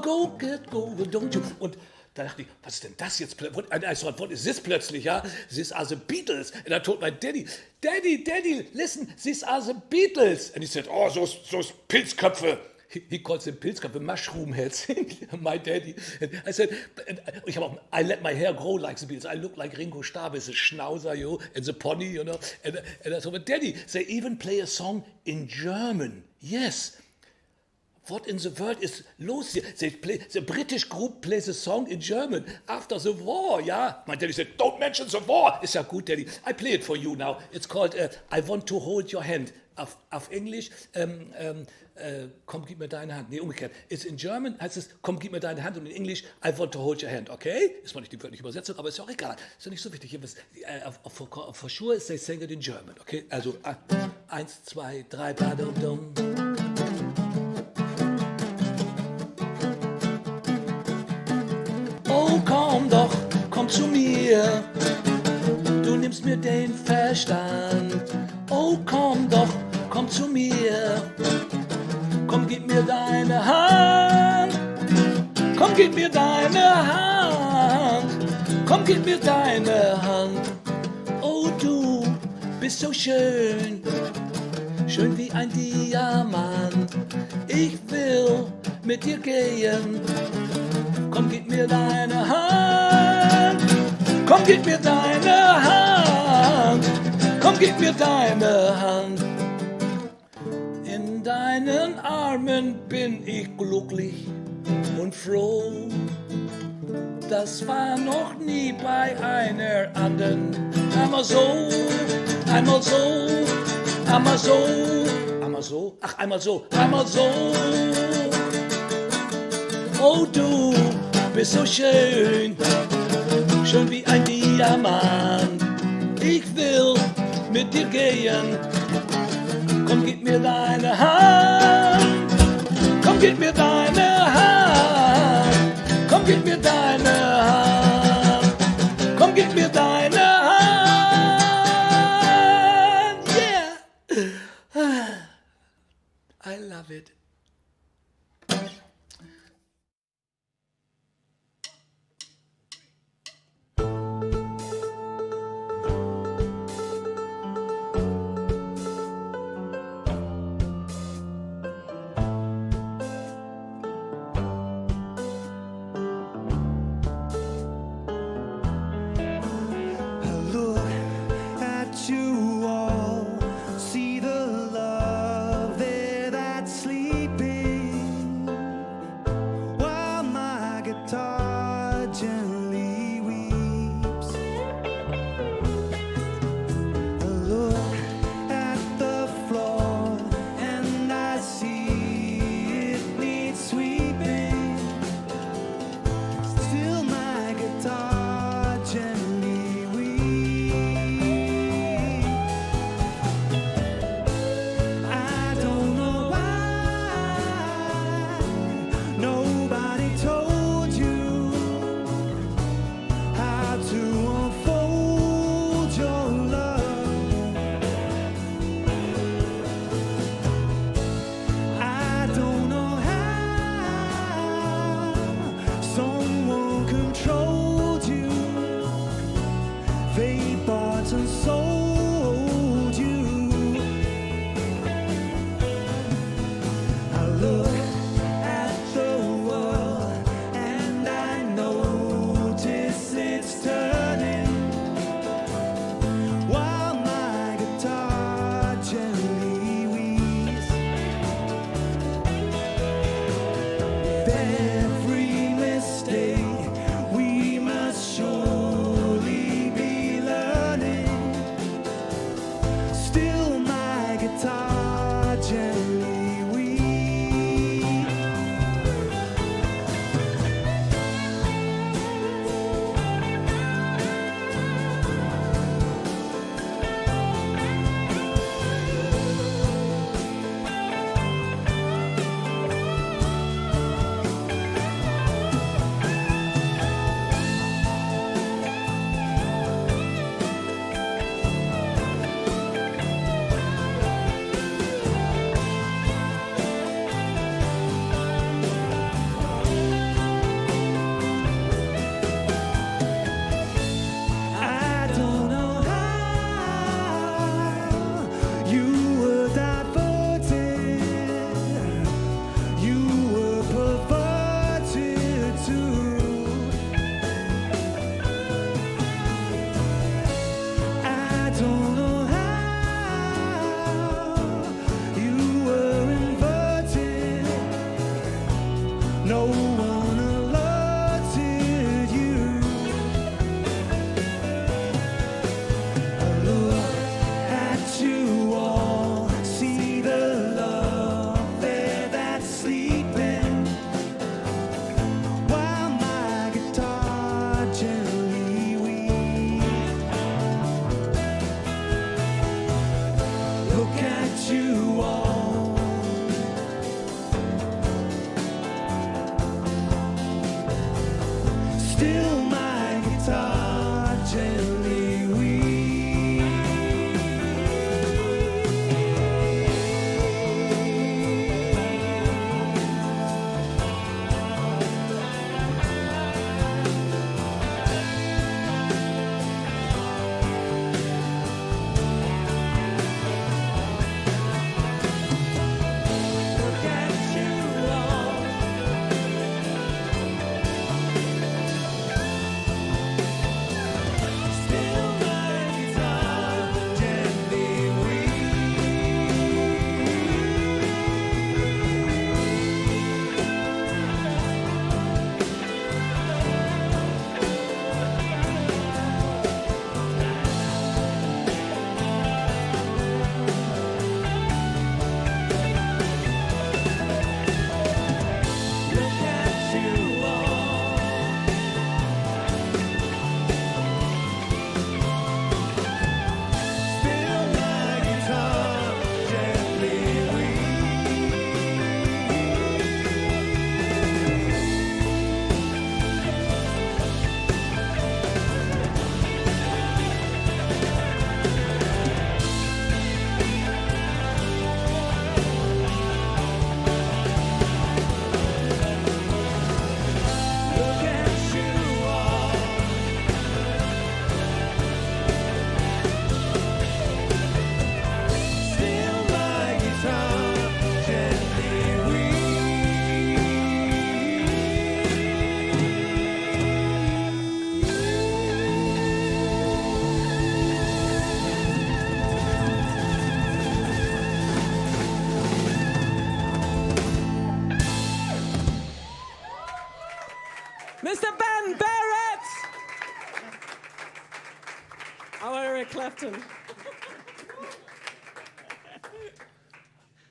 Go, get, go, don't you? Und da dachte ich, was ist denn das jetzt? And I thought, what is this plötzlich? Yeah? These are the Beatles. And I told my daddy, Daddy, listen, these are the Beatles. And he said, oh, those Pilzköpfe. He calls them Pilzköpfe, mushroom heads. My daddy. And I said, I let my hair grow like the Beatles. I look like Ringo Starr with the schnauzer, and the pony, And I told my daddy, they even play a song in German. Yes. What in the world is los here? The British group plays a song in German after the war, yeah? My daddy said, don't mention the war. Ist ja gut, Daddy. I play it for you now. It's called I Want to Hold Your Hand. Auf Englisch, komm, gib mir deine Hand. Nee, umgekehrt. It's in German, heißt es, komm, gib mir deine Hand. Und in Englisch, I want to hold your hand, okay? Ist mal nicht die wörtliche Übersetzung, aber ist ja auch egal. Ist ja nicht so wichtig. For sure, they sing it in German, okay? Also, 1, 2, 3, badum-dum. mir, du nimmst mir den Verstand. Oh, komm doch, komm zu mir, komm, gib mir deine Hand, komm, gib mir deine Hand, komm, gib mir deine Hand. Oh, du bist so schön, schön wie ein Diamant. Ich will mit dir gehen, komm, gib mir deine Hand, komm, gib mir deine Hand, komm, gib mir deine Hand. In deinen Armen bin ich glücklich und froh. Das war noch nie bei einer anderen. Einmal so, einmal so, einmal so, einmal so, ach, einmal so, einmal so. Oh, du bist so schön, schön wie ein Diamant. Ich will mit dir gehen, komm, gib mir deine Hand, komm, gib mir deine Hand, komm, gib mir deine Hand, komm, gib mir deine Hand, yeah, I love it. You all see the love there that's sleeping, while my guitar gently weeps. I look at the floor and I see it needs sweeping. Still my guitar gently weeps. I don't know why nobody told you how to unfold your love. I don't know how someone controlled you. They bought and sold you. I look at the world and I notice it's turning, while my guitar gently weeps. With every mistake we must surely be learning. Eric Clapton.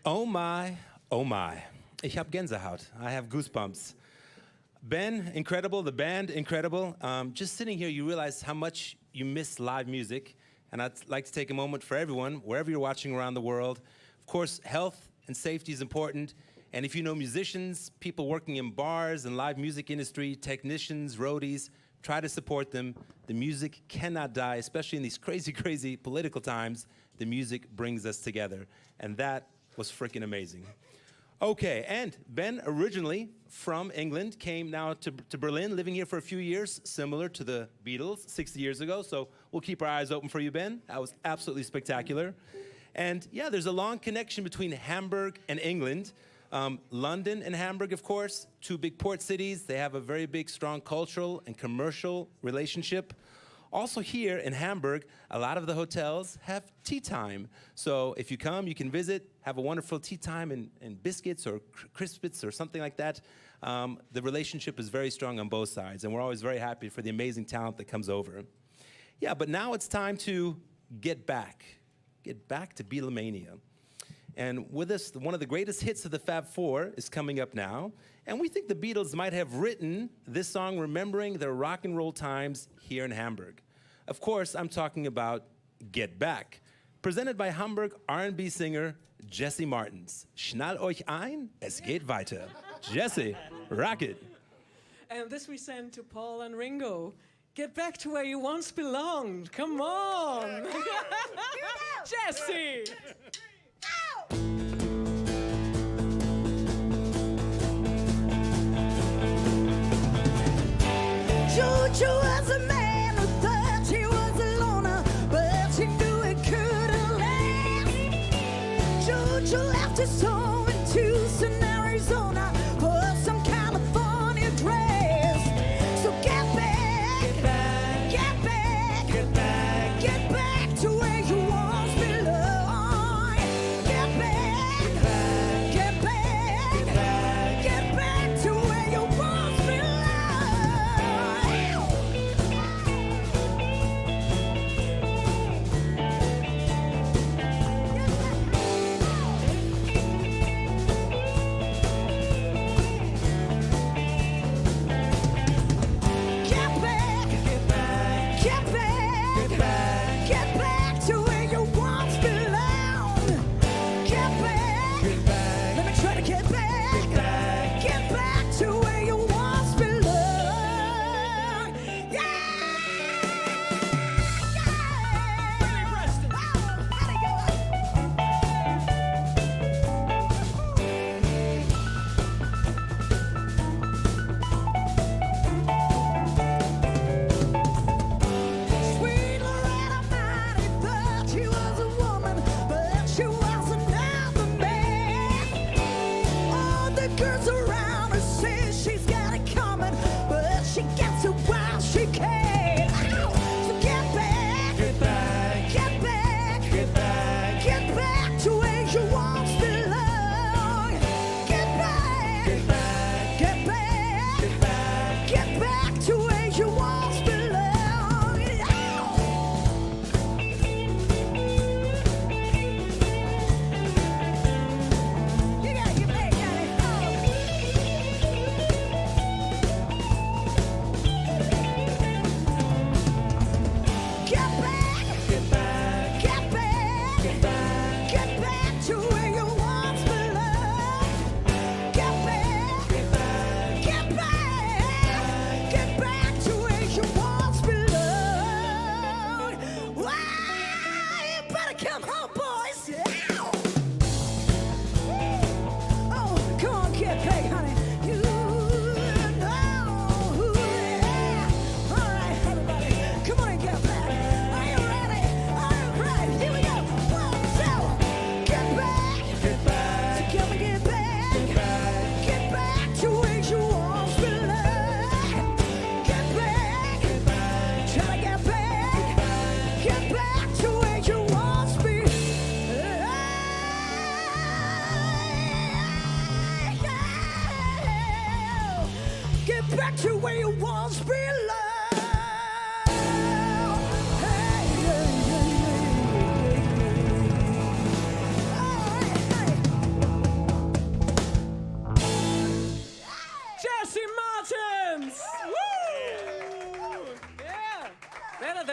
Oh my, oh my. Ich hab Gänsehaut. I have goosebumps. Ben, incredible. The band, incredible. Just sitting here, you realize how much you miss live music. And I'd like to take a moment for everyone, wherever you're watching around the world. Of course, health and safety is important. And if you know musicians, people working in bars and live music industry, technicians, roadies, try to support them. The music cannot die, especially in these crazy, crazy political times. The music brings us together. And that was freaking amazing. Okay, and Ben, originally from England, came now to Berlin, living here for a few years, similar to the Beatles 60 years ago. So we'll keep our eyes open for you, Ben. That was absolutely spectacular. And yeah, there's a long connection between Hamburg and England. London and Hamburg, of course, two big port cities. They have a very big, strong cultural and commercial relationship. Also here in Hamburg, a lot of the hotels have tea time. So if you come, you can visit, have a wonderful tea time and biscuits or crispits or something like that. The relationship is very strong on both sides, and we're always very happy for the amazing talent that comes over. Yeah, but now it's time to get back to Beatlemania. And with us, one of the greatest hits of the Fab Four is coming up now. And we think the Beatles might have written this song remembering their rock and roll times here in Hamburg. Of course, I'm talking about Get Back, presented by Hamburg R&B singer Jesse Martins. Schnall euch ein, es geht weiter. Jesse, rock it. And this we send to Paul and Ringo. Get back to where you once belonged. Come on. Jesse. George was a man who thought he was a loner, but he knew it couldn't last. George left his home in Tucson, Arizona, for some California grass. So get back, get back, get back, get back, get back to where you once belong. Get back, get back, get back, get back, get back to where you once belong. Back to where you once belong. Hey, yeah, yeah.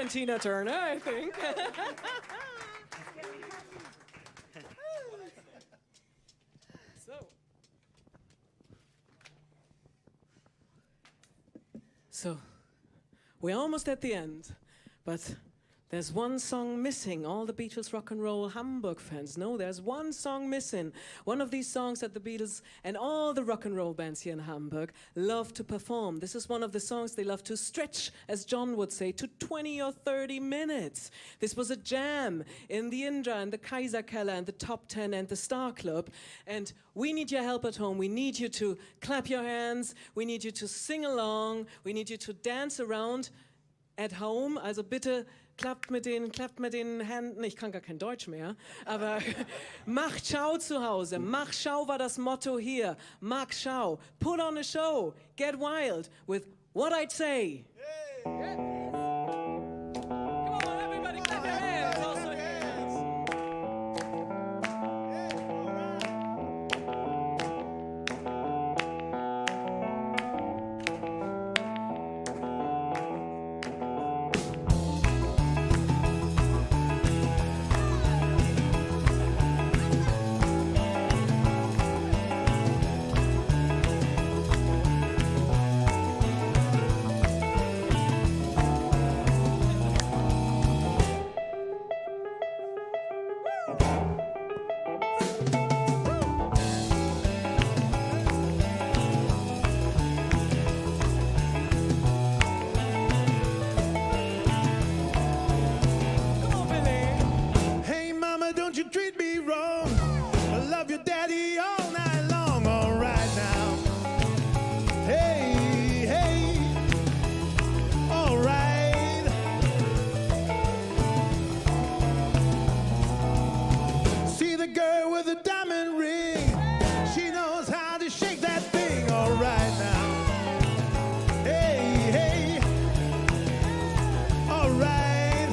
and Tina Turner, I think. So, we're almost at the end, but there's one song missing. All the Beatles rock and roll Hamburg fans know there's one song missing. One of these songs that the Beatles and all the rock and roll bands here in Hamburg love to perform. This is one of the songs they love to stretch, as John would say, to 20 or 30 minutes. This was a jam in the Indra and the Kaiser Keller and the Top 10 and the Star Club. And we need your help at home. We need you to clap your hands. We need you to sing along. We need you to dance around at home. Also bitte klappt mit den Händen, ich kann gar kein Deutsch mehr, aber Mach Schau zu Hause. Mach Schau war das Motto hier. Mach Schau. Put on a show. Get wild with What I'd Say. Come on, everybody, clap your hands. Also Hey mama, don't you treat me wrong. I love your daddy all night long. All right now. Hey, hey. All right. See the girl with the diamond ring. She knows how to shake that thing. All right now. Hey, hey. All right.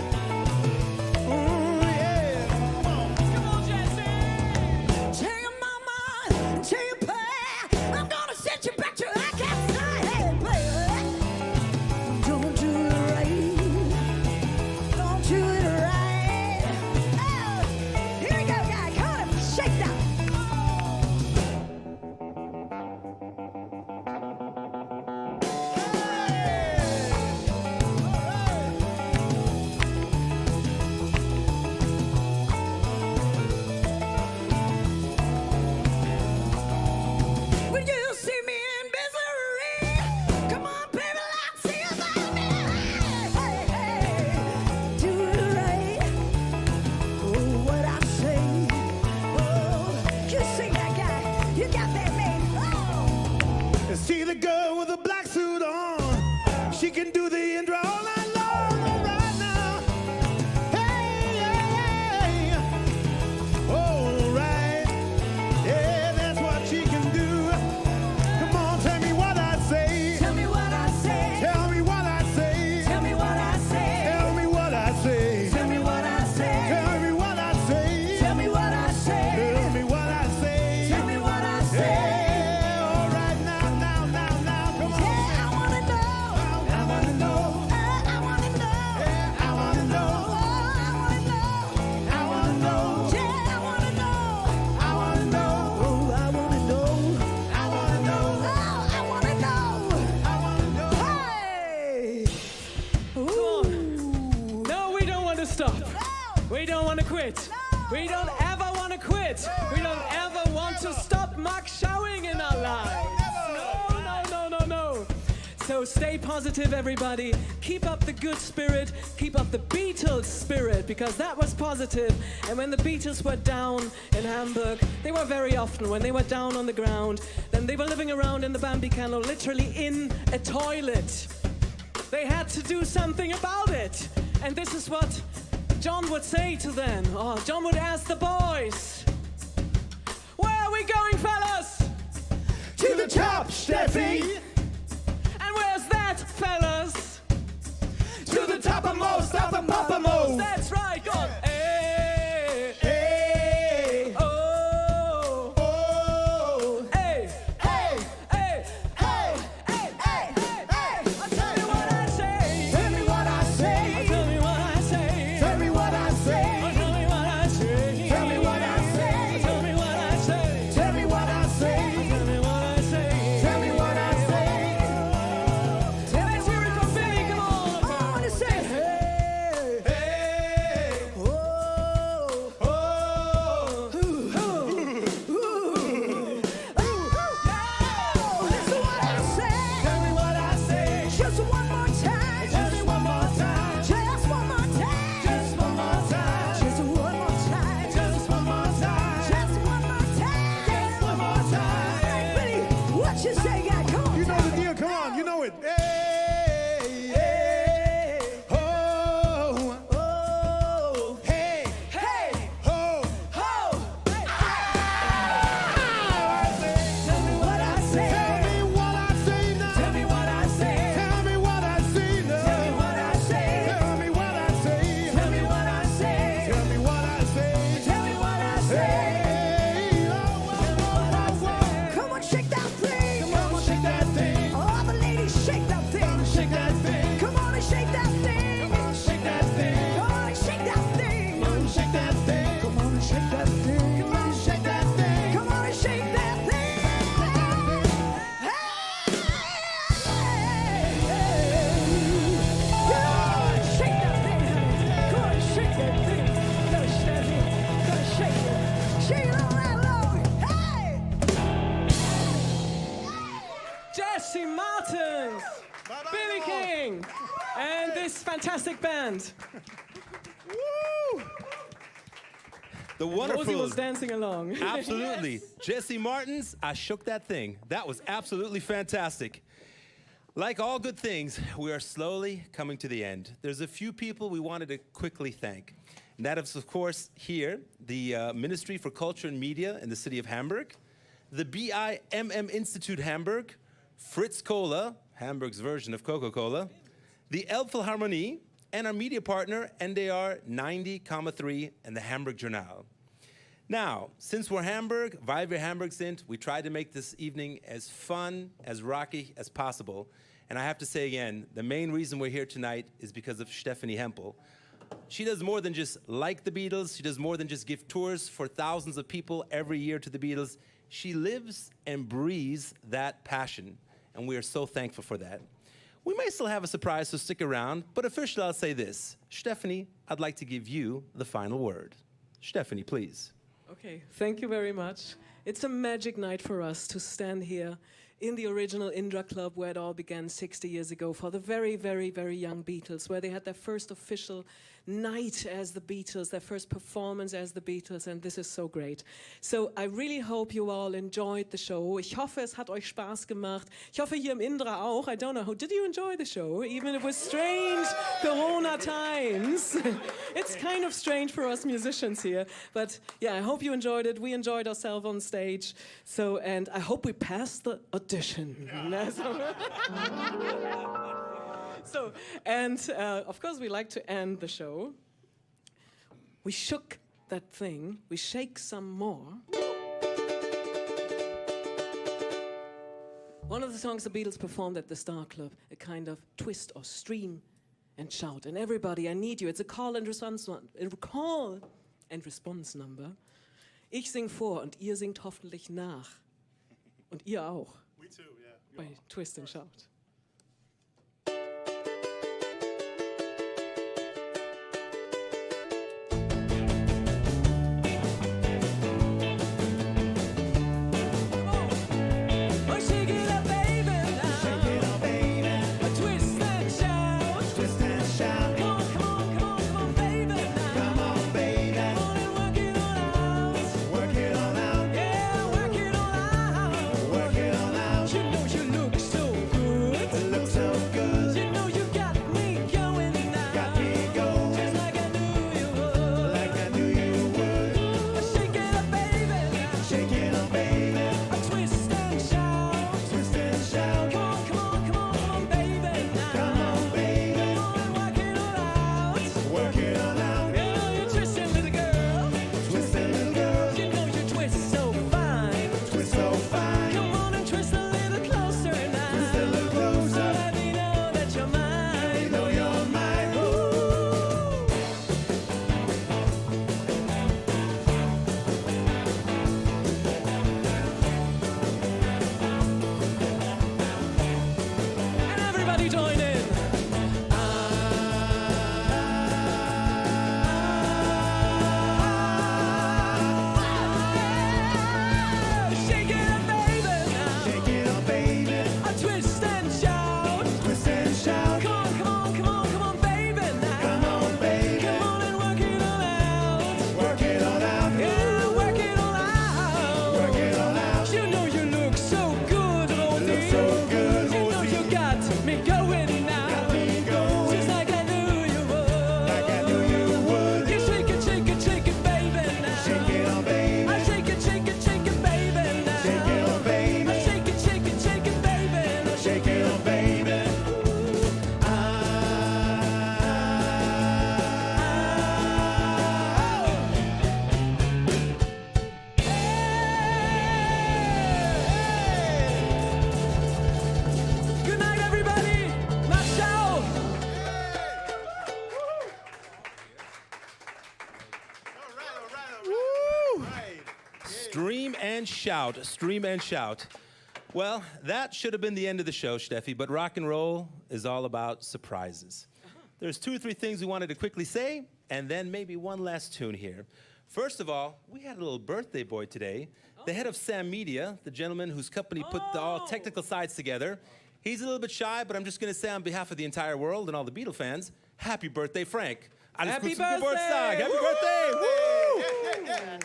Tell your mama, tell your pa, I'm gonna set you back to I can't say, hey, baby, don't do it right, don't do it right. Oh, here we go, guys, come on, shake that. When you see me in misery, come on, baby, let's see about me. Hey, hey, do it right. Oh, what I say. Oh, you sing that guy. You got that man. Oh. See the girl with the black suit on. She can do the Indra all night long. All right now. Hey, hey, hey. All right. Yeah, that's what she can do. Come on, tell me what I say. Tell me what I say. Tell me what I say. Tell me what I say. Tell me what I say. Tell me what I say. Tell me what I say. Tell me what I say. Tell me what I say. Tell me what I say. Yeah, all right now, now, now, now. Come on. Yeah, I wanna know. I wanna know. I wanna know. Yeah, I wanna know. Oh, I wanna know. I wanna know. Yeah, I wanna know. I wanna know. Oh, I wanna know. I wanna know. Oh, I wanna know. I wanna know. Hey. Ooh. No, we don't want to stop. We don't want to quit. We don't ever want to quit. We don't ever want to stop Mach Schauing in our lives. No, no, no, no, no. So stay positive, everybody. Keep up the good spirit. Keep up the Beatles spirit, because that was positive. And when the Beatles were down in Hamburg, they were very often, when they were down on the ground, then they were living around in the Bambi Kino, literally in a toilet. They had to do something about it. And this is what John would say to them. Oh, John would ask the boys, where are we going, fellas? To the top, Steffi. And where's that, fellas? To the toppermost of the poppermost. That's right, go on. Hey, Hey. oh, Oh. hey, hey, hey, hey, hey, hey, hey. Tell me what I say. Tell me what I say. Tell me what shake that thing. Come on and shake that thing. Come on and shake that thing. Come on and shake that thing. Shake that thing. Come on and shake that thing. Gotta stand here. Gotta shake it. Shake it all right low. Hey! Jesse Martins, Billy King, and this fantastic band. Woo! The wonderful. Rosie was dancing along. Absolutely. Jesse Martins, I shook that thing. That was absolutely fantastic. Like all good things, we are slowly coming to the end. There's a few people we wanted to quickly thank. And that is, of course, here, the Ministry for Culture and Media in the city of Hamburg, the BIMM Institute Hamburg, Fritz Cola, Hamburg's version of Coca-Cola, the Elbphilharmonie, and our media partner, NDR 90,3 and the Hamburg Journal. Now, since we're Hamburg, weil wir Hamburg sind, we tried to make this evening as fun, as rocky as possible. And I have to say again, the main reason we're here tonight is because of Stephanie Hempel. She does more than just like the Beatles. She does more than just give tours for thousands of people every year to the Beatles. She lives and breathes that passion, and we are so thankful for that. We may still have a surprise, so stick around, but officially I'll say this. Stephanie, I'd like to give you the final word. Stephanie, please. Okay, thank you very much. It's a magic night for us to stand here in the original Indra Club where it all began 60 years ago for the very, very, very young Beatles, where they had their first official night as the Beatles, their first performance as the Beatles, and this is so great. So I really hope you all enjoyed the show. Ich hoffe, es hat euch Spaß gemacht. Ich hoffe, hier im Indra auch. I don't know. Did you enjoy the show? Even if it was strange Corona times. It's kind of strange for us musicians here. But yeah, I hope you enjoyed it. We enjoyed ourselves on stage. So, and I hope we passed the audition. So, and of course we like to end the show. We shook that thing, we shake some more. One of the songs the Beatles performed at the Star Club, a kind of twist or stream and shout. And everybody, I need you. It's a call and response number. Ich sing vor und ihr singt hoffentlich nach. Und ihr auch. We too, yeah. Bei Twist and Shout. Work it all out. You know you look so good. Stream and shout, stream and shout. Well, that should have been the end of the show, Steffi, but rock and roll is all about surprises. There's 2 or 3 things we wanted to quickly say, and then maybe one last tune here. First of all, we had a little birthday boy today. The head of Sam Media, the gentleman whose company put the all technical sides together. He's a little bit shy, but I'm just going to say on behalf of the entire world and all the Beatles fans, happy birthday, Frank. Happy birthday! birthday! Happy birthday! Woo!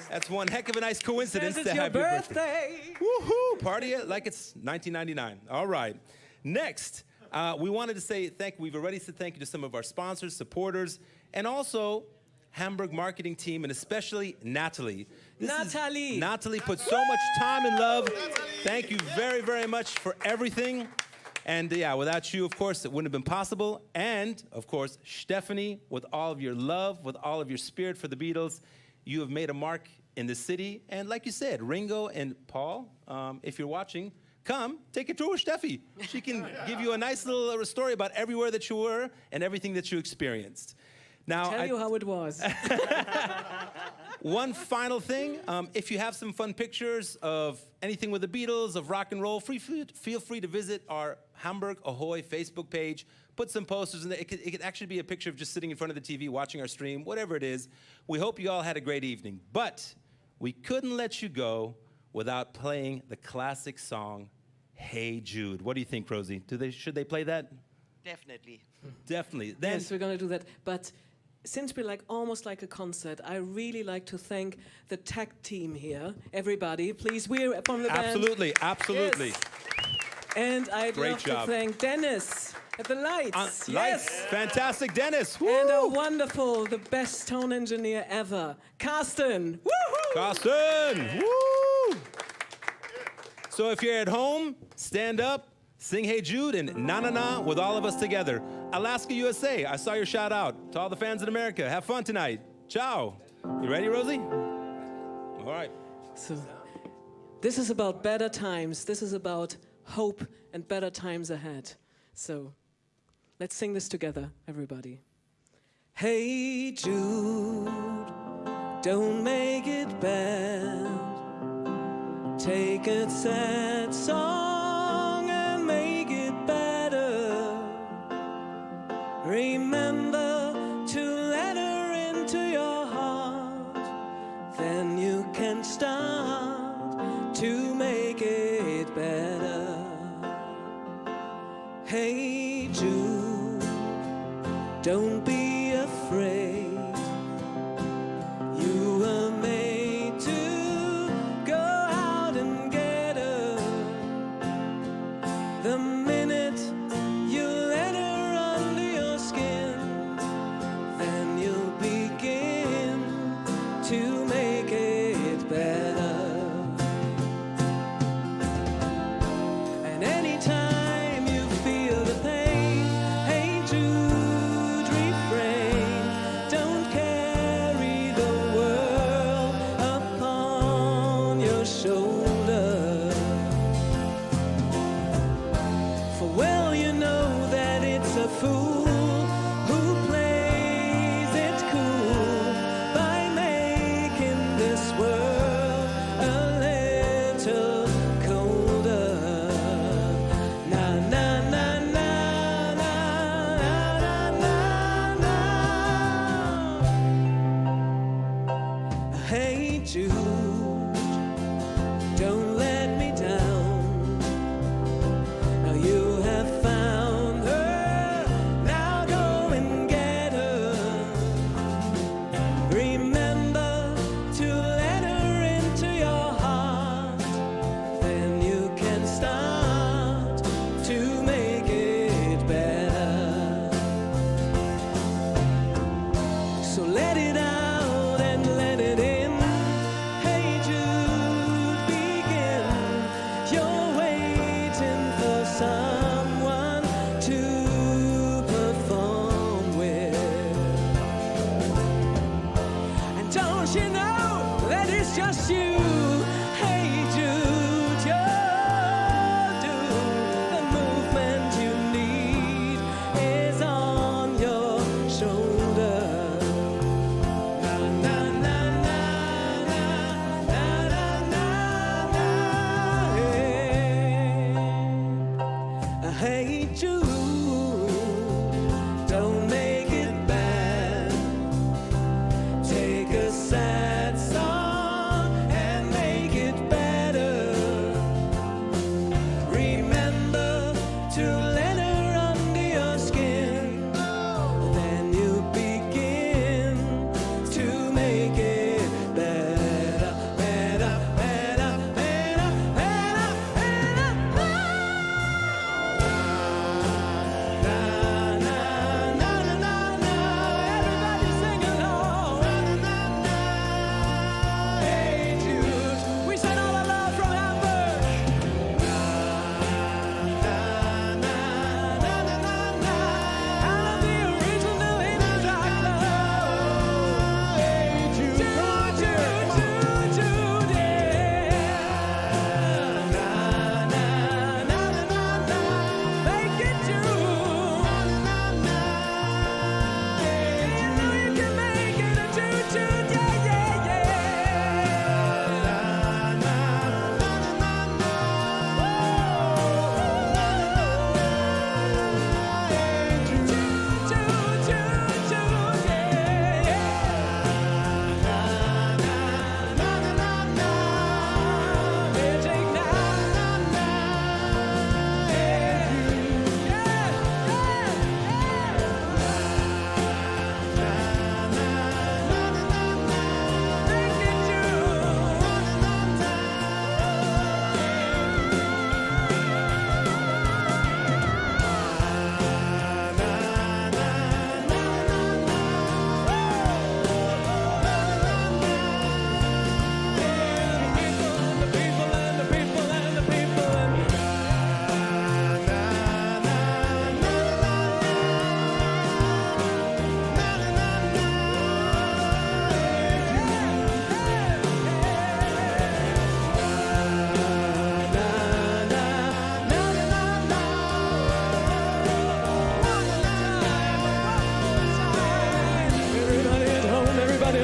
That's one heck of a nice coincidence. It's to your have your birthday. Woohoo! Party it like it's 1999. All right. Next, we wanted to say we've already said thank you to some of our sponsors, supporters, and also Hamburg marketing team, and especially Natalie. Natalie put so much time and love. Thank you very, very much for everything. And yeah, without you, of course, it wouldn't have been possible. And, of course, Stephanie, with all of your love, with all of your spirit for the Beatles, you have made a mark in the city. And like you said, Ringo and Paul, if you're watching, come, take a tour with Steffi. She can give you a nice little story about everywhere that you were and everything that you experienced. Now, Tell you how it was. One final thing, if you have some fun pictures of anything with the Beatles, of rock and roll, feel free to visit our Hamburg Ahoy Facebook page. Put some posters in there. It could actually be a picture of just sitting in front of the TV, watching our stream, whatever it is. We hope you all had a great evening. But we couldn't let you go without playing the classic song, Hey Jude. What do you think, Rosie? Should they play that? Definitely. Definitely. Yes, we're going to do that. But since we're almost like a concert, I really like to thank the tag team here. Everybody, please, we're from the band. Absolutely, absolutely. Yes. And I'd Great love job. to thank Dennis at the lights. Lights, fantastic, Dennis. Woo! And our wonderful, the best tone engineer ever, Carsten. Woohoo! Carsten, woo! So if you're at home, stand up, sing Hey Jude, and Na Na Na with all of us together. Alaska, USA, I saw your shout out. To all the fans in America, have fun tonight. Ciao. You ready, Rosie? All right. So, this is about better times. This is about hope and better times ahead. So, let's sing this together, everybody. Hey Jude, don't make it bad. Take a sad song and make it better. Remember to let her into your heart. Then you can start to make it better. Hey Jude, don't be afraid. You were made to go out and get her. The minute you let her under your skin, then you'll begin to make it better. And anytime you feel the pain, hey Jude, refrain. Don't carry the world upon your shoulder. For well you know that it's a fool who plays it cool by making this world a little colder. Na na na na na na na na. Hey Jude, don't let me down. Now you have found her, now go and get her. Remember to let her into your heart, then you can start to make it better. So let it out and let it in. Hey Jude, begin. You're waiting for someone to perform with. And don't you know that it's just you? Hey Jude, you're doomed. The movement you need is on your shoulder. Na na na na na na na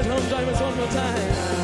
Come join us one more time.